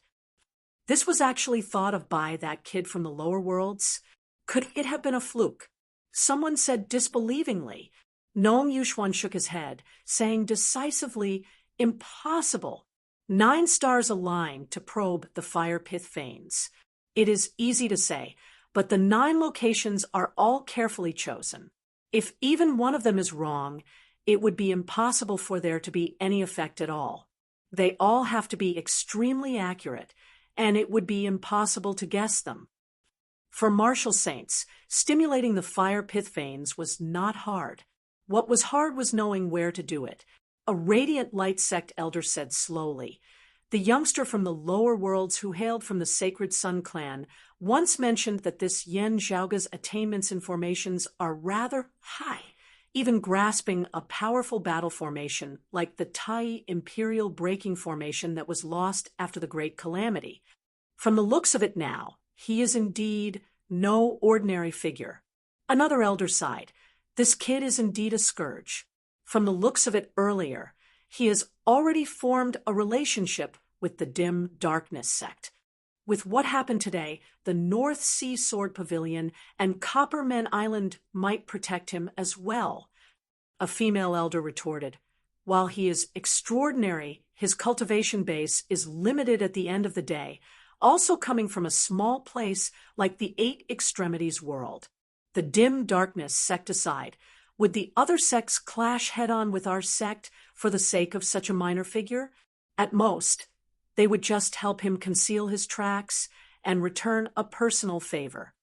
This was actually thought of by that kid from the lower worlds? Could it have been a fluke? Someone said disbelievingly. Nong Yuxuan shook his head, saying decisively, impossible. 9 stars aligned to probe the fire pith veins. It is easy to say, but the 9 locations are all carefully chosen. If even one of them is wrong, it would be impossible for there to be any effect at all. They all have to be extremely accurate, and it would be impossible to guess them. For martial saints, stimulating the fire pith veins was not hard. What was hard was knowing where to do it. A Radiant Light sect elder said slowly. The youngster from the lower worlds who hailed from the Sacred Sun clan once mentioned that this Yen Zhaoge's attainments in formations are rather high, even grasping a powerful battle formation like the Tai Imperial Breaking Formation that was lost after the Great Calamity. From the looks of it now, he is indeed no ordinary figure. Another elder sighed. This kid is indeed a scourge. From the looks of it earlier, he has already formed a relationship with the Dim Darkness sect. With what happened today, the North Sea Sword Pavilion and Copperman Island might protect him as well. A female elder retorted. While he is extraordinary, his cultivation base is limited at the end of the day, also coming from a small place like the 8 Extremities world. The Dim Darkness sect aside, would the other sects clash head-on with our sect for the sake of such a minor figure? At most, they would just help him conceal his tracks and return a personal favor.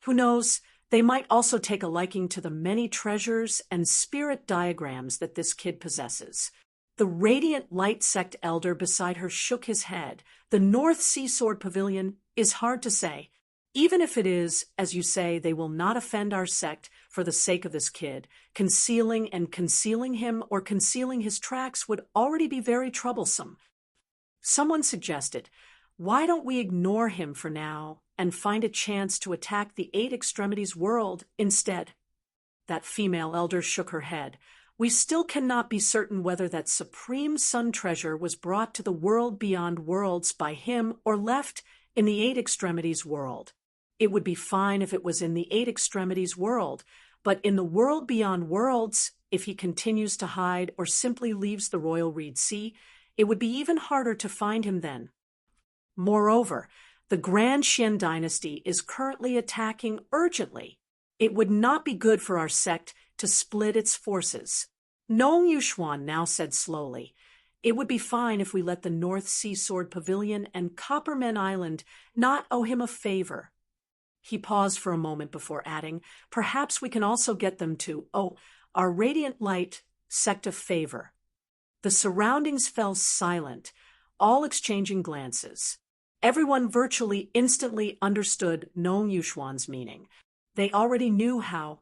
Who knows, they might also take a liking to the many treasures and spirit diagrams that this kid possesses. The Radiant Light sect elder beside her shook his head. The North Sea Sword Pavilion is hard to say. Even if it is, as you say, they will not offend our sect for the sake of this kid. Concealing him or concealing his tracks would already be very troublesome. Someone suggested, why don't we ignore him for now and find a chance to attack the Eight Extremities world instead? That female elder shook her head. We still cannot be certain whether that supreme sun treasure was brought to the world beyond worlds by him or left in the Eight Extremities world. It would be fine if it was in the Eight Extremities world, but in the world beyond worlds, if he continues to hide or simply leaves the Royal Reed Sea, it would be even harder to find him then. Moreover, the Grand Xian dynasty is currently attacking urgently. It would not be good for our sect to split its forces. Nong Yuxuan now said slowly, it would be fine if we let the North Sea Sword Pavilion and Copperman Island not owe him a favor. He paused for a moment before adding, perhaps we can also get them to owe our Radiant Light sect a favor. The surroundings fell silent, all exchanging glances. Everyone virtually instantly understood Nong Yuxuan's meaning. They already knew how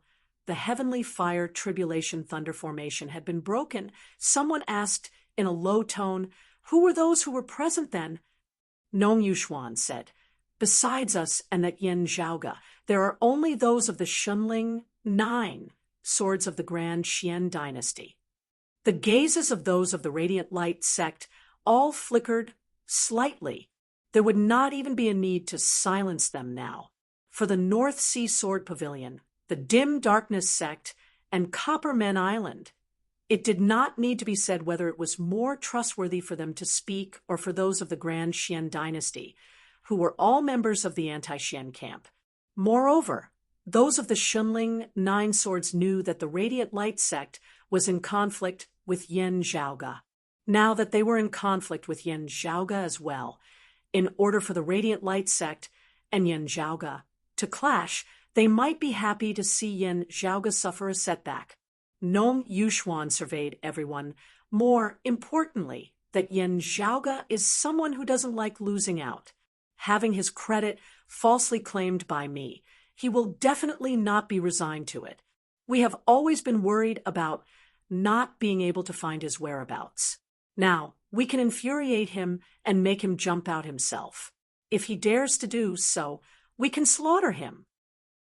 the heavenly fire tribulation thunder formation had been broken. Someone asked in a low tone, who were those who were present then? Nong Yuxuan said, besides us and that Yen Zhaoga, there are only those of the Shunling 9 swords of the Grand Xian dynasty. The gazes of those of the Radiant Light sect all flickered slightly. There would not even be a need to silence them now. For the North Sea Sword Pavilion, the Dim Darkness sect, and Copperman Island, it did not need to be said whether it was more trustworthy for them to speak or for those of the Grand Xian dynasty, who were all members of the anti-Xian camp. Moreover, those of the Shunling 9 swords knew that the Radiant Light sect was in conflict with Yen Zhaoga. Now that they were in conflict with Yen Zhaoga as well, in order for the Radiant Light sect and Yen Zhaoga to clash, they might be happy to see Yen Zhaoga suffer a setback. Nong Yuxuan surveyed everyone. More importantly, that Yen Zhaoga is someone who doesn't like losing out. Having his credit falsely claimed by me, he will definitely not be resigned to it. We have always been worried about not being able to find his whereabouts. Now, we can infuriate him and make him jump out himself. If he dares to do so, we can slaughter him.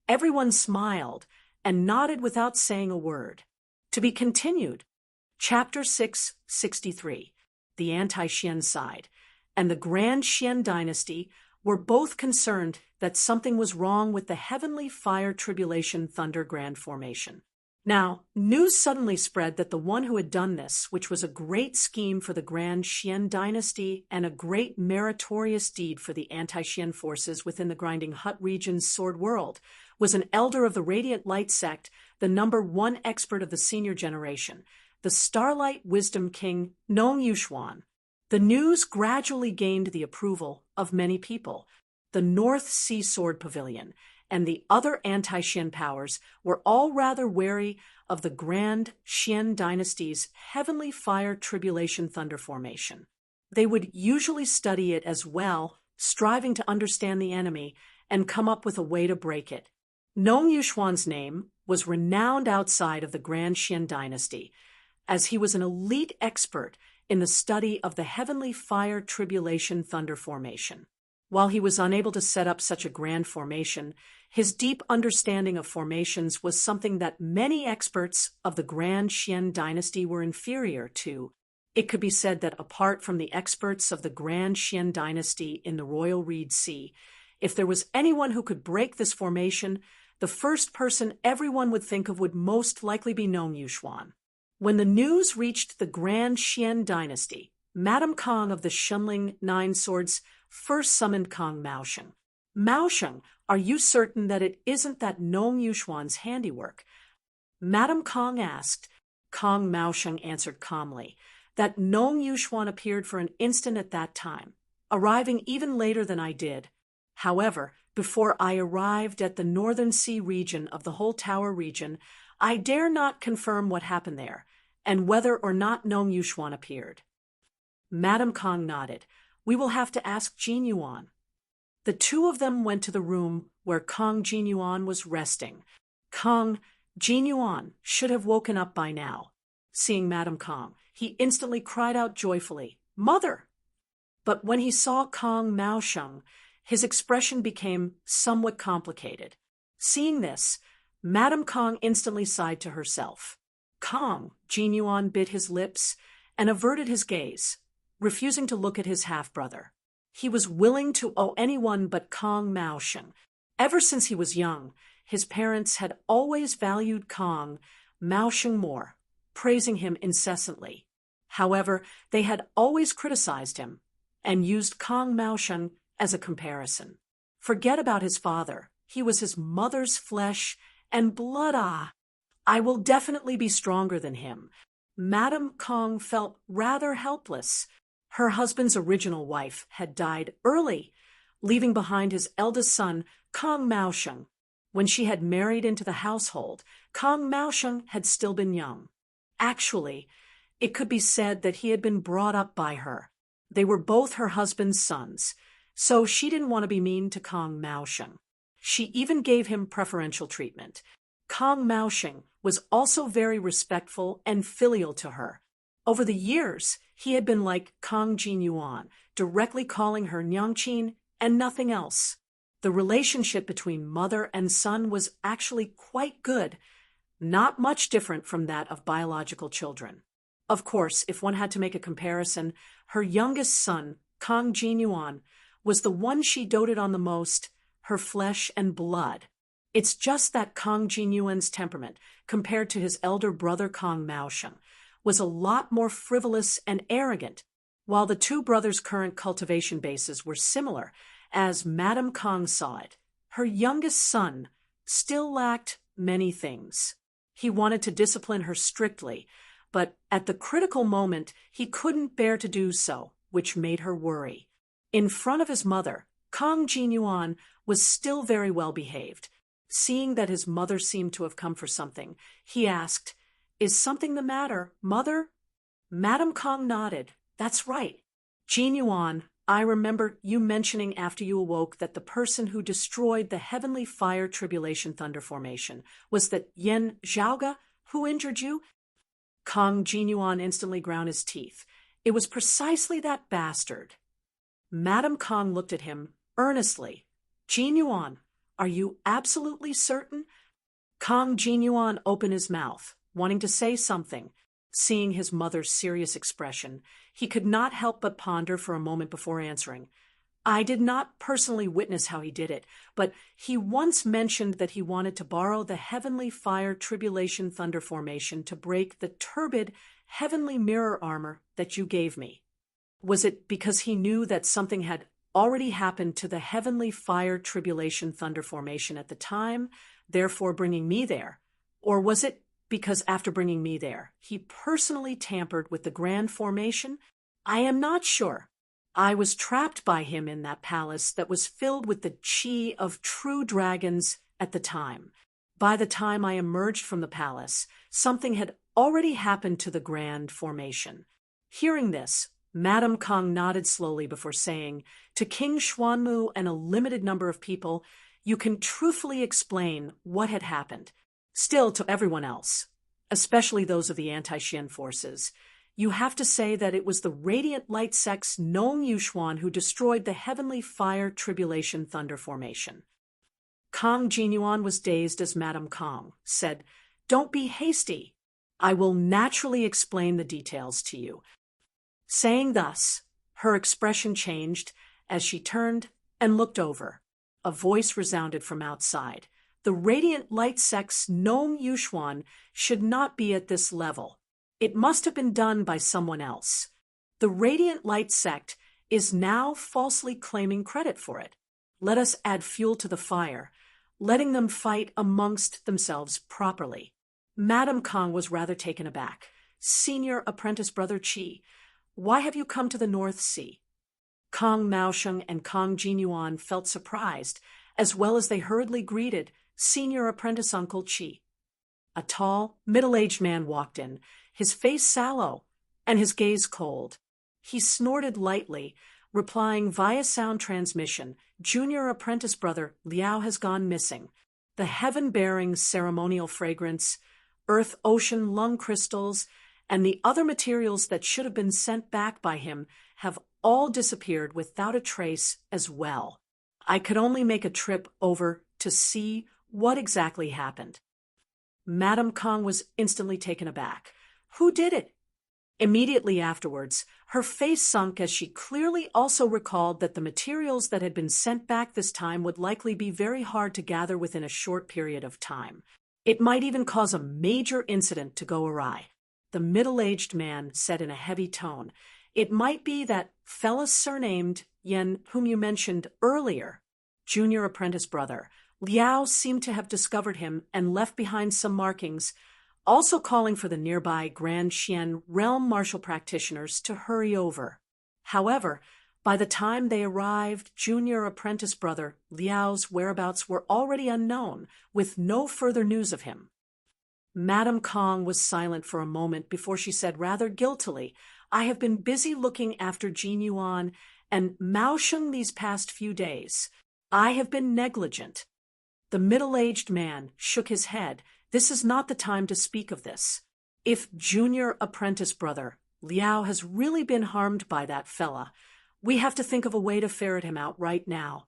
Everyone smiled and nodded without saying a word. To be continued. Chapter 663. The Anti-Xian Side and the Grand Xian Dynasty were both concerned that something was wrong with the Heavenly Fire Tribulation Thunder Grand Formation. Now, news suddenly spread that the one who had done this, which was a great scheme for the Grand Xian Dynasty and a great meritorious deed for the anti-Xian forces within the Grinding Hut region's sword world, was an elder of the Radiant Light sect, the #1 expert of the senior generation, the Starlight Wisdom King Nong Yuxuan. The news gradually gained the approval of many people. The North Sea Sword Pavilion and the other anti-Xian powers were all rather wary of the Grand Xian Dynasty's Heavenly Fire Tribulation Thunder Formation. They would usually study it as well, striving to understand the enemy and come up with a way to break it. Nong Yuxuan's name was renowned outside of the Grand Xian Dynasty, as he was an elite expert in the study of the Heavenly Fire Tribulation Thunder Formation. While he was unable to set up such a grand formation, his deep understanding of formations was something that many experts of the Grand Xian Dynasty were inferior to. It could be said that apart from the experts of the Grand Xian Dynasty in the Royal Reed Sea, if there was anyone who could break this formation, the first person everyone would think of would most likely be Nong Yuxuan. When the news reached the Grand Xian Dynasty, Madame Kong of the Shunling 9 Swords first summoned Kong Maosheng. Maosheng, are you certain that it isn't that Nong Yuxuan's handiwork? Madame Kong asked. Kong Maosheng answered calmly that Nong Yuxuan appeared for an instant at that time, arriving even later than I did. However, before I arrived at the Northern Sea region of the whole Tower region, I dare not confirm what happened there, and whether or not Nong Yuxuan appeared. Madame Kong nodded. We will have to ask Jin Yuan. The two of them went to the room where Kong Jin Yuan was resting. Kong Jin Yuan should have woken up by now. Seeing Madame Kong, he instantly cried out joyfully, "Mother!" But when he saw Kong Maosheng, his expression became somewhat complicated. Seeing this, Madame Kong instantly sighed to herself. Kong, Jin Yuan bit his lips and averted his gaze, refusing to look at his half-brother. He was willing to owe anyone but Kong Maosheng. Ever since he was young, his parents had always valued Kong Maosheng more, praising him incessantly. However, they had always criticized him and used Kong Maosheng as a comparison. Forget about his father. He was his mother's flesh and blood. I will definitely be stronger than him. Madame Kong felt rather helpless. Her husband's original wife had died early, leaving behind his eldest son, Kong Maosheng. When she had married into the household, Kong Maosheng had still been young. Actually, it could be said that he had been brought up by her. They were both her husband's sons, so she didn't want to be mean to Kong Maosheng. She even gave him preferential treatment. Kong Maosheng was also very respectful and filial to her. Over the years, he had been like Kong Jin Yuan, directly calling her Nyangqin and nothing else. The relationship between mother and son was actually quite good, not much different from that of biological children. Of course, if one had to make a comparison, her youngest son, Kong Jin Yuan, was the one she doted on the most, her flesh and blood. It's just that Kong Jin Yuan's temperament, compared to his elder brother Kong Maosheng, was a lot more frivolous and arrogant. While the two brothers' current cultivation bases were similar, as Madame Kong saw it, her youngest son still lacked many things. He wanted to discipline her strictly, but at the critical moment he couldn't bear to do so, which made her worry. In front of his mother, Kong Jin Yuan was still very well behaved. Seeing that his mother seemed to have come for something, he asked, "Is something the matter, mother?" Madame Kong nodded. "That's right. Jin Yuan, I remember you mentioning after you awoke that the person who destroyed the heavenly fire tribulation thunder formation was that Yen Zhaoga who injured you." Kong Jin Yuan instantly ground his teeth. It was precisely that bastard. Madame Kong looked at him earnestly. "Jin Yuan, are you absolutely certain?" Kong Jin Yuan opened his mouth, wanting to say something. Seeing his mother's serious expression, he could not help but ponder for a moment before answering. "I did not personally witness how he did it, but he once mentioned that he wanted to borrow the heavenly fire tribulation thunder formation to break the turbid heavenly mirror armor that you gave me. Was it because he knew that something had already happened to the heavenly fire tribulation thunder formation at the time, therefore bringing me there? Or was it because after bringing me there, he personally tampered with the grand formation? I am not sure. I was trapped by him in that palace that was filled with the chi of true dragons at the time. By the time I emerged from the palace, something had already happened to the grand formation." Hearing this, Madame Kong nodded slowly before saying, "To King Xuanmu and a limited number of people, you can truthfully explain what had happened. Still, to everyone else, especially those of the anti-Xian forces, you have to say that it was the radiant light sect's Nong Yuxuan who destroyed the heavenly fire tribulation thunder formation." Kong Jin Yuan was dazed as Madame Kong said, "Don't be hasty. I will naturally explain the details to you." Saying thus, her expression changed as she turned and looked over. A voice resounded from outside. "The radiant light sect's Nong Yuxuan should not be at this level. It must have been done by someone else. The radiant light sect is now falsely claiming credit for it. Let us add fuel to the fire, letting them fight amongst themselves properly." Madame Kong was rather taken aback. "Senior apprentice brother Qi, why have you come to the North Sea?" Kong Maosheng and Kong Jin Yuan felt surprised, as well as they hurriedly greeted Senior apprentice Uncle Qi. A tall, middle-aged man walked in, his face sallow and his gaze cold. He snorted lightly, replying via sound transmission, "Junior apprentice brother Liao has gone missing. The heaven-bearing ceremonial fragrance, earth-ocean lung crystals, and the other materials that should have been sent back by him have all disappeared without a trace as well. I could only make a trip over to see what exactly happened. Madame Kong was instantly taken aback. Who did it? Immediately afterwards, her face sunk as she clearly also recalled that the materials that had been sent back this time would likely be very hard to gather within a short period of time. It might even cause a major incident to go awry. The middle-aged man said in a heavy tone, "It might be that fella surnamed Yen, whom you mentioned earlier, junior apprentice brother. Liao seemed to have discovered him and left behind some markings, also calling for the nearby Grand Xian realm martial practitioners to hurry over. However, by the time they arrived, junior apprentice brother Liao's whereabouts were already unknown, with no further news of him." Madame Kong was silent for a moment before she said rather guiltily, "I have been busy looking after Jin Yuan and Mao Sheng these past few days. I have been negligent." The middle-aged man shook his head. "This is not the time to speak of this. If junior apprentice brother Liao has really been harmed by that fella, we have to think of a way to ferret him out right now.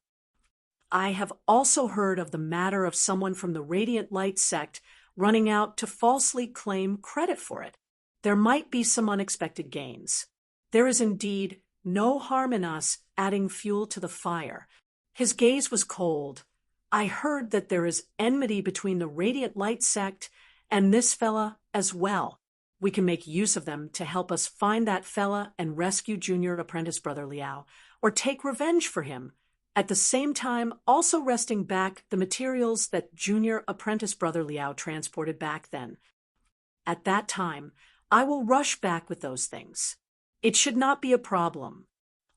I have also heard of the matter of someone from the Radiant Light sect running out to falsely claim credit for it. There might be some unexpected gains. There is indeed no harm in us adding fuel to the fire." His gaze was cold. "I heard that there is enmity between the Radiant Light sect and this fella as well. We can make use of them to help us find that fella and rescue junior apprentice brother Liao, or take revenge for him, at the same time also wresting back the materials that junior apprentice brother Liao transported back then. At that time, I will rush back with those things. It should not be a problem.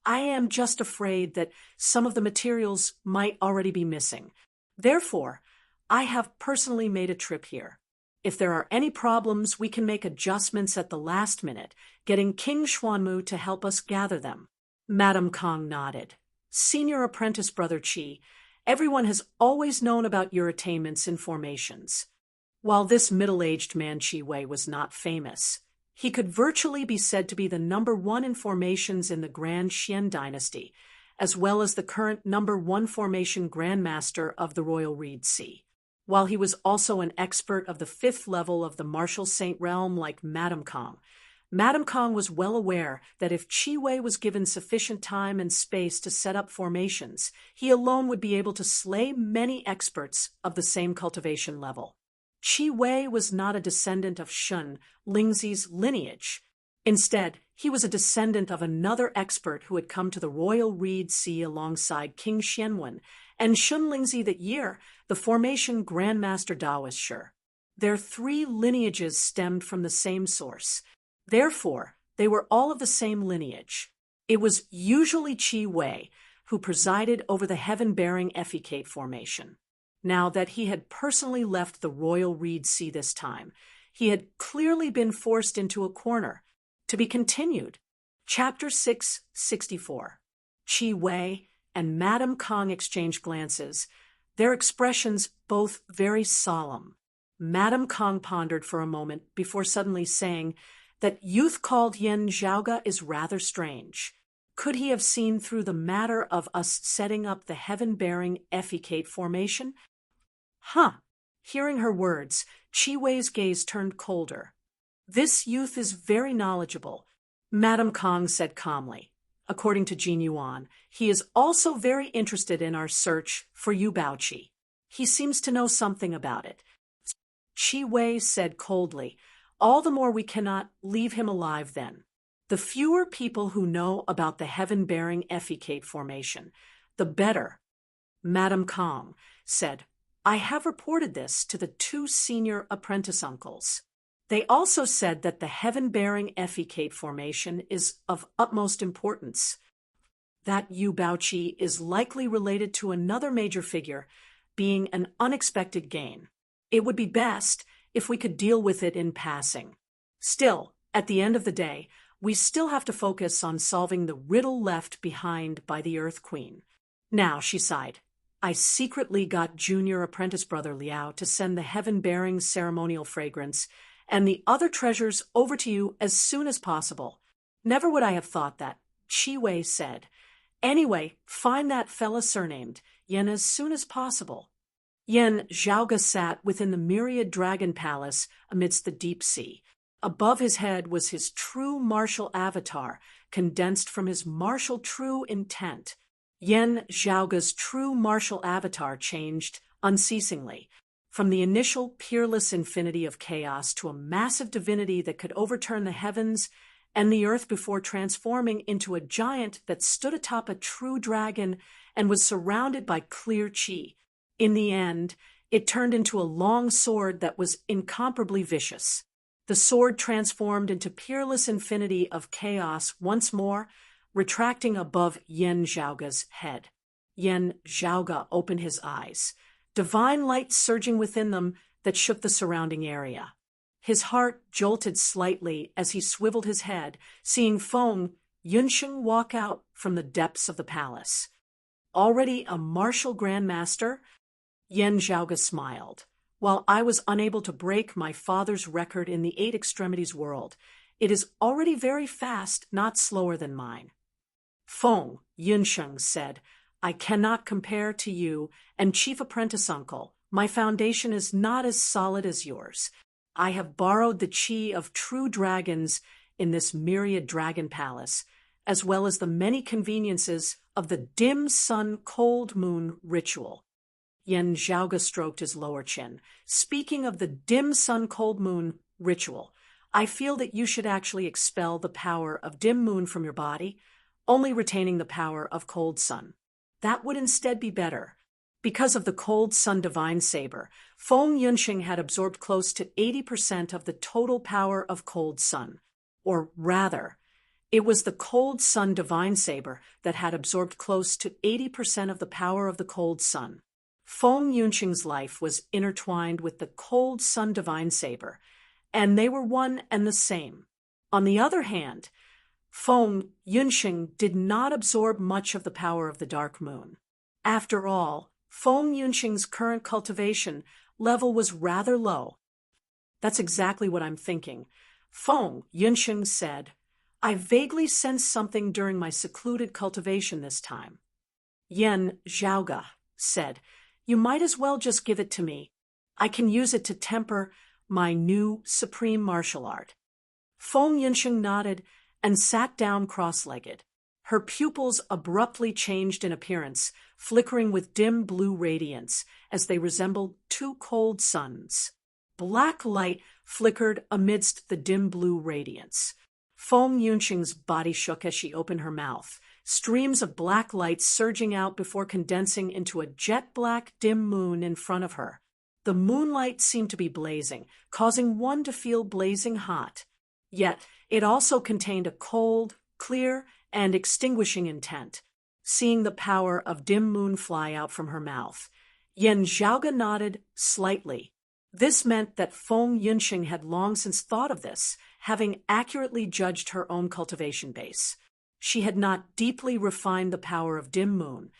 I am just afraid that some of the materials might already be missing. Therefore, I have personally made a trip here. If there are any problems, we can make adjustments at the last minute, getting King Xuanmu to help us gather them." Madame Kong nodded. "Senior apprentice brother Qi, everyone has always known about your attainments in formations. While this middle-aged man Qi Wei was not famous, he could virtually be said to be the #1 in formations in the Grand Xian dynasty, as well as the current #1 formation Grandmaster of the Royal Reed Sea. While he was also an expert of the 5th level of the Martial Saint realm like Madame Kong was well aware that if Qi Wei was given sufficient time and space to set up formations, he alone would be able to slay many experts of the same cultivation level. Qi Wei was not a descendant of Shun Lingzi's lineage. Instead, he was a descendant of another expert who had come to the Royal Reed Sea alongside King Xianwen and Shun Lingzi that year, the formation Grandmaster Daoist. Their 3 lineages stemmed from the same source. Therefore, they were all of the same lineage. It was usually Qi Wei who presided over the heaven-bearing Effecate formation. Now that he had personally left the Royal Reed Sea this time, he had clearly been forced into a corner. To be continued. Chapter 664. Qi Wei and Madame Kong exchanged glances, their expressions both very solemn. Madame Kong pondered for a moment before suddenly saying that youth called Yen Zhaoga is rather strange. Could he have seen through the matter of us setting up the heaven-bearing Effecate formation? Hearing her words, Qi Wei's gaze turned colder. "This youth is very knowledgeable," Madame Kong said calmly. "According to Jin Yuan, he is also very interested in our search for Yu Baoqi. He seems to know something about it." Qi Wei said coldly, "All the more we cannot leave him alive then. The fewer people who know about the heaven-bearing Effecate formation, the better." Madame Kong said, "I have reported this to the 2 senior apprentice uncles. They also said that the heaven-bearing Effecate formation is of utmost importance. That Yu Baoqi is likely related to another major figure, being an unexpected gain. It would be best if we could deal with it in passing. Still, at the end of the day, we still have to focus on solving the riddle left behind by the Earth Queen." Now, she sighed, "I secretly got junior apprentice brother Liao to send the heaven-bearing ceremonial fragrance and the other treasures over to you as soon as possible." "Never would I have thought that," Chi Wei said. "Anyway, find that fella surnamed Yen as soon as possible." Yen Zhaoga sat within the myriad dragon palace amidst the deep sea. Above his head was his true martial avatar, condensed from his martial true intent. Yen Zhaoga's true martial avatar changed unceasingly, from the initial peerless infinity of chaos to a massive divinity that could overturn the heavens and the earth before transforming into a giant that stood atop a true dragon and was surrounded by clear chi. In the end, it turned into a long sword that was incomparably vicious. The sword transformed into peerless infinity of chaos once more, retracting above Yen Zhaoga's head. Yen Zhaoga opened his eyes, divine light surging within them that shook the surrounding area. His heart jolted slightly as he swiveled his head, seeing Feng Yunsheng walk out from the depths of the palace. "Already a martial grandmaster?" Yen Zhaoga smiled. "While I was unable to break my father's record in the Eight Extremities world, it is already very fast, not slower than mine." Feng Yunsheng said, "I cannot compare to you, and Chief Apprentice Uncle, my foundation is not as solid as yours. I have borrowed the chi of true dragons in this myriad dragon palace, as well as the many conveniences of the dim sun cold moon ritual." Yen Zhaoga stroked his lower chin. "Speaking of the dim sun cold moon ritual, I feel that you should actually expel the power of dim moon from your body, only retaining the power of cold sun. That would instead be better." Because of the cold sun divine saber, Feng Yunsheng had absorbed close to 80% of the total power of cold sun. Or rather, it was the cold sun divine saber that had absorbed close to 80% of the power of the cold sun. Feng Yunsheng's life was intertwined with the cold sun divine saber, and they were one and the same. On the other hand, Feng Yunsheng did not absorb much of the power of the dark moon. After all, Feng Yunsheng's current cultivation level was rather low. "That's exactly what I'm thinking," Feng Yunsheng said. "I vaguely sensed something during my secluded cultivation this time." Yen Zhaoga said, "You might as well just give it to me. I can use it to temper my new supreme martial art." Feng Yunsheng nodded and sat down cross-legged. Her pupils abruptly changed in appearance, flickering with dim blue radiance as they resembled two cold suns. Black light flickered amidst the dim blue radiance. Feng Yunsheng's body shook as she opened her mouth, streams of black light surging out before condensing into a jet-black dim moon in front of her. The moonlight seemed to be blazing, causing one to feel blazing hot. Yet it also contained a cold, clear, and extinguishing intent. Seeing the power of dim moon fly out from her mouth, Yen Zhaoga nodded slightly. This meant that Feng Yunsheng had long since thought of this, having accurately judged her own cultivation base. She had not deeply refined the power of dim moon,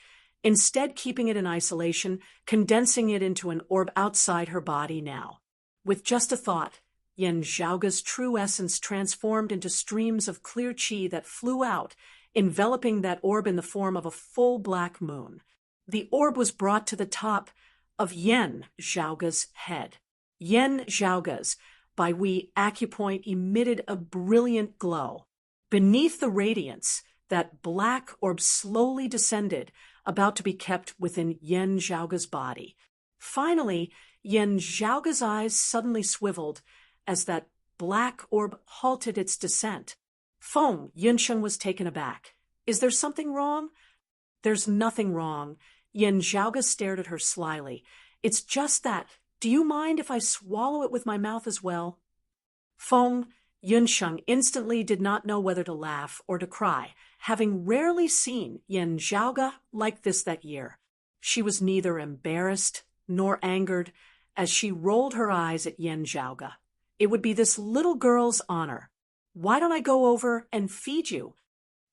instead keeping it in isolation, condensing it into an orb outside her body now. With just a thought, Yen Zhaoga's true essence transformed into streams of clear chi that flew out, enveloping that orb in the form of a full black moon. The orb was brought to the top of Yen Zhaoga's head. Yen Zhaoga's, by Wei acupoint, emitted a brilliant glow. Beneath the radiance, that black orb slowly descended, about to be kept within Yen Zhaoga's body. Finally, Yen Zhaoga's eyes suddenly swiveled as that black orb halted its descent. Feng Yunsheng was taken aback. "Is there something wrong?" "There's nothing wrong." Yen Zhaoga stared at her slyly. "It's just that. Do you mind if I swallow it with my mouth as well?" Feng Yunsheng instantly did not know whether to laugh or to cry, having rarely seen Yen Zhaoga like this that year. She was neither embarrassed nor angered as she rolled her eyes at Yen Zhaoga. It would be this little girl's honor. "Why don't I go over and feed you?"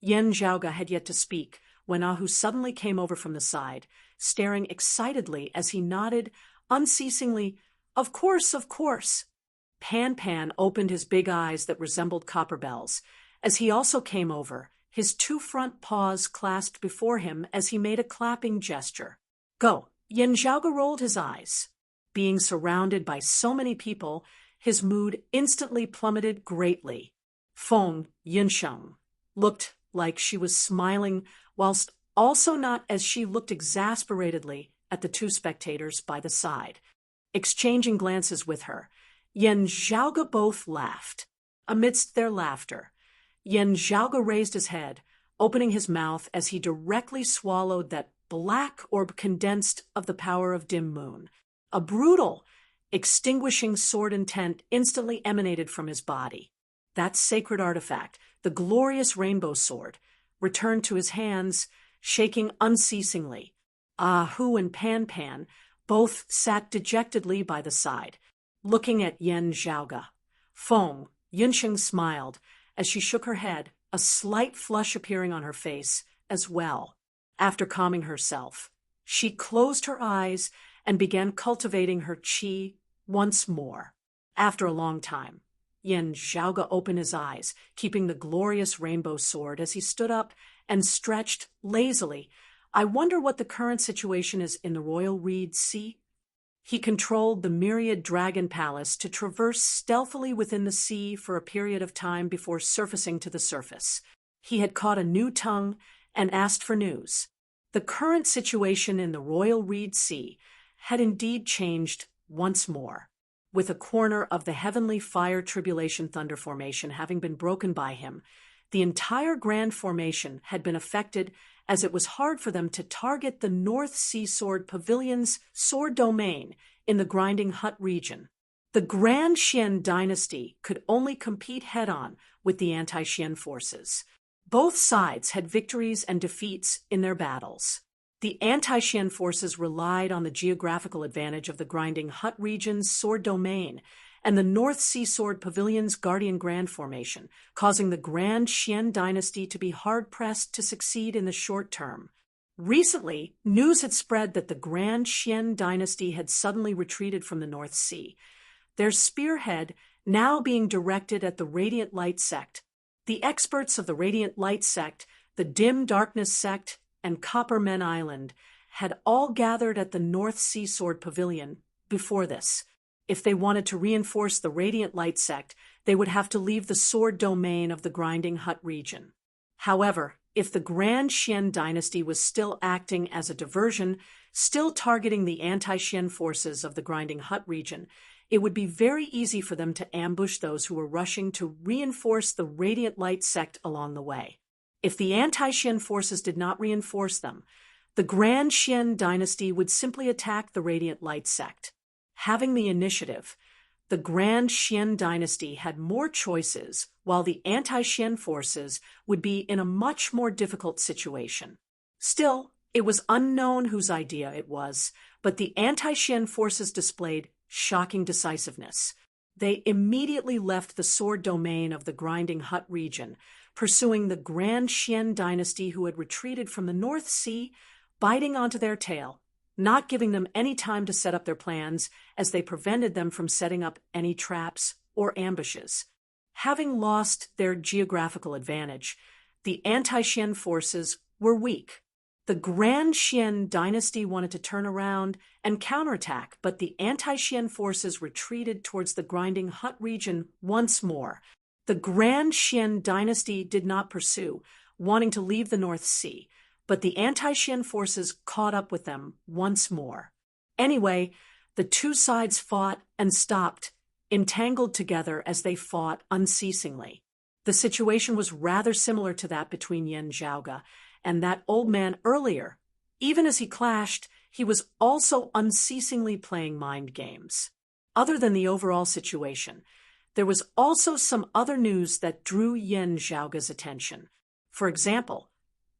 Yen Zhaoga had yet to speak when Ahu suddenly came over from the side, staring excitedly as he nodded unceasingly, Of course, of course." Pan Pan opened his big eyes that resembled copper bells, as he also came over, his two front paws clasped before him as he made a clapping gesture. Go! Yen Zhaoge rolled his eyes. Being surrounded by so many people, his mood instantly plummeted greatly. Feng Yinsheng looked like she was smiling, whilst also not, as she looked exasperatedly at the two spectators by the side. Exchanging glances with her, Yen Zhaoge both laughed. Amidst their laughter, Yen Zhaoge raised his head, opening his mouth as he directly swallowed that black orb condensed of the power of dim moon. A brutal, extinguishing sword intent instantly emanated from his body. That sacred artifact, the glorious rainbow sword, returned to his hands, shaking unceasingly. Ah Hu and Pan Pan both sat dejectedly by the side, looking at Yen Zhaoge. Feng Yinsheng smiled as she shook her head, a slight flush appearing on her face as well. After calming herself, she closed her eyes and began cultivating her qi once more. After a long time, Yen Zhaoge opened his eyes, keeping the glorious rainbow sword as he stood up and stretched lazily. I wonder what the current situation is in the Royal Reed Sea? He controlled the myriad dragon palace to traverse stealthily within the sea for a period of time before surfacing to the surface. He had caught a new tongue and asked for news. The current situation in the Royal Reed Sea had indeed changed once more, with a corner of the heavenly fire tribulation thunder formation having been broken by him. The entire grand formation had been affected, as it was hard for them to target the North Sea Sword Pavilion's sword domain in the Grinding Hut region. The Grand Xian dynasty could only compete head-on with the anti-Xian forces. Both sides had victories and defeats in their battles. The anti-Xian forces relied on the geographical advantage of the Grinding Hut region's sword domain and the North Sea Sword Pavilion's Guardian Grand formation, causing the Grand Xian dynasty to be hard-pressed to succeed in the short term. Recently, news had spread that the Grand Xian dynasty had suddenly retreated from the North Sea, their spearhead now being directed at the Radiant Light sect. The experts of the Radiant Light sect, the Dim Darkness sect, and Copper Men Island had all gathered at the North Sea Sword Pavilion before this. If they wanted to reinforce the Radiant Light sect, they would have to leave the sword domain of the Grinding Hut region. However, if the Grand Xian dynasty was still acting as a diversion, still targeting the anti-Xian forces of the Grinding Hut region, it would be very easy for them to ambush those who were rushing to reinforce the Radiant Light sect along the way. If the anti-Xian forces did not reinforce them, the Grand Xian dynasty would simply attack the Radiant Light sect. Having the initiative, the Grand Xian dynasty had more choices, while the anti-Xian forces would be in a much more difficult situation. Still, it was unknown whose idea it was, but the anti-Xian forces displayed shocking decisiveness. They immediately left the sword domain of the Grinding Hut region, pursuing the Grand Xian dynasty who had retreated from the North Sea, biting onto their tail, not giving them any time to set up their plans, as they prevented them from setting up any traps or ambushes. Having lost their geographical advantage, the anti-Xian forces were weak. The Grand Xian dynasty wanted to turn around and counterattack, but the anti-Xian forces retreated towards the Grinding Hut region once more. The Grand Xian dynasty did not pursue, wanting to leave the North Sea, but the anti-Xian forces caught up with them once more. Anyway, the two sides fought and stopped, entangled together as they fought unceasingly. The situation was rather similar to that between Yen Zhaoge and that old man earlier. Even as he clashed, he was also unceasingly playing mind games. Other than the overall situation, there was also some other news that drew Yen Zhaoge's attention. For example,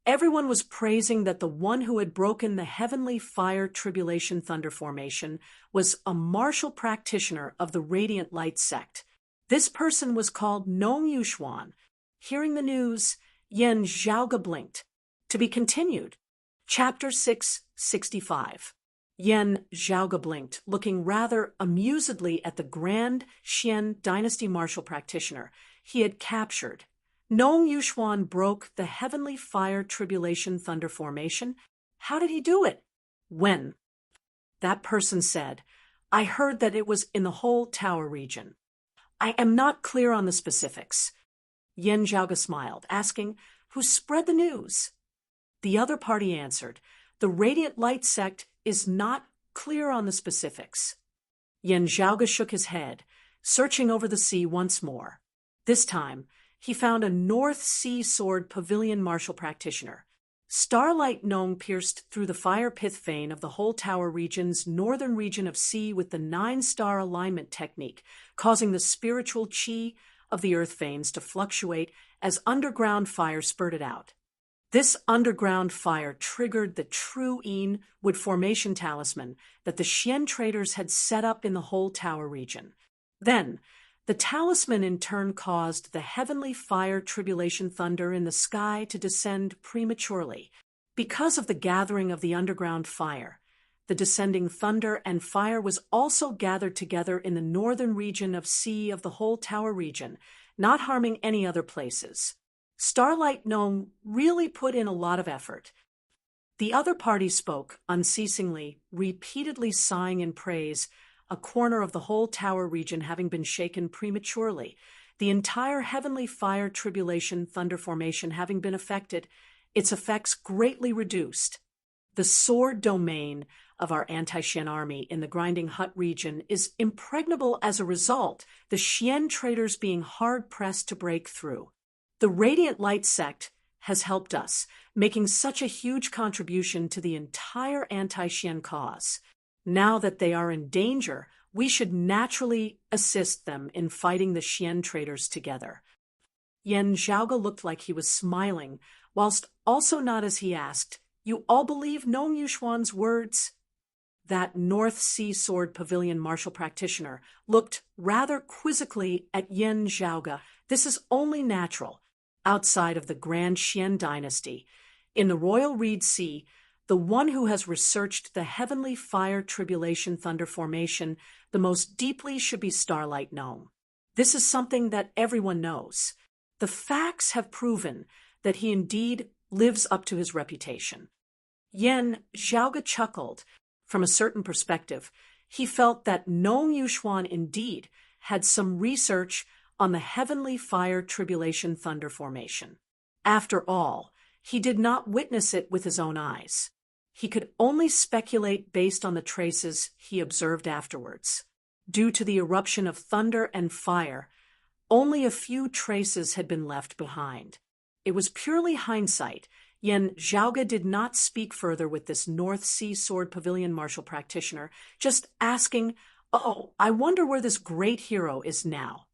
everyone was praising that the one who had broken the heavenly fire tribulation thunder formation was a martial practitioner of the Radiant Light sect. This person was called Nong Yuxuan. Hearing the news, Yen Zhaoge blinked. To be continued. Chapter 665. Yen Zhaoge blinked, looking rather amusedly at the grand Xian dynasty martial practitioner he had captured. Nong Yuxuan broke the heavenly fire tribulation thunder formation. How did he do it? When? That person said, I heard that it was in the whole tower region. I am not clear on the specifics. Yen Zhaoge smiled, asking, who spread the news? The other party answered, the Radiant Light sect is not clear on the specifics. Yen Zhaoge shook his head, searching over the sea once more. This time, he found a North Sea Sword Pavilion martial practitioner. Starlight Nong pierced through the fire pith vein of the whole tower region's northern region of sea with the 9-star alignment technique, causing the spiritual chi of the earth veins to fluctuate as underground fire spurted out. This underground fire triggered the true Yin Wood Formation talisman that the Xian traders had set up in the whole tower region. Then, the talisman in turn caused the heavenly fire tribulation thunder in the sky to descend prematurely. Because of the gathering of the underground fire, the descending thunder and fire was also gathered together in the northern region of sea of the whole tower region, not harming any other places. Starlight Nong really put in a lot of effort. The other party spoke, unceasingly, repeatedly sighing in praise, a corner of the whole tower region having been shaken prematurely, the entire heavenly fire tribulation thunder formation having been affected, its effects greatly reduced. The sword domain of our anti-Xian army in the Grinding Hut region is impregnable as a result, the Xian traders being hard-pressed to break through. The Radiant Light sect has helped us, making such a huge contribution to the entire anti-Xian cause. Now that they are in danger, we should naturally assist them in fighting the Xian traders together. Yen Zhaoge looked like he was smiling, whilst also not as he asked, You all believe Nong Yuxuan's words? That North Sea Sword Pavilion martial practitioner looked rather quizzically at Yen Zhaoge. This is only natural. Outside of the Grand Xian dynasty, in the Royal Reed Sea, the one who has researched the heavenly fire tribulation thunder formation the most deeply should be Starlight Nong. This is something that everyone knows. The facts have proven that he indeed lives up to his reputation. Yen Zhaoge chuckled. From a certain perspective, he felt that Nong Yuxuan indeed had some research on the heavenly fire tribulation thunder formation. After all, he did not witness it with his own eyes. He could only speculate based on the traces he observed afterwards. Due to the eruption of thunder and fire, only a few traces had been left behind. It was purely hindsight. Yen Zhaoge did not speak further with this North Sea Sword Pavilion martial practitioner, just asking, Oh, I wonder where this great hero is now.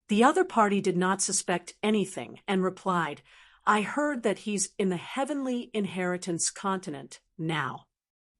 The other party did not suspect anything and replied, I heard that he's in the heavenly inheritance continent now.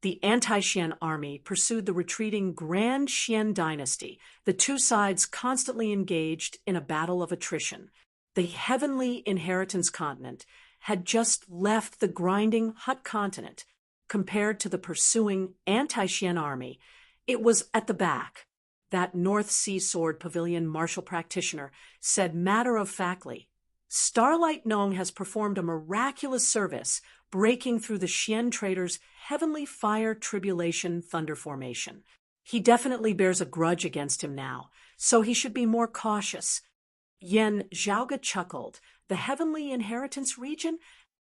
The anti-Xian army pursued the retreating Grand Xian dynasty, the two sides constantly engaged in a battle of attrition. The heavenly inheritance continent had just left the Grinding Hut continent. Compared to the pursuing anti-Xian army, it was at the back. That North Sea Sword Pavilion martial practitioner said matter-of-factly, Starlight Nong has performed a miraculous service, breaking through the Xian traders' heavenly fire tribulation thunder formation. He definitely bears a grudge against him now, so he should be more cautious. Yen Zhaoge chuckled. The heavenly inheritance region?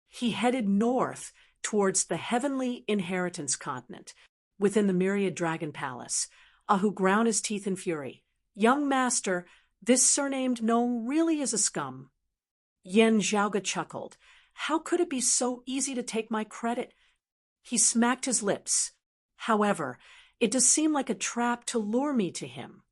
He headed north towards the heavenly inheritance continent, within the myriad dragon palace. Ahu ground his teeth in fury. Young master, this surnamed Nong really is a scum. Yen Zhaoge chuckled. How could it be so easy to take my credit? He smacked his lips. However, it does seem like a trap to lure me to him.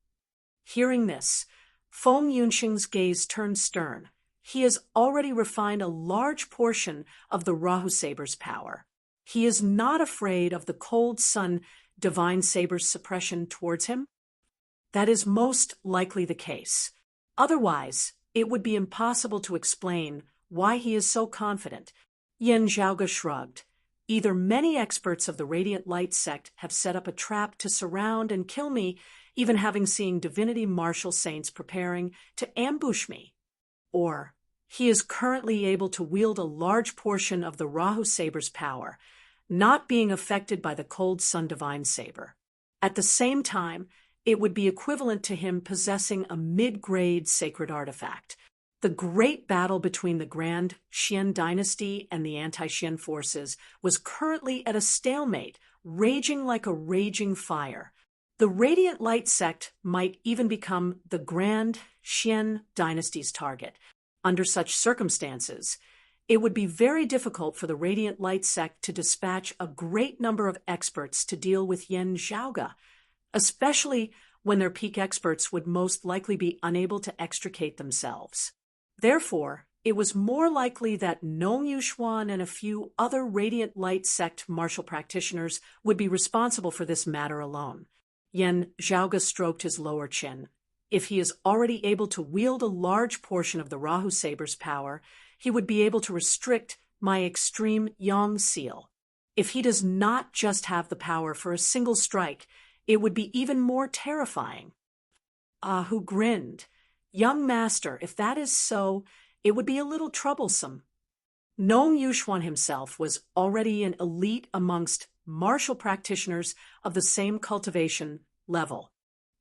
Hearing this, Feng Yunxing's gaze turned stern. He has already refined a large portion of the Rahu Saber's power. He is not afraid of the cold sun divine saber's suppression towards him. That is most likely the case. Otherwise, it would be impossible to explain why he is so confident. Yen Zhaoge shrugged. Either many experts of the Radiant Light sect have set up a trap to surround and kill me, even having seen divinity martial saints preparing to ambush me, or he is currently able to wield a large portion of the Rahu Saber's power, not being affected by the cold Sun Divine Saber. At the same time, it would be equivalent to him possessing a mid-grade sacred artifact. The great battle between the Grand Xian dynasty and the anti-Xian forces was currently at a stalemate, raging like a raging fire. The Radiant Light sect might even become the Grand Xian dynasty's target. Under such circumstances, it would be very difficult for the Radiant Light sect to dispatch a great number of experts to deal with Yan Zhaoge, especially when their peak experts would most likely be unable to extricate themselves. Therefore, it was more likely that Nong Yuxuan and a few other Radiant Light sect martial practitioners would be responsible for this matter alone. Yan Zhaoge stroked his lower chin. If he is already able to wield a large portion of the Rahu Saber's power, he would be able to restrict my extreme Yang seal. If he does not just have the power for a single strike, it would be even more terrifying. Ahu grinned. Young master, if that is so, it would be a little troublesome. Nong Yuxuan himself was already an elite amongst martial practitioners of the same cultivation level.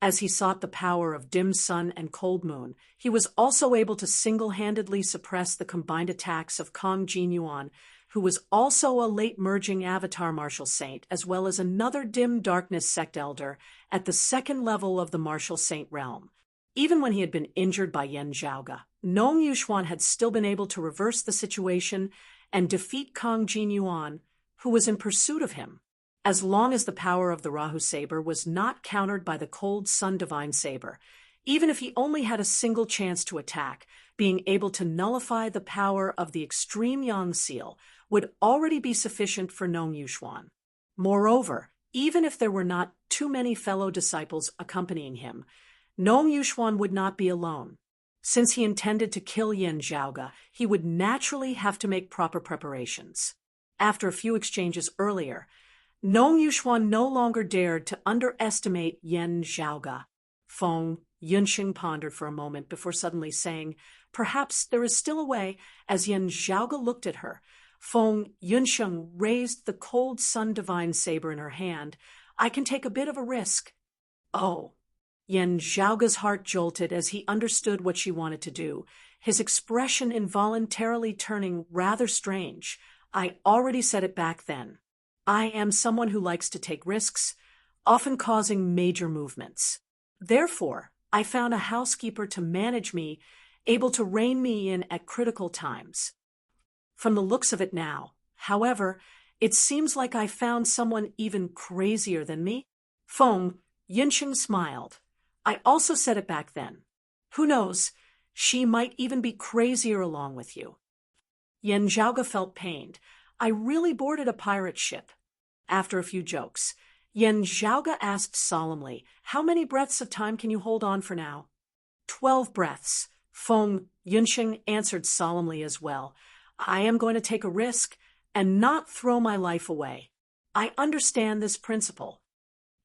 As he sought the power of dim sun and cold moon, he was also able to single-handedly suppress the combined attacks of Kong Jinyuan, who was also a late-merging avatar martial saint, as well as another dim darkness sect elder at the second level of the martial saint realm. Even when he had been injured by Yan Zhaoge, Nong Yuxuan had still been able to reverse the situation and defeat Kong Jinyuan, who was in pursuit of him. As long as the power of the Rahu Saber was not countered by the cold Sun Divine Saber, even if he only had a single chance to attack, being able to nullify the power of the extreme Yang seal would already be sufficient for Nong Yuxuan. Moreover, even if there were not too many fellow disciples accompanying him, Nong Yuxuan would not be alone. Since he intended to kill Yan Zhaoge, he would naturally have to make proper preparations. After a few exchanges earlier, Nong Yuxuan no longer dared to underestimate Yan Zhaoge. Feng Yunxing pondered for a moment before suddenly saying, "Perhaps there is still a way." As Yan Zhaoge looked at her, Feng Yunxing raised the cold Sun Divine Saber in her hand. "I can take a bit of a risk." "Oh." Yan Zhaoge's heart jolted as he understood what she wanted to do, his expression involuntarily turning rather strange. "I already said it back then. I am someone who likes to take risks, often causing major movements. Therefore, I found a housekeeper to manage me, able to rein me in at critical times. From the looks of it now, however, it seems like I found someone even crazier than me." Feng Yunxing smiled. "I also said it back then. Who knows, she might even be crazier along with you." Yan Zhaoge felt pained. "I really boarded a pirate ship." After a few jokes, Yan Zhaoge asked solemnly, "How many breaths of time can you hold on for now?" 12 breaths. Feng Yunxing answered solemnly as well. "I am going to take a risk and not throw my life away. I understand this principle."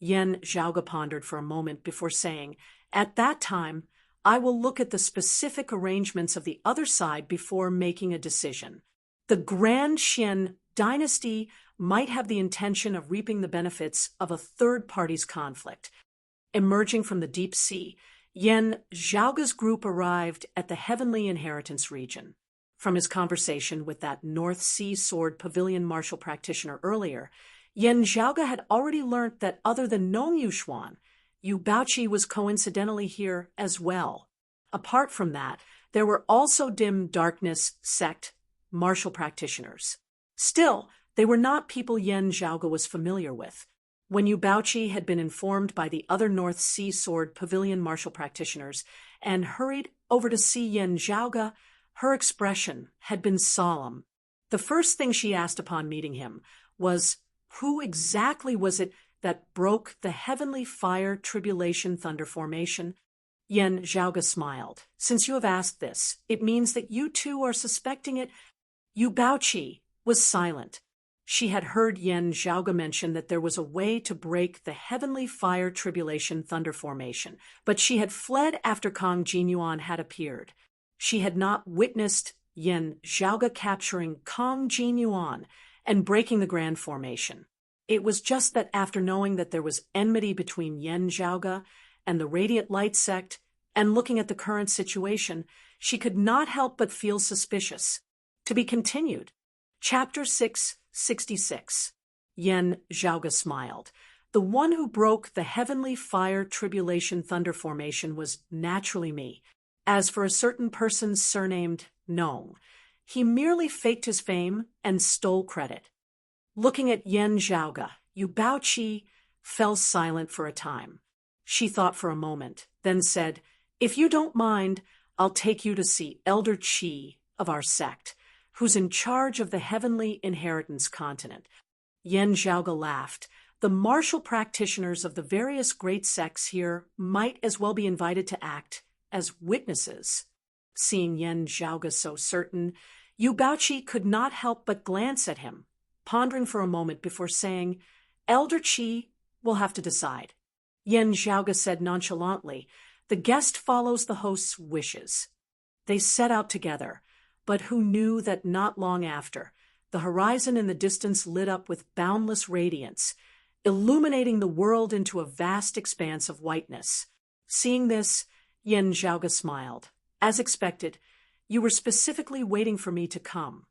Yan Zhaoge pondered for a moment before saying, "At that time, I will look at the specific arrangements of the other side before making a decision. The Grand Xian dynasty might have the intention of reaping the benefits of a third party's conflict." Emerging from the deep sea, Yan Zhaoge's group arrived at the Heavenly Inheritance region. From his conversation with that North Sea Sword Pavilion martial practitioner earlier, Yan Zhaoge had already learnt that other than Nong Yuxuan, Yu Baoqi was coincidentally here as well. Apart from that, there were also dim darkness sect martial practitioners. Still, they were not people Yan Zhaoge was familiar with. When Yu Baoqi had been informed by the other North Sea Sword Pavilion martial practitioners and hurried over to see Yan Zhaoge, her expression had been solemn. The first thing she asked upon meeting him was, who exactly was it that broke the heavenly fire tribulation thunder formation? Yan Zhaoge smiled. "Since you have asked this, it means that you too are suspecting it." Yu Baoqi was silent. She had heard Yen Zhaoge mention that there was a way to break the heavenly fire tribulation thunder formation, but she had fled after Kang Jinyuan had appeared. She had not witnessed Yen Zhaoge capturing Kang Jinyuan and breaking the grand formation. It was just that after knowing that there was enmity between Yen Zhaoge and the Radiant Light sect, and looking at the current situation, she could not help but feel suspicious. To be continued. Chapter 666. Yen Zhaoge smiled. The one who broke the heavenly fire tribulation thunder formation was naturally me. As for a certain person surnamed Nong, he merely faked his fame and stole credit. Looking at Yen Zhaoge, Yu Baoqi fell silent for a time. She thought for a moment, then said, "If you don't mind, I'll take you to see Elder Qi of our sect, who's in charge of the heavenly inheritance continent." Yen Zhaoge laughed. The martial practitioners of the various great sects here might as well be invited to act as witnesses. Seeing Yen Zhaoge so certain, Yu Baoqi could not help but glance at him, pondering for a moment before saying, "Elder Qi will have to decide." Yen Zhaoge said nonchalantly, "The guest follows the host's wishes." They set out together, but who knew that not long after, the horizon in the distance lit up with boundless radiance, illuminating the world into a vast expanse of whiteness. Seeing this, Yen Zhaoge smiled. "As expected, you were specifically waiting for me to come."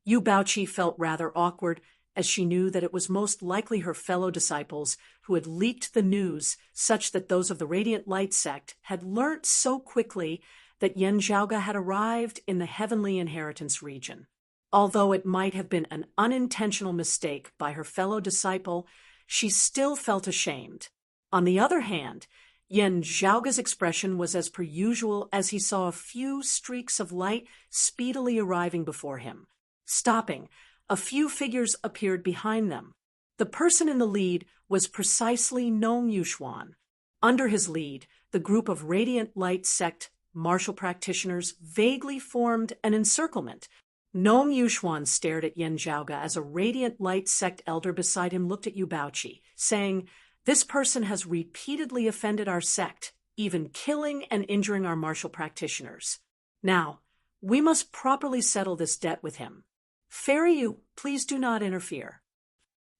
Yu Baoqi felt rather awkward, as she knew that it was most likely her fellow disciples who had leaked the news, such that those of the Radiant Light sect had learnt so quickly that Yen Zhaoge had arrived in the heavenly inheritance region. Although it might have been an unintentional mistake by her fellow disciple, she still felt ashamed. On the other hand, Yen Zhaoge's expression was as per usual as he saw a few streaks of light speedily arriving before him. Stopping, a few figures appeared behind them. The person in the lead was precisely Nong Yuxuan. Under his lead, the group of Radiant Light sect martial practitioners vaguely formed an encirclement. Nong Yuxuan stared at Yen Zhaoge as a Radiant Light sect elder beside him looked at Yu Baoqi, saying, "This person has repeatedly offended our sect, even killing and injuring our martial practitioners. Now, we must properly settle this debt with him. Fairy Yu, please do not interfere."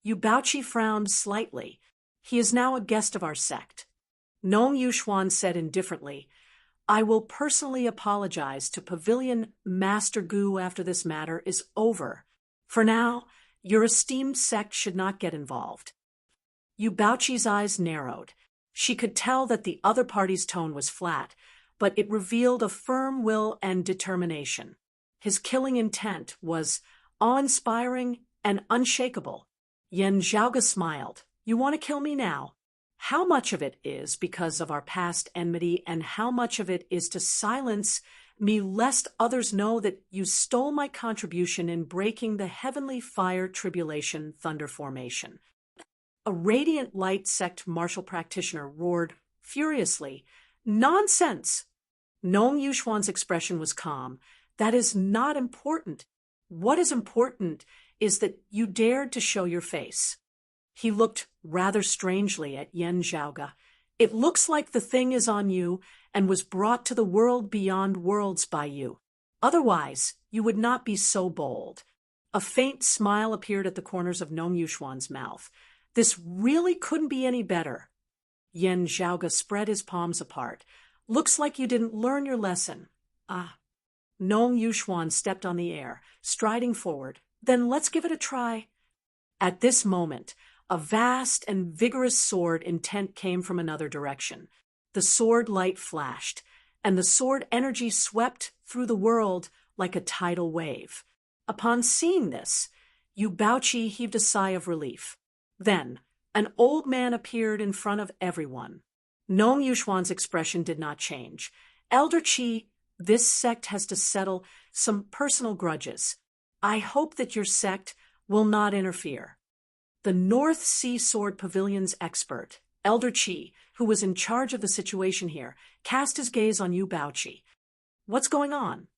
Yu Baoqi frowned slightly. "He is now a guest of our sect." Nong Yuxuan said indifferently, "I will personally apologize to Pavilion Master Gu after this matter is over. For now, your esteemed sect should not get involved." Yu Baoqi's eyes narrowed. She could tell that the other party's tone was flat, but it revealed a firm will and determination. His killing intent was awe-inspiring and unshakable. Yen Zhaoge smiled. "You want to kill me now? How much of it is because of our past enmity, and how much of it is to silence me lest others know that you stole my contribution in breaking the heavenly fire tribulation thunder formation?" A Radiant Light sect martial practitioner roared furiously, "Nonsense!" Nong Yuxuan's expression was calm. "That is not important. What is important is that you dared to show your face." He looked rather strangely at Yen Zhaoge. "It looks like the thing is on you and was brought to the world beyond worlds by you. Otherwise, you would not be so bold." A faint smile appeared at the corners of Nong Yuxuan's mouth. "This really couldn't be any better." Yen Zhaoge spread his palms apart. "Looks like you didn't learn your lesson." "Ah." Nong Yuxuan stepped on the air, striding forward. "Then let's give it a try." At this moment, a vast and vigorous sword intent came from another direction. The sword light flashed, and the sword energy swept through the world like a tidal wave. Upon seeing this, Yu Baoqi heaved a sigh of relief. Then, an old man appeared in front of everyone. Nong Yuxuan's expression did not change. "Elder Qi, this sect has to settle some personal grudges. I hope that your sect will not interfere." The North Sea Sword Pavilion's expert, Elder Qi, who was in charge of the situation here, cast his gaze on Yu Baoqi. "What's going on?"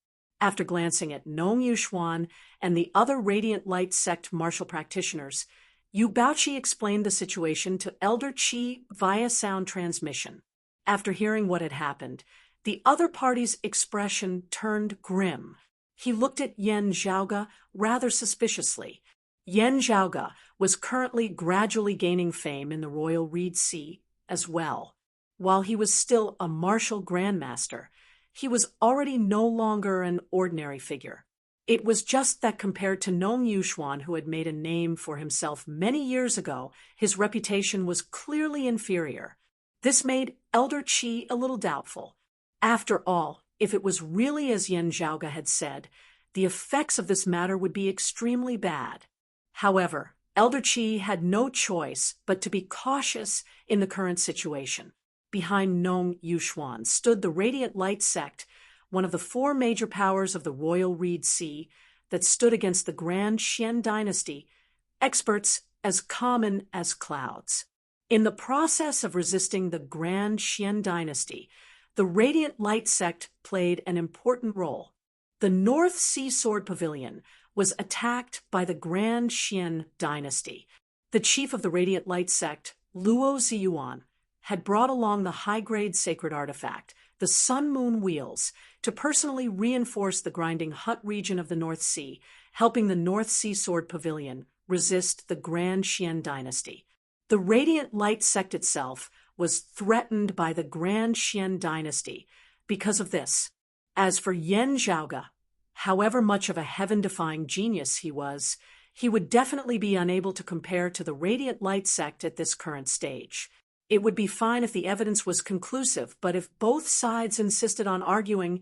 After glancing at Nong Yuxuan and the other Radiant Light sect martial practitioners, Yu Baoqi explained the situation to Elder Qi via sound transmission. After hearing what had happened, the other party's expression turned grim. He looked at Yan Zhaoge rather suspiciously. Yan Zhaoge was currently gradually gaining fame in the Royal Reed Sea as well. While he was still a martial grandmaster, he was already no longer an ordinary figure. It was just that compared to Nong Yuxuan, who had made a name for himself many years ago, his reputation was clearly inferior. This made Elder Qi a little doubtful. After all, if it was really as Yan Zhaoge had said, the effects of this matter would be extremely bad. However, Elder Qi had no choice but to be cautious in the current situation. Behind Nong Yuxuan stood the Radiant Light sect, one of the four major powers of the Royal Reed Sea that stood against the Grand Xian dynasty, experts as common as clouds. In the process of resisting the Grand Xian dynasty, the Radiant Light sect played an important role. The North Sea Sword Pavilion was attacked by the Grand Xian dynasty. The chief of the Radiant Light sect, Luo Ziyuan, had brought along the high-grade sacred artifact, the Sun Moon Wheels, to personally reinforce the grinding Hut region of the North Sea, helping the North Sea Sword Pavilion resist the Grand Xian dynasty. The Radiant Light sect itself was threatened by the Grand Xian dynasty because of this. As for Yan Zhaoge, however much of a heaven-defying genius he was, he would definitely be unable to compare to the Radiant Light sect at this current stage. It would be fine if the evidence was conclusive, but if both sides insisted on arguing,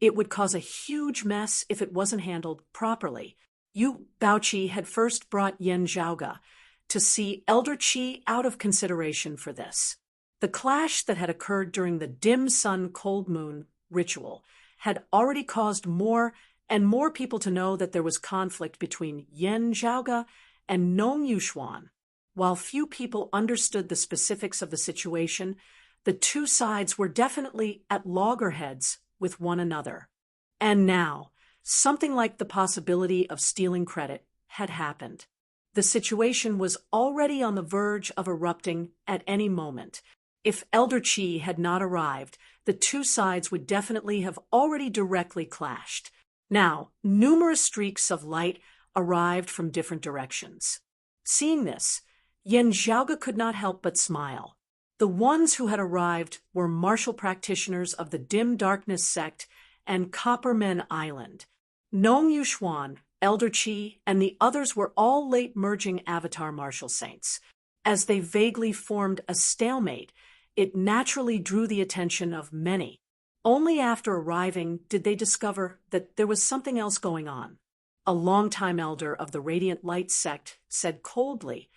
it would cause a huge mess if it wasn't handled properly. Yu Baoqi had first brought Yan Zhaoge to see Elder Qi out of consideration for this. The clash that had occurred during the dim sun cold moon ritual had already caused more and more people to know that there was conflict between Yan Zhaoge and Nong Yuxuan. While few people understood the specifics of the situation, the two sides were definitely at loggerheads with one another. And now, something like the possibility of stealing credit had happened. The situation was already on the verge of erupting at any moment. If Elder Qi had not arrived, the two sides would definitely have already directly clashed. Now, numerous streaks of light arrived from different directions. Seeing this, Yan Zhaoge could not help but smile. The ones who had arrived were martial practitioners of the Dim Darkness sect and Coppermen Island. Nong Yuxuan, Elder Qi, and the others were all late-merging avatar martial saints. As they vaguely formed a stalemate, it naturally drew the attention of many. Only after arriving did they discover that there was something else going on. A longtime elder of the Radiant Light sect said coldly,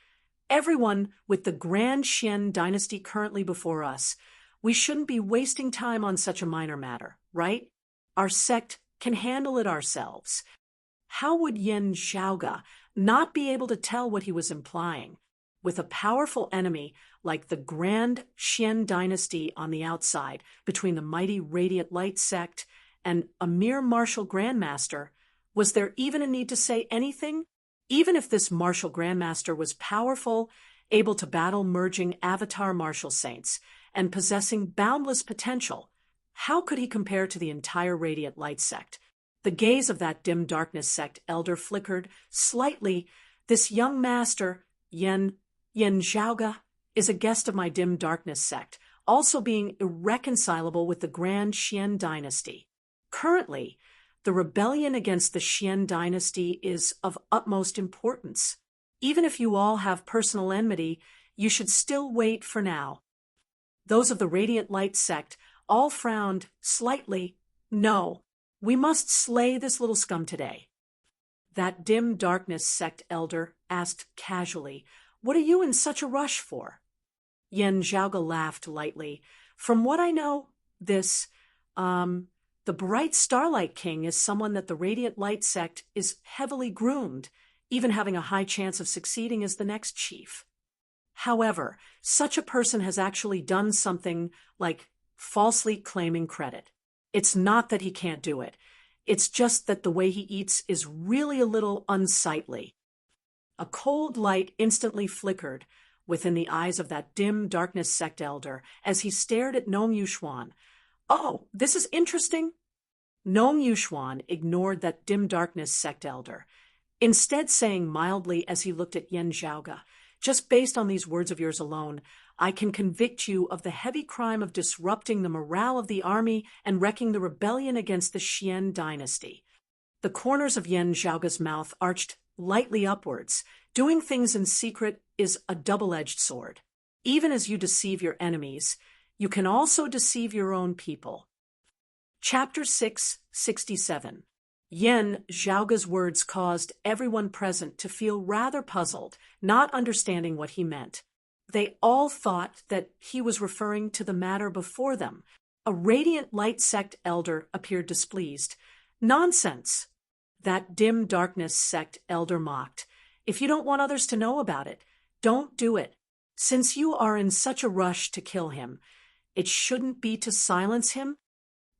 "Everyone with the Grand Xian dynasty currently before us, we shouldn't be wasting time on such a minor matter, right? Our sect can handle it ourselves." How would Yan Zhaoge not be able to tell what he was implying? With a powerful enemy like the Grand Xian dynasty on the outside, between the mighty Radiant Light sect and a mere martial grandmaster, was there even a need to say anything? Even if this martial grandmaster was powerful, able to battle merging avatar martial saints, and possessing boundless potential, how could he compare to the entire Radiant Light sect? The gaze of that Dim Darkness sect elder flickered slightly. This young master, Yan Zhaoge, is a guest of my Dim Darkness sect, also being irreconcilable with the Grand Xian dynasty. Currently, the rebellion against the Xian dynasty is of utmost importance. Even if you all have personal enmity, you should still wait for now. Those of the Radiant Light sect all frowned slightly. No, we must slay this little scum today. That Dim Darkness sect elder asked casually, "What are you in such a rush for?" Yan Zhaoge laughed lightly. "From what I know, the Bright Starlight King is someone that the Radiant Light sect is heavily groomed, even having a high chance of succeeding as the next chief. However, such a person has actually done something like falsely claiming credit. It's not that he can't do it. It's just that the way he eats is really a little unsightly." A cold light instantly flickered within the eyes of that dim darkness sect elder as he stared at Nong Yuxuan. "Oh, this is interesting." Nong Yuxuan ignored that dim darkness sect elder, instead saying mildly as he looked at Yen Zhaoge, "Just based on these words of yours alone, I can convict you of the heavy crime of disrupting the morale of the army and wrecking the rebellion against the Xian dynasty." The corners of Yen Zhaoge's mouth arched lightly upwards. Doing things in secret is a double-edged sword. Even as you deceive your enemies, you can also deceive your own people. Chapter 667. Yen Zhaoge's words caused everyone present to feel rather puzzled, not understanding what he meant. They all thought that he was referring to the matter before them. A radiant light sect elder appeared displeased. "Nonsense!" that dim darkness sect elder mocked. "If you don't want others to know about it, don't do it. Since you are in such a rush to kill him, it shouldn't be to silence him."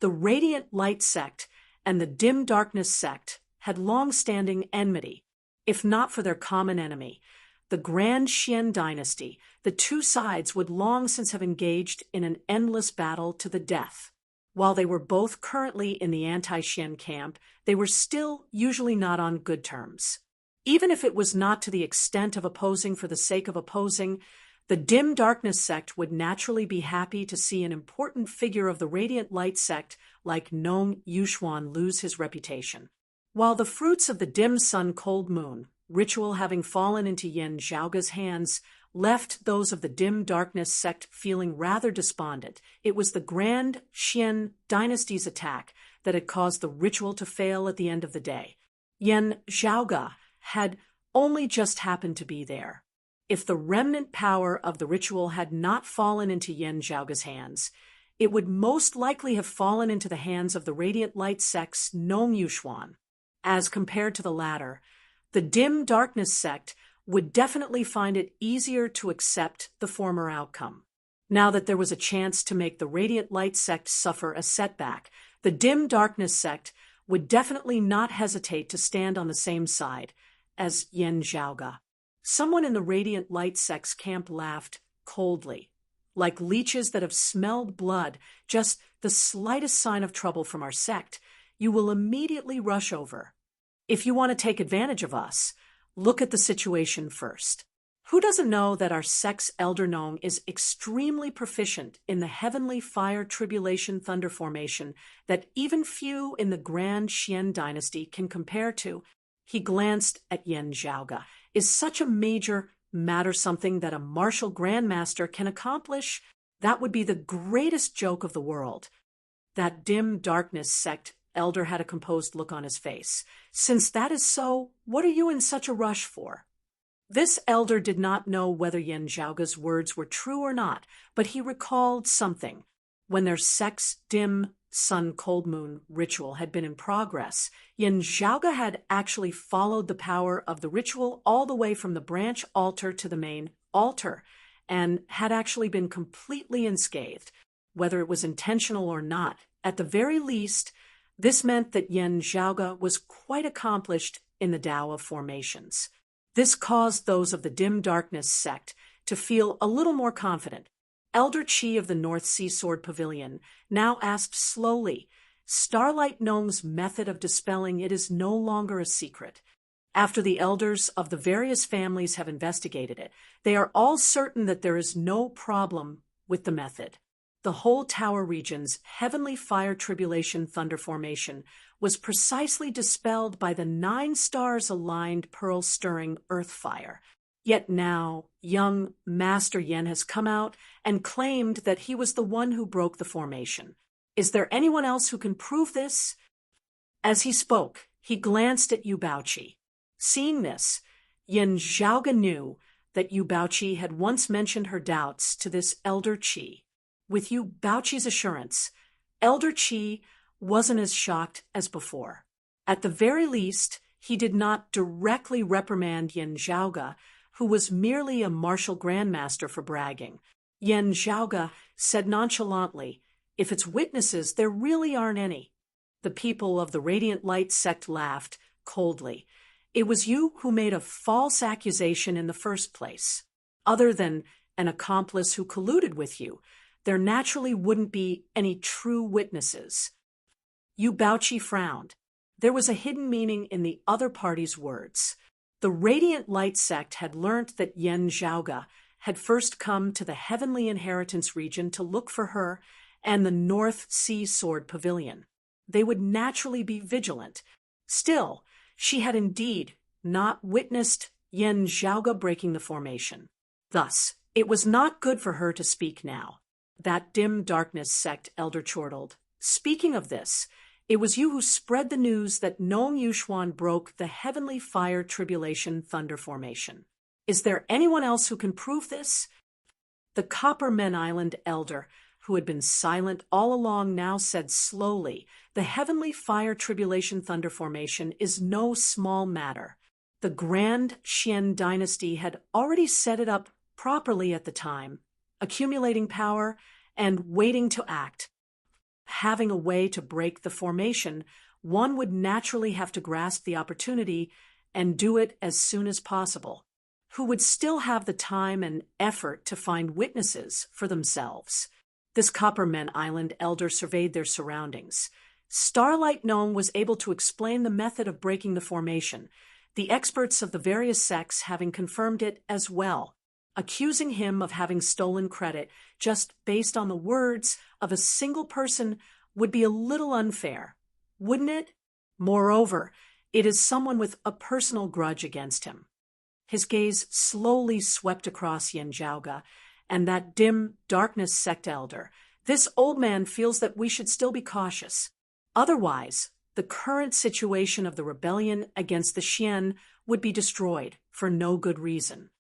The radiant light sect and the dim darkness sect had long-standing enmity, if not for their common enemy, the Grand Xian dynasty. The two sides would long since have engaged in an endless battle to the death. While they were both currently in the anti-Xian camp, they were still usually not on good terms. Even if it was not to the extent of opposing for the sake of opposing, the dim darkness sect would naturally be happy to see an important figure of the radiant light sect like Nong Yuxuan lose his reputation. While the fruits of the dim sun cold moon ritual having fallen into Yen Zhaoge's hands left those of the dim darkness sect feeling rather despondent, it was the Grand Xian dynasty's attack that had caused the ritual to fail at the end of the day. Yen Zhaoge had only just happened to be there. If the remnant power of the ritual had not fallen into Yen Zhaoge's hands, it would most likely have fallen into the hands of the radiant light sect's Nong Yuxuan. As compared to the latter, the dim darkness sect would definitely find it easier to accept the former outcome. Now that there was a chance to make the radiant light sect suffer a setback, the dim darkness sect would definitely not hesitate to stand on the same side as Yen Zhaoge. Someone in the radiant light sect's camp laughed coldly. "Like leeches that have smelled blood, just the slightest sign of trouble from our sect, you will immediately rush over. If you want to take advantage of us, look at the situation first. Who doesn't know that our sect's elder Nong is extremely proficient in the heavenly fire tribulation thunder formation that even few in the Grand Xian dynasty can compare to?" He glanced at Yen Zhaoge. "Is such a major matter something that a martial grandmaster can accomplish? That would be the greatest joke of the world." That dim darkness sect elder had a composed look on his face. "Since that is so, what are you in such a rush for?" This elder did not know whether Yen Zhaoge's words were true or not, but he recalled something. When their sect's dim sun cold moon ritual had been in progress, Yen Zhaoge had actually followed the power of the ritual all the way from the branch altar to the main altar, and had actually been completely unscathed. Whether it was intentional or not, at the very least, this meant that Yen Zhaoge was quite accomplished in the Tao of formations. This caused those of the dim darkness sect to feel a little more confident. Elder Chi of the North Sea Sword Pavilion now asked slowly, "Starlight Gnome's method of dispelling it is no longer a secret. After the elders of the various families have investigated it, they are all certain that there is no problem with the method. The whole tower region's heavenly fire tribulation thunder formation was precisely dispelled by the 9 stars-aligned pearl-stirring earth fire. Yet now, young Master Yen has come out and claimed that he was the one who broke the formation. Is there anyone else who can prove this?" As he spoke, he glanced at Yu Baoqi. Seeing this, Yen Zhaoge knew that Yu Baoqi had once mentioned her doubts to this Elder Qi. With Yu Baoqi's assurance, Elder Qi wasn't as shocked as before. At the very least, he did not directly reprimand Yen Zhaoge, who was merely a martial grandmaster, for bragging. Yen Zhaoge said nonchalantly, "If it's witnesses, there really aren't any." The people of the Radiant Light sect laughed coldly. It was you who made a false accusation in the first place. Other than an accomplice who colluded with you, there naturally wouldn't be any true witnesses. Yu Baoqi frowned. There was a hidden meaning in the other party's words. The Radiant Light sect had learnt that Yen Zhaoge had first come to the Heavenly Inheritance region to look for her and the North Sea Sword Pavilion. They would naturally be vigilant. Still, she had indeed not witnessed Yen Zhaoge breaking the formation. Thus, it was not good for her to speak now. That dim darkness sect elder chortled. Speaking of this, it was you who spread the news that Nong Yuxuan broke the Heavenly Fire Tribulation Thunder Formation. Is there anyone else who can prove this? The Copper Men Island elder, who had been silent all along, now said slowly, the Heavenly Fire Tribulation Thunder Formation is no small matter. The Grand Xian dynasty had already set it up properly at the time, accumulating power and waiting to act. Having a way to break the formation, one would naturally have to grasp the opportunity and do it as soon as possible. Who would still have the time and effort to find witnesses for themselves? This Copper Men Island elder surveyed their surroundings. Starlight Nong was able to explain the method of breaking the formation, the experts of the various sects having confirmed it as well. Accusing him of having stolen credit just based on the words of a single person would be a little unfair, wouldn't it? Moreover, it is someone with a personal grudge against him. His gaze slowly swept across Yen Zhaoge and that dim darkness sect elder. This old man feels that we should still be cautious. Otherwise, the current situation of the rebellion against the Xian would be destroyed for no good reason.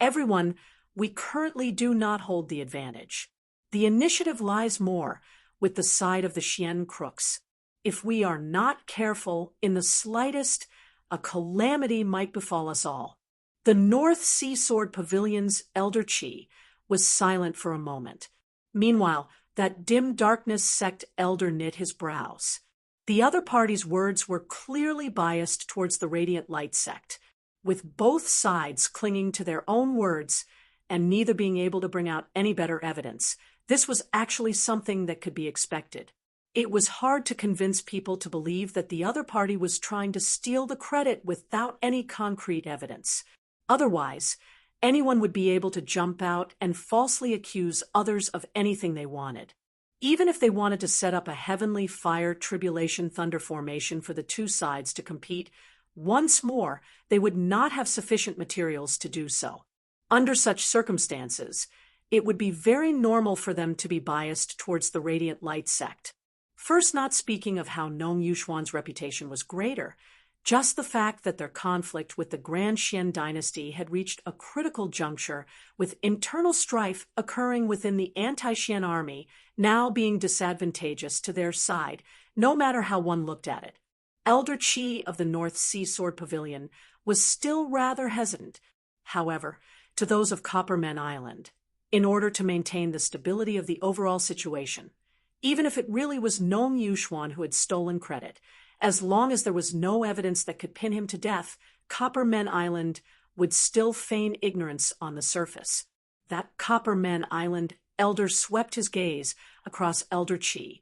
Everyone, we currently do not hold the advantage. The initiative lies more with the side of the Xian crooks. If we are not careful in the slightest, a calamity might befall us all. The North Sea Sword Pavilion's elder Qi was silent for a moment. Meanwhile, that dim darkness sect elder knit his brows. The other party's words were clearly biased towards the Radiant Light sect, with both sides clinging to their own words and neither being able to bring out any better evidence. This was actually something that could be expected. It was hard to convince people to believe that the other party was trying to steal the credit without any concrete evidence. Otherwise, anyone would be able to jump out and falsely accuse others of anything they wanted. Even if they wanted to set up a Heavenly Fire Tribulation Thunder formation for the two sides to compete, once more, they would not have sufficient materials to do so. Under such circumstances, it would be very normal for them to be biased towards the Radiant Light sect. First, not speaking of how Nong Yuxuan's reputation was greater, just the fact that their conflict with the Grand Xian dynasty had reached a critical juncture, with internal strife occurring within the anti-Xian army now being disadvantageous to their side, no matter how one looked at it. Elder Qi of the North Sea Sword Pavilion was still rather hesitant, however, to those of Copper Men Island, in order to maintain the stability of the overall situation. Even if it really was Nong Yuxuan who had stolen credit, as long as there was no evidence that could pin him to death, Copper Men Island would still feign ignorance on the surface. That Copper Men Island elder swept his gaze across Elder Qi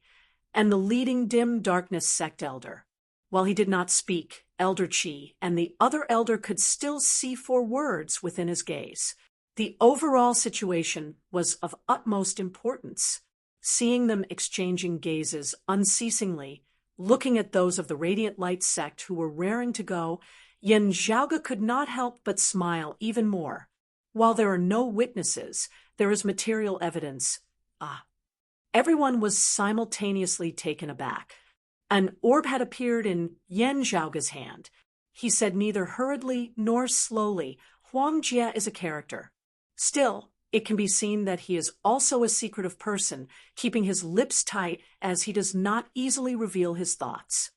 and the leading dim darkness sect elder. While he did not speak, Elder Qi and the other elder could still see 4 words within his gaze. The overall situation was of utmost importance. Seeing them exchanging gazes unceasingly, looking at those of the Radiant Light sect who were raring to go, Yen Zhaoge could not help but smile even more. While there are no witnesses, there is material evidence. Everyone was simultaneously taken aback. An orb had appeared in Yen Zhaoge's hand. He said neither hurriedly nor slowly, Huang Jie is a character. Still, it can be seen that he is also a secretive person, keeping his lips tight as he does not easily reveal his thoughts.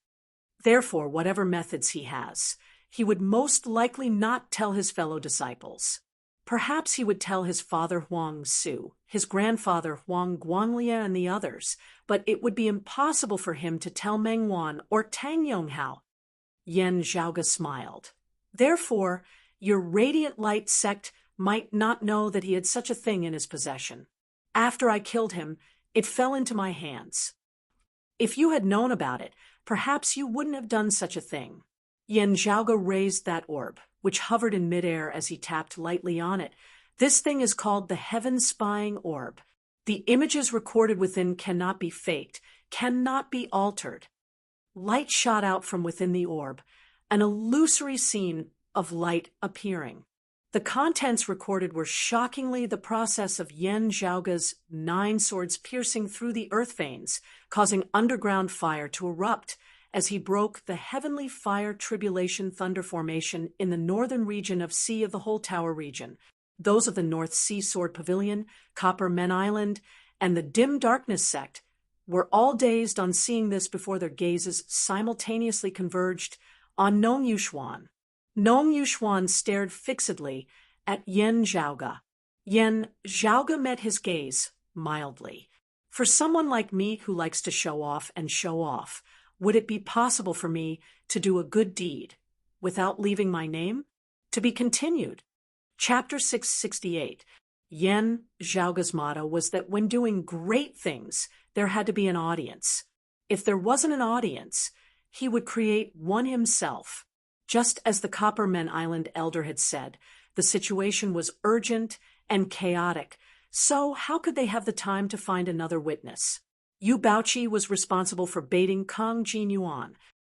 Therefore, whatever methods he has, he would most likely not tell his fellow disciples. Perhaps he would tell his father Huang Su, his grandfather Huang Guanglia and the others, but it would be impossible for him to tell Meng Wan or Tang Yonghao. Yan Zhaoge smiled. Therefore, your radiant light sect might not know that he had such a thing in his possession. After I killed him, it fell into my hands. If you had known about it, perhaps you wouldn't have done such a thing. Yan Zhaoge raised that orb, which hovered in midair as he tapped lightly on it. This thing is called the heaven-spying orb. The images recorded within cannot be faked, cannot be altered. Light shot out from within the orb, an illusory scene of light appearing. The contents recorded were shockingly the process of Yan Zhaoge's 9 swords piercing through the earth veins, causing underground fire to erupt as he broke the heavenly fire tribulation thunder formation in the northern region of Sea of the Whole Tower region. Those of the North Sea Sword Pavilion, Copper Men Island, and the Dim Darkness sect were all dazed on seeing this before their gazes simultaneously converged on Nong Yuxuan. Nong Yuxuan stared fixedly at Yan Zhaoge. Yan Zhaoge met his gaze mildly. For someone like me who likes to show off and show off, would it be possible for me to do a good deed without leaving my name? To be continued. Chapter 668. Yan Zhaoge's motto was that when doing great things, there had to be an audience. If there wasn't an audience, he would create one himself. Just as the Copper Men Island elder had said, the situation was urgent and chaotic, so how could they have the time to find another witness? Yu Baoqi was responsible for baiting Kang Jinyuan.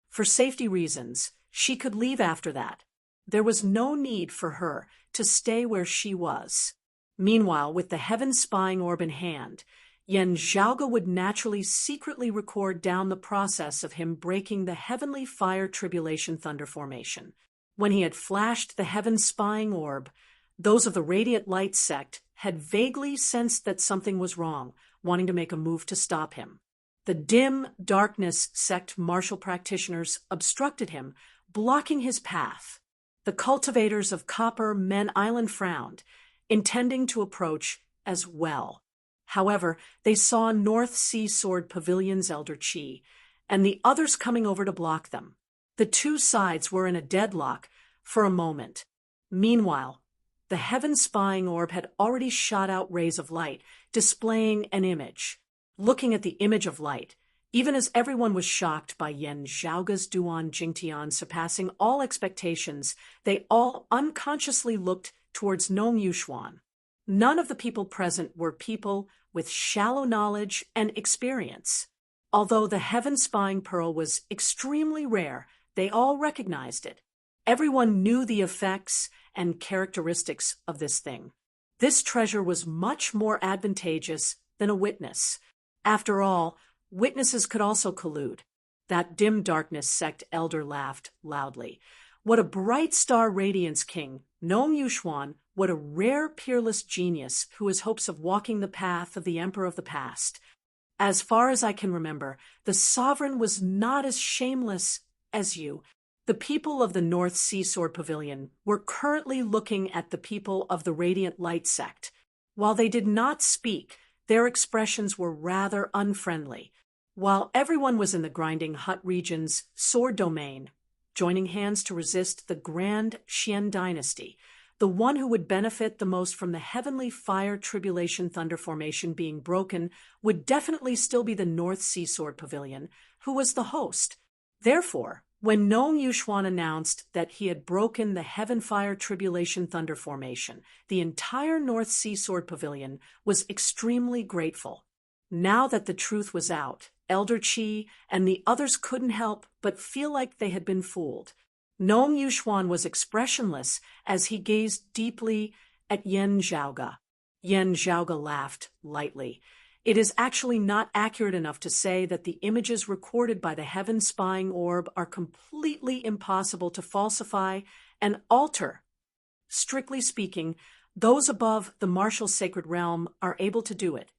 For safety reasons, she could leave after that. There was no need for her to stay where she was. Meanwhile, with the heaven-spying orb in hand, Yan Zhaoge would naturally secretly record down the process of him breaking the heavenly fire tribulation thunder formation. When he had flashed the heaven-spying orb, those of the Radiant Light sect had vaguely sensed that something was wrong, wanting to make a move to stop him. The Dim Darkness sect martial practitioners obstructed him, blocking his path. The cultivators of Copper Men Island frowned, intending to approach as well. However, they saw North Sea Sword Pavilion's Elder Qi, and the others coming over to block them. The two sides were in a deadlock for a moment. Meanwhile, the heaven-spying orb had already shot out rays of light, displaying an image. Looking at the image of light, even as everyone was shocked by Yan Zhaoge's Duan Jingtian surpassing all expectations, they all unconsciously looked towards Nong Yuxuan. None of the people present were people with shallow knowledge and experience. Although the heaven-spying pearl was extremely rare, they all recognized it. Everyone knew the effects and characteristics of this thing. This treasure was much more advantageous than a witness. After all, witnesses could also collude. That Dim Darkness sect elder laughed loudly. What a bright star radiance king, Nong Yuxuan, what a rare peerless genius who has hopes of walking the path of the emperor of the past. As far as I can remember, the sovereign was not as shameless as you. The people of the North Sea Sword Pavilion were currently looking at the people of the Radiant Light sect. While they did not speak, their expressions were rather unfriendly. While everyone was in the Grinding Hut region's sword domain, joining hands to resist the Grand Xian dynasty, the one who would benefit the most from the heavenly fire tribulation thunder formation being broken would definitely still be the North Sea Sword Pavilion, who was the host. Therefore, when Nong Yuxuan announced that he had broken the Heaven Fire Tribulation Thunder Formation, the entire North Sea Sword Pavilion was extremely grateful. Now that the truth was out, Elder Qi and the others couldn't help but feel like they had been fooled. Nong Yuxuan was expressionless as he gazed deeply at Yan Zhaoge. Yan Zhaoge laughed lightly. It is actually not accurate enough to say that the images recorded by the heaven-spying orb are completely impossible to falsify and alter. Strictly speaking, those above the martial sacred realm are able to do it.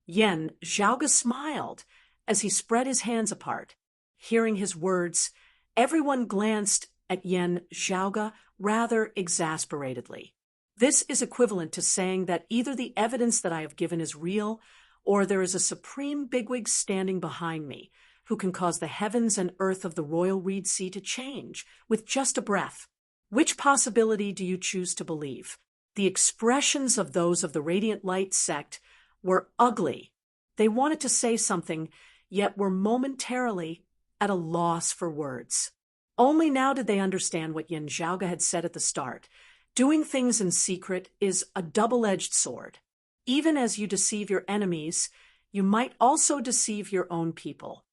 Yan Zhaoge smiled as he spread his hands apart. Hearing his words, everyone glanced at Yan Zhaoge rather exasperatedly. This is equivalent to saying that either the evidence that I have given is real, or there is a supreme bigwig standing behind me who can cause the heavens and earth of the royal Reed Sea to change with just a breath. Which possibility do you choose to believe? The expressions of those of the Radiant Light sect were ugly. They wanted to say something, yet were momentarily at a loss for words. Only now did they understand what Yin Zhaoge had said at the start. Doing things in secret is a double-edged sword. Even as you deceive your enemies, you might also deceive your own people.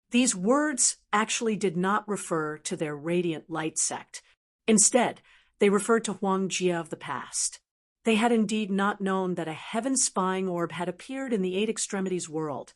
These words actually did not refer to their Radiant Light sect. Instead, they referred to Huang Jia of the past. They had indeed not known that a heaven-spying orb had appeared in the Eight Extremities world,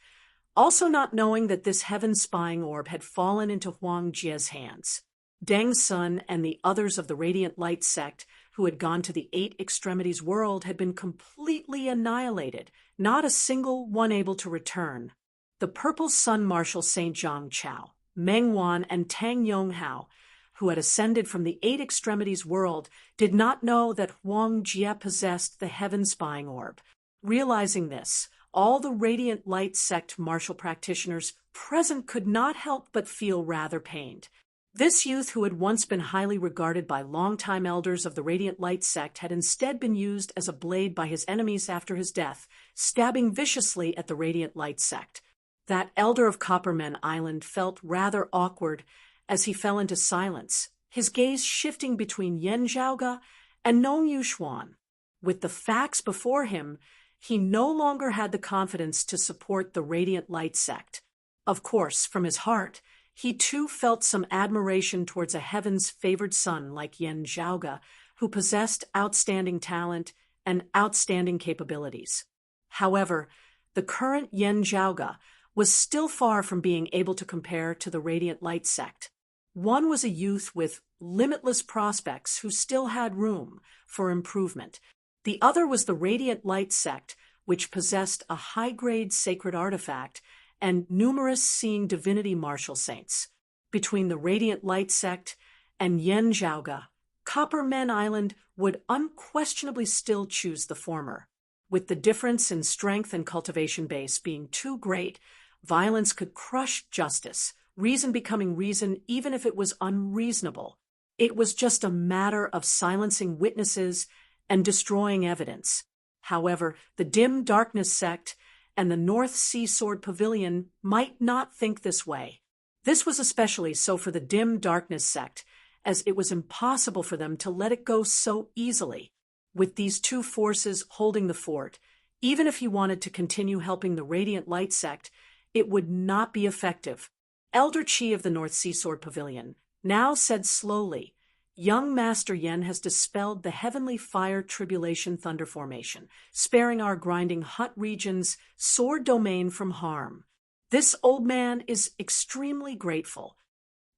also not knowing that this heaven-spying orb had fallen into Huang Jia's hands. Deng Sun and the others of the Radiant Light sect who had gone to the Eight Extremities world had been completely annihilated, not a single one able to return. The Purple Sun Marshal Saint Zhang Chao, Meng Wan, and Tang Yonghao, who had ascended from the Eight Extremities world, did not know that Huang Jia possessed the heaven-spying orb. Realizing this, all the Radiant Light sect martial practitioners present could not help but feel rather pained. This youth, who had once been highly regarded by longtime elders of the Radiant Light sect, had instead been used as a blade by his enemies after his death, stabbing viciously at the Radiant Light sect. That elder of Copperman Island felt rather awkward as he fell into silence, his gaze shifting between Yin Zhaoge and Nong Yuxuan. With the facts before him, he no longer had the confidence to support the Radiant Light sect. Of course, from his heart, he too felt some admiration towards a heaven's favored son like Yin Zhaoge, who possessed outstanding talent and outstanding capabilities. However, the current Yin Zhaoge was still far from being able to compare to the Radiant Light sect. One was a youth with limitless prospects who still had room for improvement. The other was the Radiant Light sect, which possessed a high-grade sacred artifact and numerous seeing divinity martial saints. Between the Radiant Light sect and Yin Zhaoge, Copperman Island would unquestionably still choose the former. With the difference in strength and cultivation base being too great, violence could crush justice, reason becoming reason even if it was unreasonable. It was just a matter of silencing witnesses and destroying evidence. However, the Dim Darkness sect and the North Sea Sword Pavilion might not think this way. This was especially so for the Dim Darkness sect, as it was impossible for them to let it go so easily. With these two forces holding the fort, even if he wanted to continue helping the Radiant Light sect, it would not be effective. Elder Qi of the North Sea Sword Pavilion now said slowly, "Young Master Yen has dispelled the heavenly fire tribulation thunder formation, sparing our grinding hut region's sword domain from harm. This old man is extremely grateful."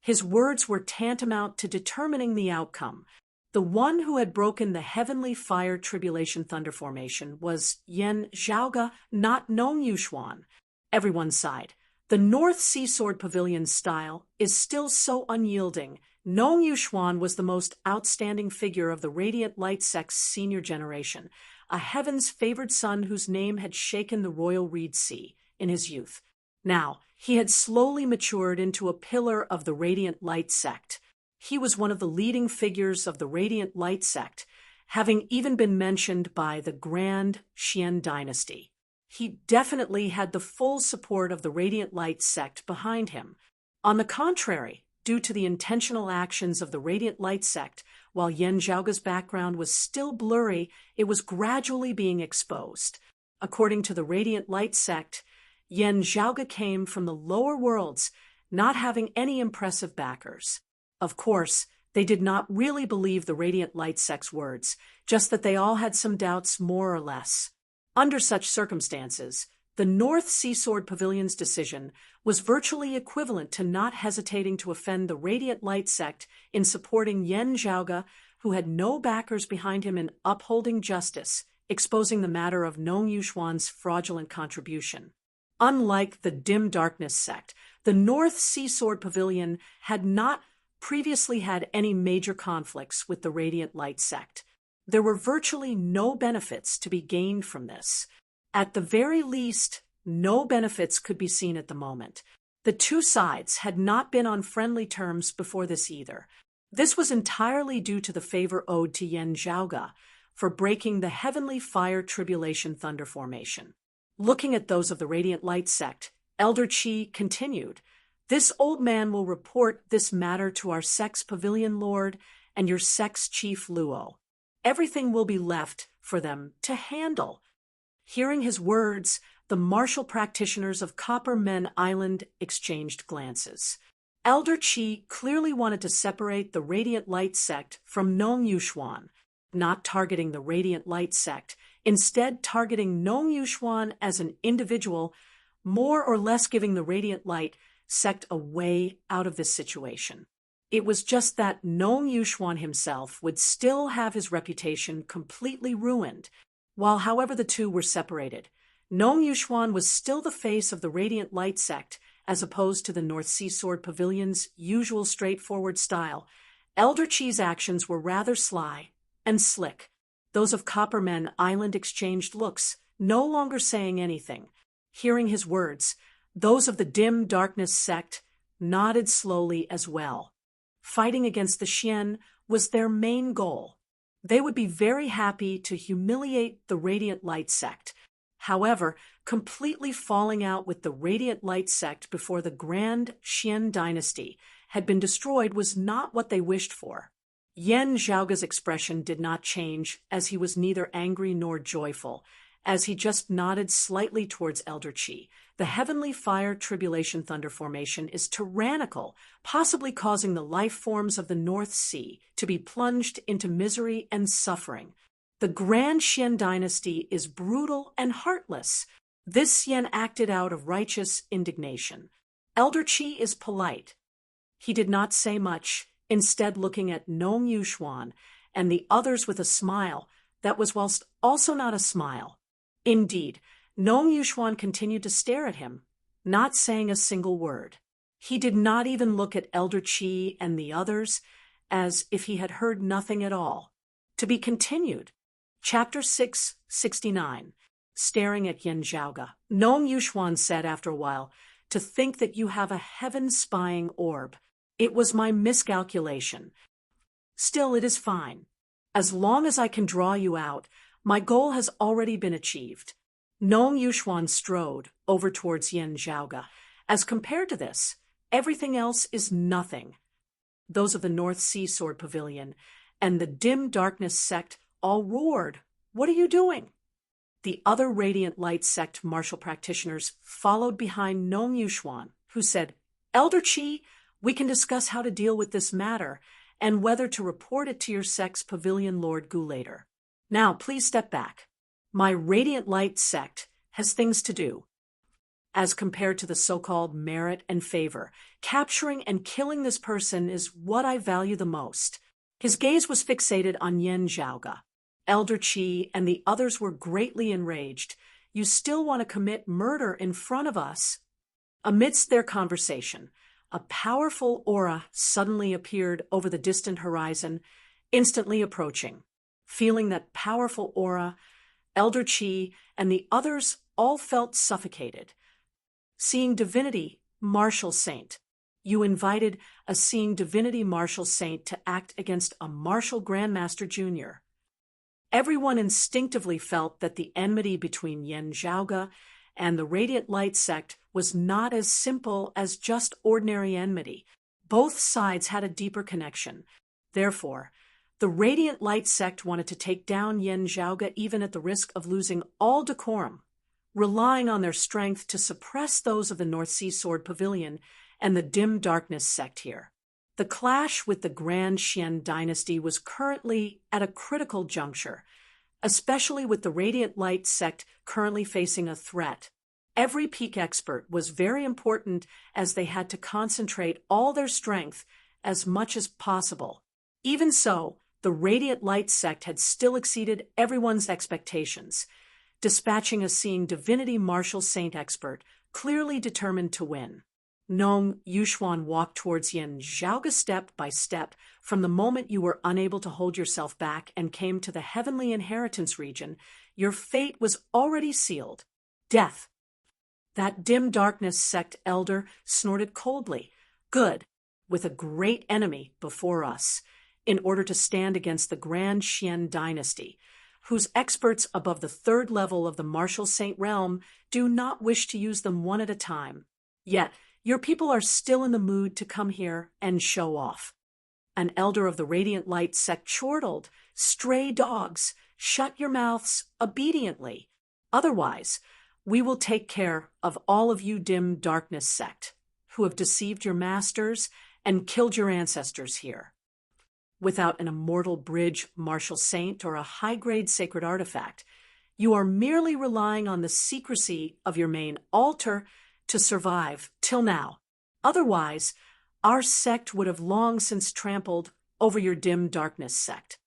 His words were tantamount to determining the outcome. The one who had broken the heavenly fire tribulation thunder formation was Yin Zhaoge, not Nong Yuxuan. Everyone sighed. The North Sea Sword Pavilion's style is still so unyielding. Nong Yuxuan was the most outstanding figure of the Radiant Light sect's senior generation, a heaven's favored son whose name had shaken the royal Reed Sea in his youth. Now, he had slowly matured into a pillar of the Radiant Light sect. He was one of the leading figures of the Radiant Light sect, having even been mentioned by the Grand Xian dynasty. He definitely had the full support of the Radiant Light sect behind him. On the contrary, due to the intentional actions of the Radiant Light sect, while Yin Zhaoge's background was still blurry, it was gradually being exposed. According to the Radiant Light sect, Yin Zhaoge came from the lower worlds, not having any impressive backers. Of course, they did not really believe the Radiant Light sect's words, just that they all had some doubts more or less. Under such circumstances, the North Sea Sword Pavilion's decision was virtually equivalent to not hesitating to offend the Radiant Light sect in supporting Yin Zhaoge, who had no backers behind him in upholding justice, exposing the matter of Nong Yuxuan's fraudulent contribution. Unlike the Dim Darkness sect, the North Sea Sword Pavilion had not previously had any major conflicts with the Radiant Light sect. There were virtually no benefits to be gained from this. At the very least, no benefits could be seen at the moment. The two sides had not been on friendly terms before this either. This was entirely due to the favor owed to Yen Zhaoge for breaking the heavenly fire tribulation thunder formation. Looking at those of the Radiant Light sect, Elder Qi continued, "This old man will report this matter to our sect's pavilion lord and your sect's chief Luo. Everything will be left for them to handle." Hearing his words, the martial practitioners of Copper Men Island exchanged glances. Elder Qi clearly wanted to separate the Radiant Light sect from Nong Yuxuan, not targeting the Radiant Light sect, instead targeting Nong Yuxuan as an individual, more or less giving the Radiant Light sect a way out of this situation. It was just that Nong Yuxuan himself would still have his reputation completely ruined, while however the two were separated. Nong Yuxuan was still the face of the Radiant Light sect, as opposed to the North Sea Sword Pavilion's usual straightforward style. Elder Qi's actions were rather sly and slick. Those of Copper Men Island exchanged looks, no longer saying anything. Hearing his words, those of the Dim Darkness sect nodded slowly as well. Fighting against the Xian was their main goal. They would be very happy to humiliate the Radiant Light sect. However, completely falling out with the Radiant Light sect before the Grand Xian dynasty had been destroyed was not what they wished for. Yen Zhaoge's expression did not change, as he was neither angry nor joyful, as he just nodded slightly towards Elder Qi. The heavenly fire tribulation thunder formation is tyrannical, possibly causing the life forms of the North Sea to be plunged into misery and suffering. The Grand Xian dynasty is brutal and heartless. This Xian acted out of righteous indignation. Elder Qi is polite. He did not say much, instead looking at Nong Yuxuan and the others with a smile that was whilst also not a smile. Indeed, Nong Yuxuan continued to stare at him, not saying a single word. He did not even look at Elder Qi and the others, as if he had heard nothing at all. To be continued. Chapter 669. Staring at Yen Zhaoge. Nong Yuxuan said after a while, "To think that you have a heaven-spying orb. It was my miscalculation. Still, it is fine. As long as I can draw you out, my goal has already been achieved." Nong Yuxuan strode over towards Yen Zhaoge. As compared to this, everything else is nothing. Those of the North Sea Sword Pavilion and the Dim Darkness sect all roared, "What are you doing?" The other Radiant Light sect martial practitioners followed behind Nong Yuxuan, who said, "Elder Qi, we can discuss how to deal with this matter and whether to report it to your sect's pavilion lord Gu later. Now, please step back. My Radiant Light sect has things to do. As compared to the so-called merit and favor, capturing and killing this person is what I value the most." His gaze was fixated on Yen Zhaoge. Elder Qi and the others were greatly enraged. "You still want to commit murder in front of us?" Amidst their conversation, a powerful aura suddenly appeared over the distant horizon, instantly approaching. Feeling that powerful aura, Elder Qi and the others all felt suffocated. Seeing Divinity, Martial Saint. You invited a Seeing Divinity Martial Saint to act against a Martial Grandmaster Jr. Everyone instinctively felt that the enmity between Yen Zhaoge and the Radiant Light sect was not as simple as just ordinary enmity. Both sides had a deeper connection. Therefore, the Radiant Light sect wanted to take down Yen Zhaoge even at the risk of losing all decorum, relying on their strength to suppress those of the North Sea Sword Pavilion and the Dim Darkness sect here. The clash with the Grand Xian dynasty was currently at a critical juncture, especially with the Radiant Light sect currently facing a threat. Every peak expert was very important, as they had to concentrate all their strength as much as possible. Even so, the Radiant Light sect had still exceeded everyone's expectations, dispatching a Seeing Divinity Martial Saint expert, clearly determined to win. Nong Yuxuan walked towards Yin Zhaoga step by step from the moment you were unable to hold yourself back and came to the heavenly inheritance region. Your fate was already sealed. Death. That dim darkness sect elder snorted coldly. Good, with a great enemy before us, in order to stand against the Grand Xian dynasty, whose experts above the third level of the martial saint realm do not wish to use them one at a time. Yet, your people are still in the mood to come here and show off. An elder of the Radiant Light sect chortled, "Stray dogs, shut your mouths obediently. Otherwise, we will take care of all of you dim darkness sect, who have deceived your masters and killed your ancestors here." Without an immortal bridge martial saint or a high-grade sacred artifact, you are merely relying on the secrecy of your main altar to survive till now. Otherwise, our sect would have long since trampled over your dim darkness sect.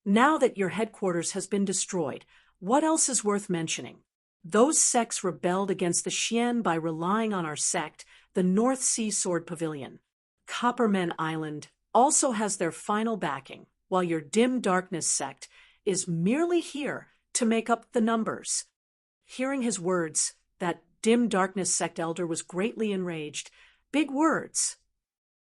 Now that your headquarters has been destroyed, what else is worth mentioning? Those sects rebelled against the Xian by relying on our sect, the North Sea Sword Pavilion. Copperman Island also has their final backing, while your dim darkness sect is merely here to make up the numbers. Hearing his words, that dim darkness sect elder was greatly enraged. Big words.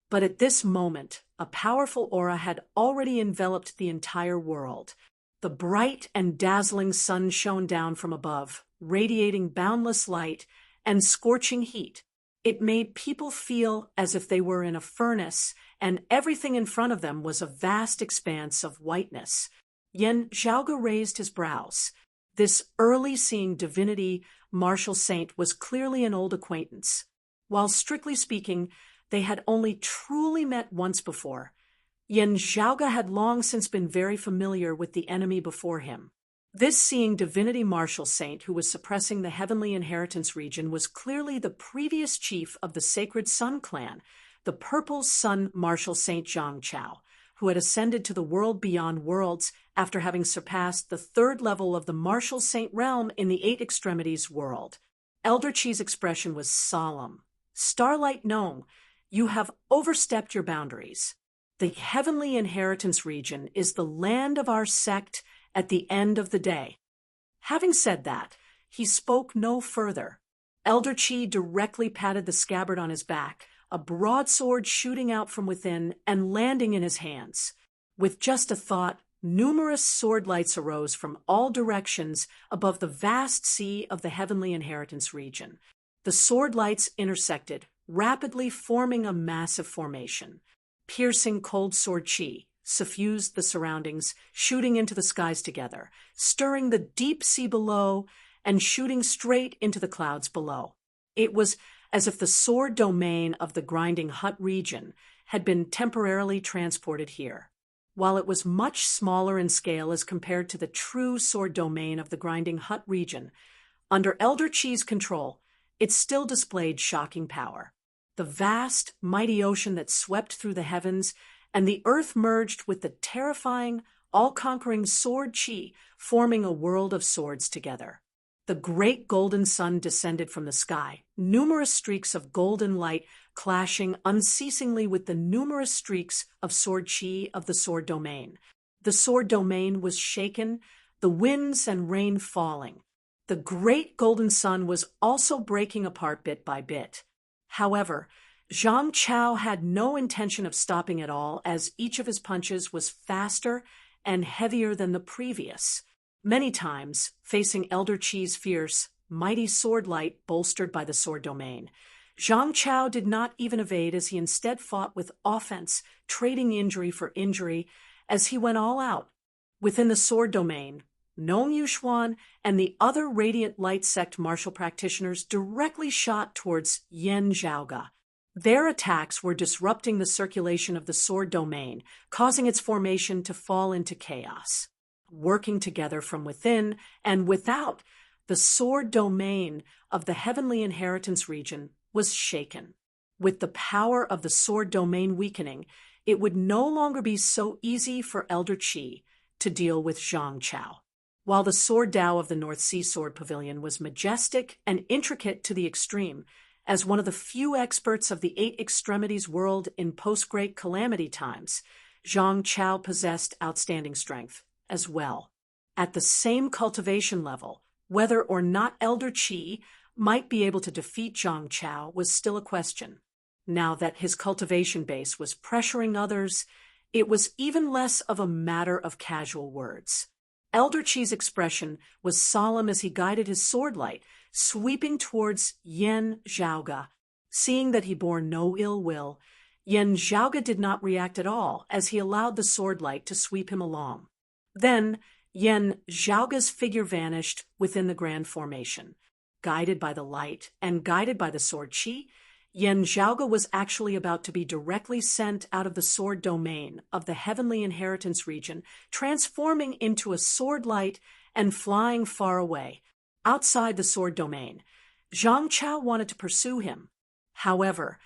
But at this moment, a powerful aura had already enveloped the entire world. The bright and dazzling sun shone down from above, radiating boundless light and scorching heat. It made people feel as if they were in a furnace, and everything in front of them was a vast expanse of whiteness. Yen Zhaoga raised his brows. This early-seeing divinity martial saint was clearly an old acquaintance. While strictly speaking, they had only truly met once before. Yen Zhaoga had long since been very familiar with the enemy before him. This seeing divinity martial saint who was suppressing the heavenly inheritance region was clearly the previous chief of the Sacred Sun clan, the Purple Sun martial saint Zhang Chao, who had ascended to the world beyond worlds after having surpassed the third level of the martial saint realm in the Eight Extremities world. Elder Chi's expression was solemn. "Starlight Nong, you have overstepped your boundaries. The heavenly inheritance region is the land of our sect at the end of the day." Having said that, he spoke no further. Elder Chi directly patted the scabbard on his back, a broadsword shooting out from within and landing in his hands. With just a thought, numerous sword lights arose from all directions above the vast sea of the heavenly inheritance region. The sword lights intersected, rapidly forming a massive formation. Piercing cold sword chi suffused the surroundings, shooting into the skies together, stirring the deep sea below and shooting straight into the clouds below. It was as if the sword domain of the grinding hut region had been temporarily transported here. While it was much smaller in scale as compared to the true sword domain of the grinding hut region, under Elder Chi's control, it still displayed shocking power. The vast, mighty ocean that swept through the heavens and the earth merged with the terrifying, all-conquering sword chi, forming a world of swords together. The great golden sun descended from the sky, numerous streaks of golden light clashing unceasingly with the numerous streaks of sword chi of the sword domain. The sword domain was shaken, the winds and rain falling. The great golden sun was also breaking apart bit by bit. However, Zhang Chao had no intention of stopping at all, as each of his punches was faster and heavier than the previous. Many times, facing Elder Chi's fierce, mighty sword light bolstered by the sword domain, Zhang Chao did not even evade, as he instead fought with offense, trading injury for injury, as he went all out. Within the sword domain, Nong Yuxuan and the other Radiant Light Sect martial practitioners directly shot towards Yen Zhaoga. Their attacks were disrupting the circulation of the sword domain, causing its formation to fall into chaos. Working together from within and without, the sword domain of the heavenly inheritance region was shaken. With the power of the sword domain weakening, it would no longer be so easy for Elder Chi to deal with Zhang Chao. While the sword Dao of the North Sea Sword Pavilion was majestic and intricate to the extreme, As one of the few experts of the eight extremities world in post-Great Calamity times, Zhang Chao possessed outstanding strength as well. At the same cultivation level, whether or not Elder Qi might be able to defeat Zhang Chao was still a question. Now that his cultivation base was pressuring others, it was even less of a matter of casual words. Elder Qi's expression was solemn as he guided his sword light, sweeping towards Yan Zhaoge. Seeing that he bore no ill will, Yan Zhaoge did not react at all as he allowed the sword light to sweep him along. Then, Yan Zhaoge's figure vanished within the grand formation. Guided by the light and guided by the sword qi, Yan Zhaoge was actually about to be directly sent out of the sword domain of the heavenly inheritance region, transforming into a sword light and flying far away. Outside the sword domain, Zhang Chao wanted to pursue him. However,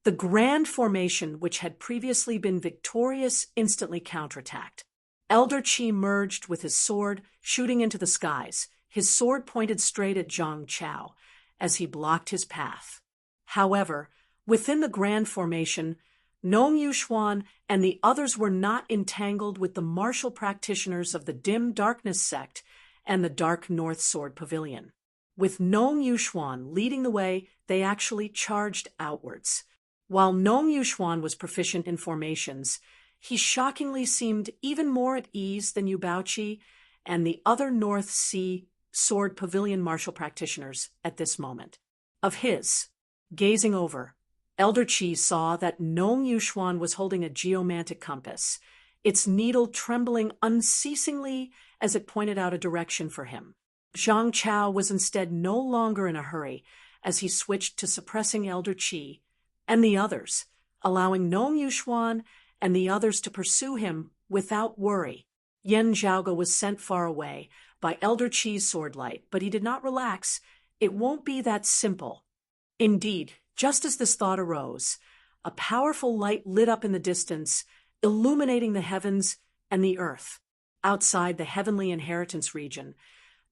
the grand formation, which had previously been victorious, instantly counterattacked. Elder Qi merged with his sword, shooting into the skies, his sword pointed straight at Zhang Chao as he blocked his path. However, within the grand formation, Nong Yuxuan and the others were not entangled with the martial practitioners of the Dim Darkness sect and the Dark North Sword Pavilion. With Nong Yuxuan leading the way, they actually charged outwards. While Nong Yuxuan was proficient in formations, he shockingly seemed even more at ease than Yu Baoqi and the other North Sea Sword Pavilion martial practitioners at this moment. Of his, gazing over, Elder Qi saw that Nong Yuxuan was holding a geomantic compass, its needle trembling unceasingly as it pointed out a direction for him. Zhang Chao was instead no longer in a hurry as he switched to suppressing Elder Qi and the others, allowing Nong Yuxuan and the others to pursue him without worry. Yan Zhaoge was sent far away by Elder Qi's sword light, but he did not relax. It won't be that simple. Indeed, just as this thought arose, a powerful light lit up in the distance, illuminating the heavens and the earth. Outside the heavenly inheritance region,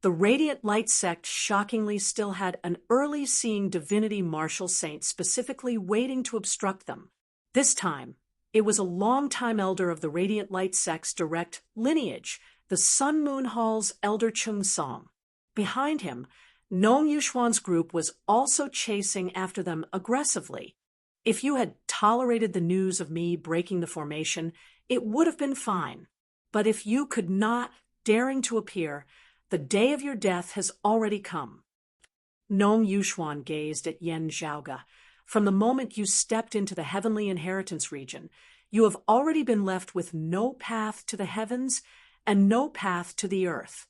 the Radiant Light sect shockingly still had an early-seeing divinity martial saint specifically waiting to obstruct them. This time, it was a long-time elder of the Radiant Light sect's direct lineage, the Sun Moon Hall's elder Chung Song. Behind him, Nong Yuxuan's group was also chasing after them aggressively. If you had tolerated the news of me breaking the formation, it would have been fine. But if you could not, daring to appear, the day of your death has already come. Nong Yuxuan gazed at Yan Zhaoge. From the moment you stepped into the heavenly inheritance region, you have already been left with no path to the heavens and no path to the earth.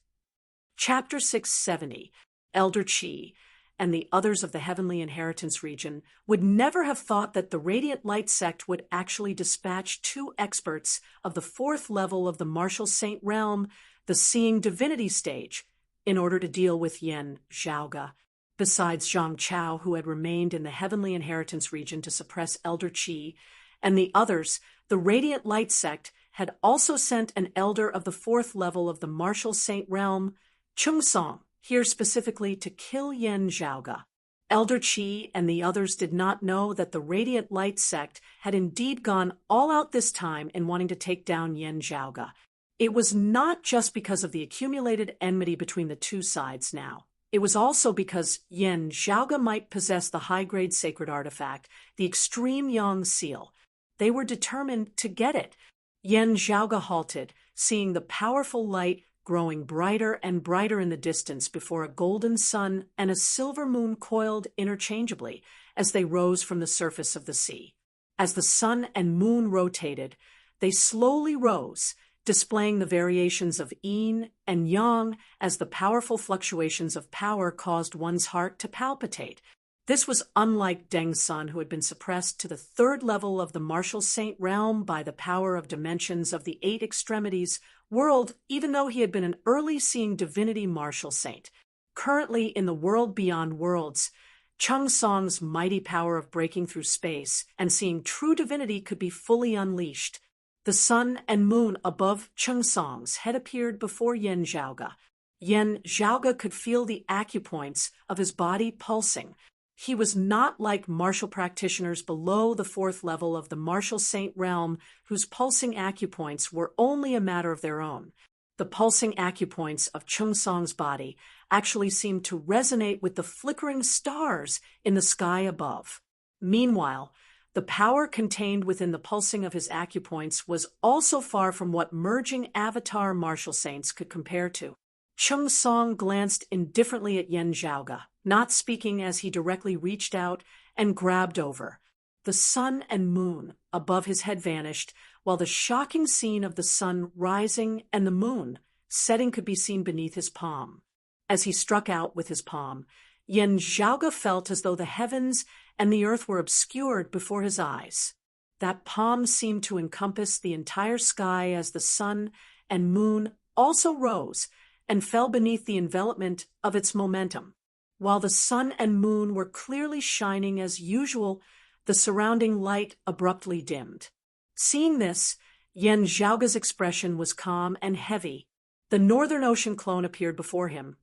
Chapter 670, Elder Qi and the others of the heavenly inheritance region would never have thought that the Radiant Light sect would actually dispatch two experts of the fourth level of the martial saint realm, the seeing divinity stage, in order to deal with Yan Zhaoge. Besides Zhang Chao, who had remained in the heavenly inheritance region to suppress Elder Qi, and the others, the Radiant Light sect had also sent an elder of the fourth level of the martial saint realm, Chung Song, here specifically to kill Yan Zhaoge. Elder Qi and the others did not know that the Radiant Light sect had indeed gone all out this time in wanting to take down Yan Zhaoge. It was not just because of the accumulated enmity between the two sides now. It was also because Yan Zhaoge might possess the high-grade sacred artifact, the Extreme Yang Seal. They were determined to get it. Yan Zhaoge halted, seeing the powerful light growing brighter and brighter in the distance before a golden sun and a silver moon coiled interchangeably as they rose from the surface of the sea. As the sun and moon rotated, they slowly rose, displaying the variations of yin and yang as the powerful fluctuations of power caused one's heart to palpitate. This was unlike Deng Sun, who had been suppressed to the third level of the martial saint realm by the power of dimensions of the eight extremities world, even though he had been an early-seeing divinity martial saint. Currently in the world beyond worlds, Chung Song's mighty power of breaking through space and seeing true divinity could be fully unleashed. The sun and moon above Chung Song's had appeared before Yan Zhaoge. Yan Zhaoge could feel the acupoints of his body pulsing. He was not like martial practitioners below the fourth level of the martial saint realm whose pulsing acupoints were only a matter of their own. The pulsing acupoints of Chung Song's body actually seemed to resonate with the flickering stars in the sky above. Meanwhile, the power contained within the pulsing of his acupoints was also far from what merging avatar martial saints could compare to. Chung Song glanced indifferently at Yen Zhaoge, not speaking as he directly reached out and grabbed over. The sun and moon above his head vanished, while the shocking scene of the sun rising and the moon setting could be seen beneath his palm. As he struck out with his palm, Yen Zhaoge felt as though the heavens and the earth were obscured before his eyes. That palm seemed to encompass the entire sky as the sun and moon also rose and fell beneath the envelopment of its momentum. While the sun and moon were clearly shining as usual, the surrounding light abruptly dimmed. Seeing this, Yen Zhaoge's expression was calm and heavy. The Northern Ocean clone appeared before him,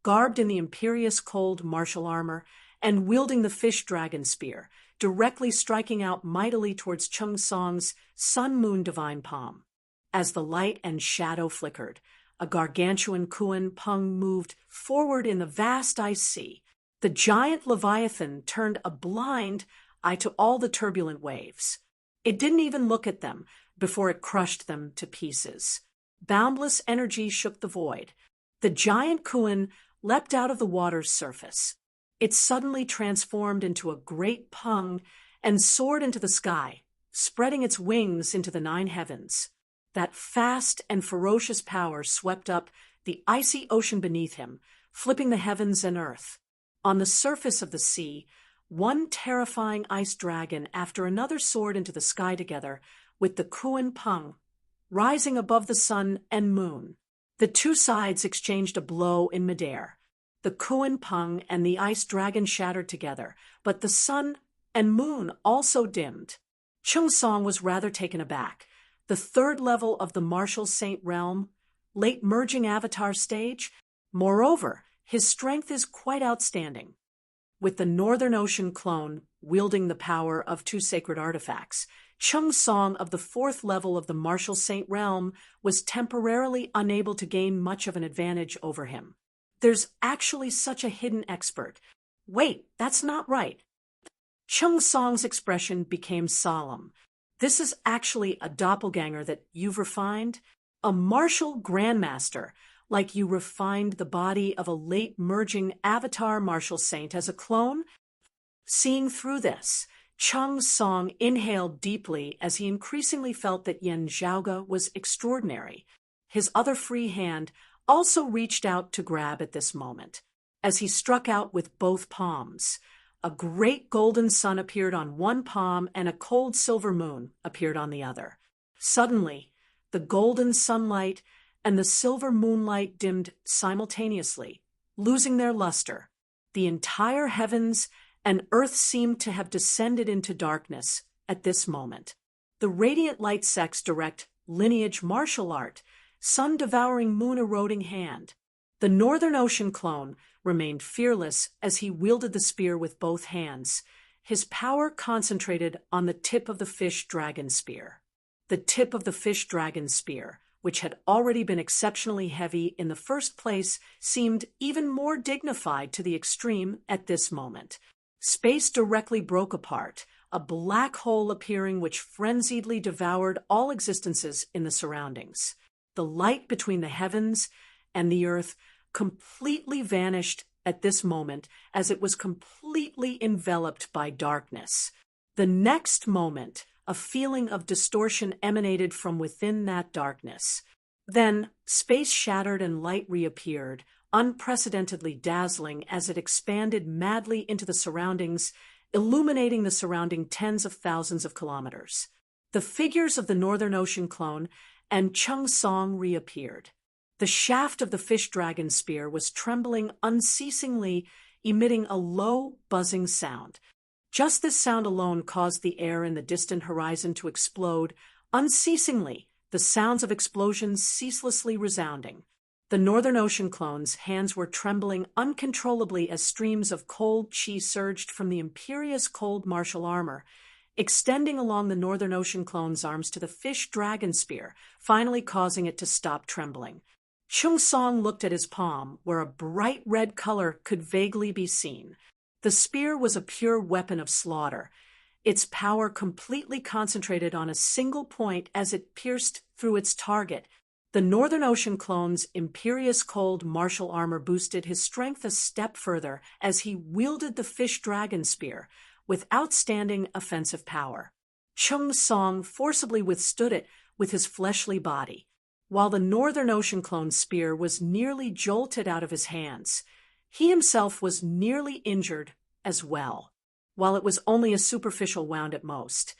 garbed in the imperious cold martial armor and wielding the fish dragon spear, directly striking out mightily towards Chung Song's sun-moon divine palm. As the light and shadow flickered, a gargantuan Kuan Peng moved forward in the vast ice sea. The giant Leviathan turned a blind eye to all the turbulent waves. It didn't even look at them before it crushed them to pieces. Boundless energy shook the void. The giant Kuan leapt out of the water's surface. It suddenly transformed into a great Peng and soared into the sky, spreading its wings into the 9 heavens. That fast and ferocious power swept up the icy ocean beneath him, flipping the heavens and earth. On the surface of the sea, one terrifying ice dragon after another soared into the sky together, with the Kuan Peng rising above the sun and moon. The two sides exchanged a blow in midair. The Kuan Peng and the ice dragon shattered together, but the sun and moon also dimmed. Chung Song was rather taken aback. The third level of the martial saint realm, late merging avatar stage. Moreover, his strength is quite outstanding. With the Northern Ocean clone wielding the power of 2 sacred artifacts, Chung Song of the 4th level of the martial saint realm was temporarily unable to gain much of an advantage over him. There's actually such a hidden expert. Wait, that's not right. Chung Song's expression became solemn. This is actually a doppelganger that you've refined? A martial grandmaster, like you refined the body of a late merging avatar martial saint as a clone? Seeing through this, Chung Song inhaled deeply as he increasingly felt that Yen Zhaoge was extraordinary. His other free hand also reached out to grab at this moment. As he struck out with both palms, a great golden sun appeared on one palm and a cold silver moon appeared on the other. Suddenly, the golden sunlight and the silver moonlight dimmed simultaneously, losing their luster. The entire heavens and earth seemed to have descended into darkness at this moment. The radiant light sect's direct lineage martial art, sun-devouring moon-eroding hand. The Northern Ocean clone remained fearless as he wielded the spear with both hands, his power concentrated on the tip of the fish dragon spear. The tip of the fish dragon spear, which had already been exceptionally heavy in the first place, seemed even more dignified to the extreme at this moment. Space directly broke apart, a black hole appearing which frenziedly devoured all existences in the surroundings. The light between the heavens and the earth completely vanished at this moment as it was completely enveloped by darkness. The next moment, a feeling of distortion emanated from within that darkness. Then, space shattered and light reappeared, unprecedentedly dazzling as it expanded madly into the surroundings, illuminating the surrounding tens of thousands of kilometers. The figures of the Northern Ocean clone and Chung Song reappeared. The shaft of the fish dragon spear was trembling unceasingly, emitting a low, buzzing sound. Just this sound alone caused the air in the distant horizon to explode, unceasingly, the sounds of explosions ceaselessly resounding. The Northern Ocean clone's hands were trembling uncontrollably as streams of cold chi surged from the imperious cold martial armor, extending along the Northern Ocean clone's arms to the fish dragon spear, finally causing it to stop trembling. Chung Song looked at his palm, where a bright red color could vaguely be seen. The spear was a pure weapon of slaughter, its power completely concentrated on a single point as it pierced through its target. The Northern Ocean clone's imperious cold martial armor boosted his strength a step further as he wielded the fish dragon spear with outstanding offensive power. Chung Song forcibly withstood it with his fleshly body, while the Northern Ocean clone's spear was nearly jolted out of his hands. He himself was nearly injured as well. While it was only a superficial wound at most,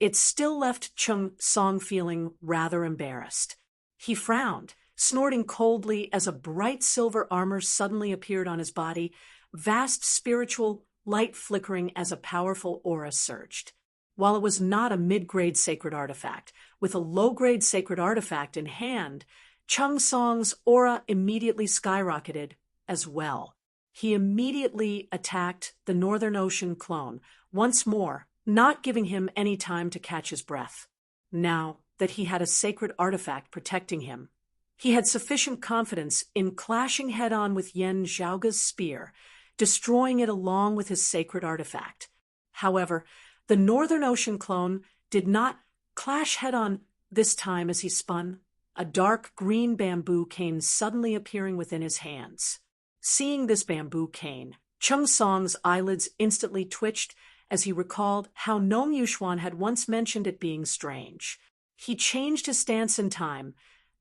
it still left Chung Song feeling rather embarrassed. He frowned, snorting coldly as a bright silver armor suddenly appeared on his body, vast spiritual light flickering as a powerful aura surged. While it was not a mid-grade sacred artifact, with a low-grade sacred artifact in hand, Chung Song's aura immediately skyrocketed as well. He immediately attacked the Northern Ocean clone, once more, not giving him any time to catch his breath. Now that he had a sacred artifact protecting him, he had sufficient confidence in clashing head-on with Yen Zhaoga's spear, destroying it along with his sacred artifact. However, the Northern Ocean clone did not clash head-on this time as he spun, a dark green bamboo cane suddenly appearing within his hands. Seeing this bamboo cane, Chung Song's eyelids instantly twitched as he recalled how Nong Yuxuan had once mentioned it being strange. He changed his stance in time,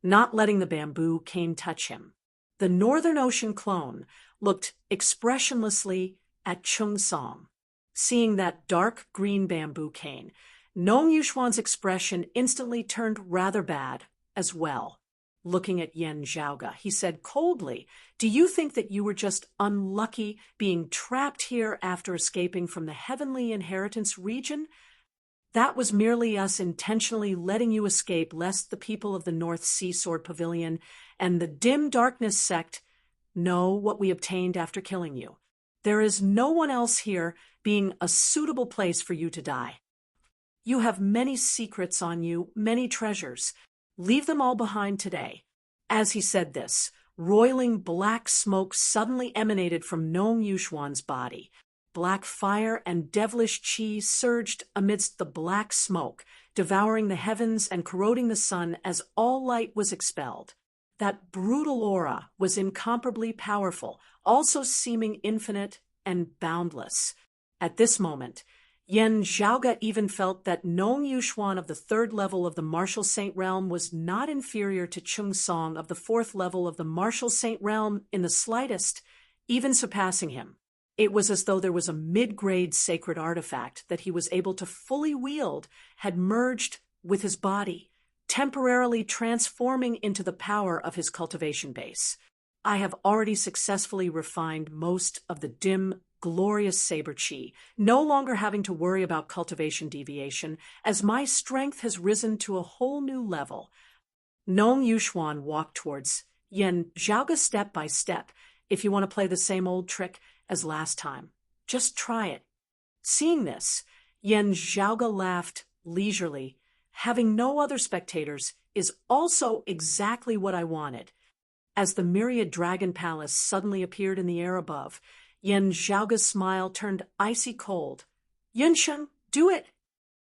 not letting the bamboo cane touch him. The Northern Ocean clone looked expressionlessly at Chung Song. Seeing that dark green bamboo cane, Nong Yuxuan's expression instantly turned rather bad as well. Looking at Yen Zhaoga, he said coldly, "Do you think that you were just unlucky being trapped here after escaping from the heavenly inheritance region? That was merely us intentionally letting you escape lest the people of the North Sea Sword Pavilion and the Dim Darkness sect know what we obtained after killing you. There is no one else here being a suitable place for you to die. You have many secrets on you, many treasures. Leave them all behind today." As he said this, roiling black smoke suddenly emanated from Nong Yuxuan's body. Black fire and devilish chi surged amidst the black smoke, devouring the heavens and corroding the sun as all light was expelled. That brutal aura was incomparably powerful, also seeming infinite and boundless. At this moment, Yen Zhaoga even felt that Nong Yuxuan of the 3rd level of the Martial Saint Realm was not inferior to Chung Song of the 4th level of the Martial Saint Realm in the slightest, even surpassing him. It was as though there was a mid-grade sacred artifact that he was able to fully wield had merged with his body, temporarily transforming into the power of his cultivation base. I have already successfully refined most of the dim, glorious saber chi, no longer having to worry about cultivation deviation, as my strength has risen to a whole new level. Nong Yuxuan walked towards Yen Zhaoga step by step. "If you want to play the same old trick as last time, just try it." Seeing this, Yen Zhaoga laughed leisurely. "Having no other spectators is also exactly what I wanted." As the myriad dragon palace suddenly appeared in the air above, Yen Zhaoga's smile turned icy cold. "Yunsheng, do it!"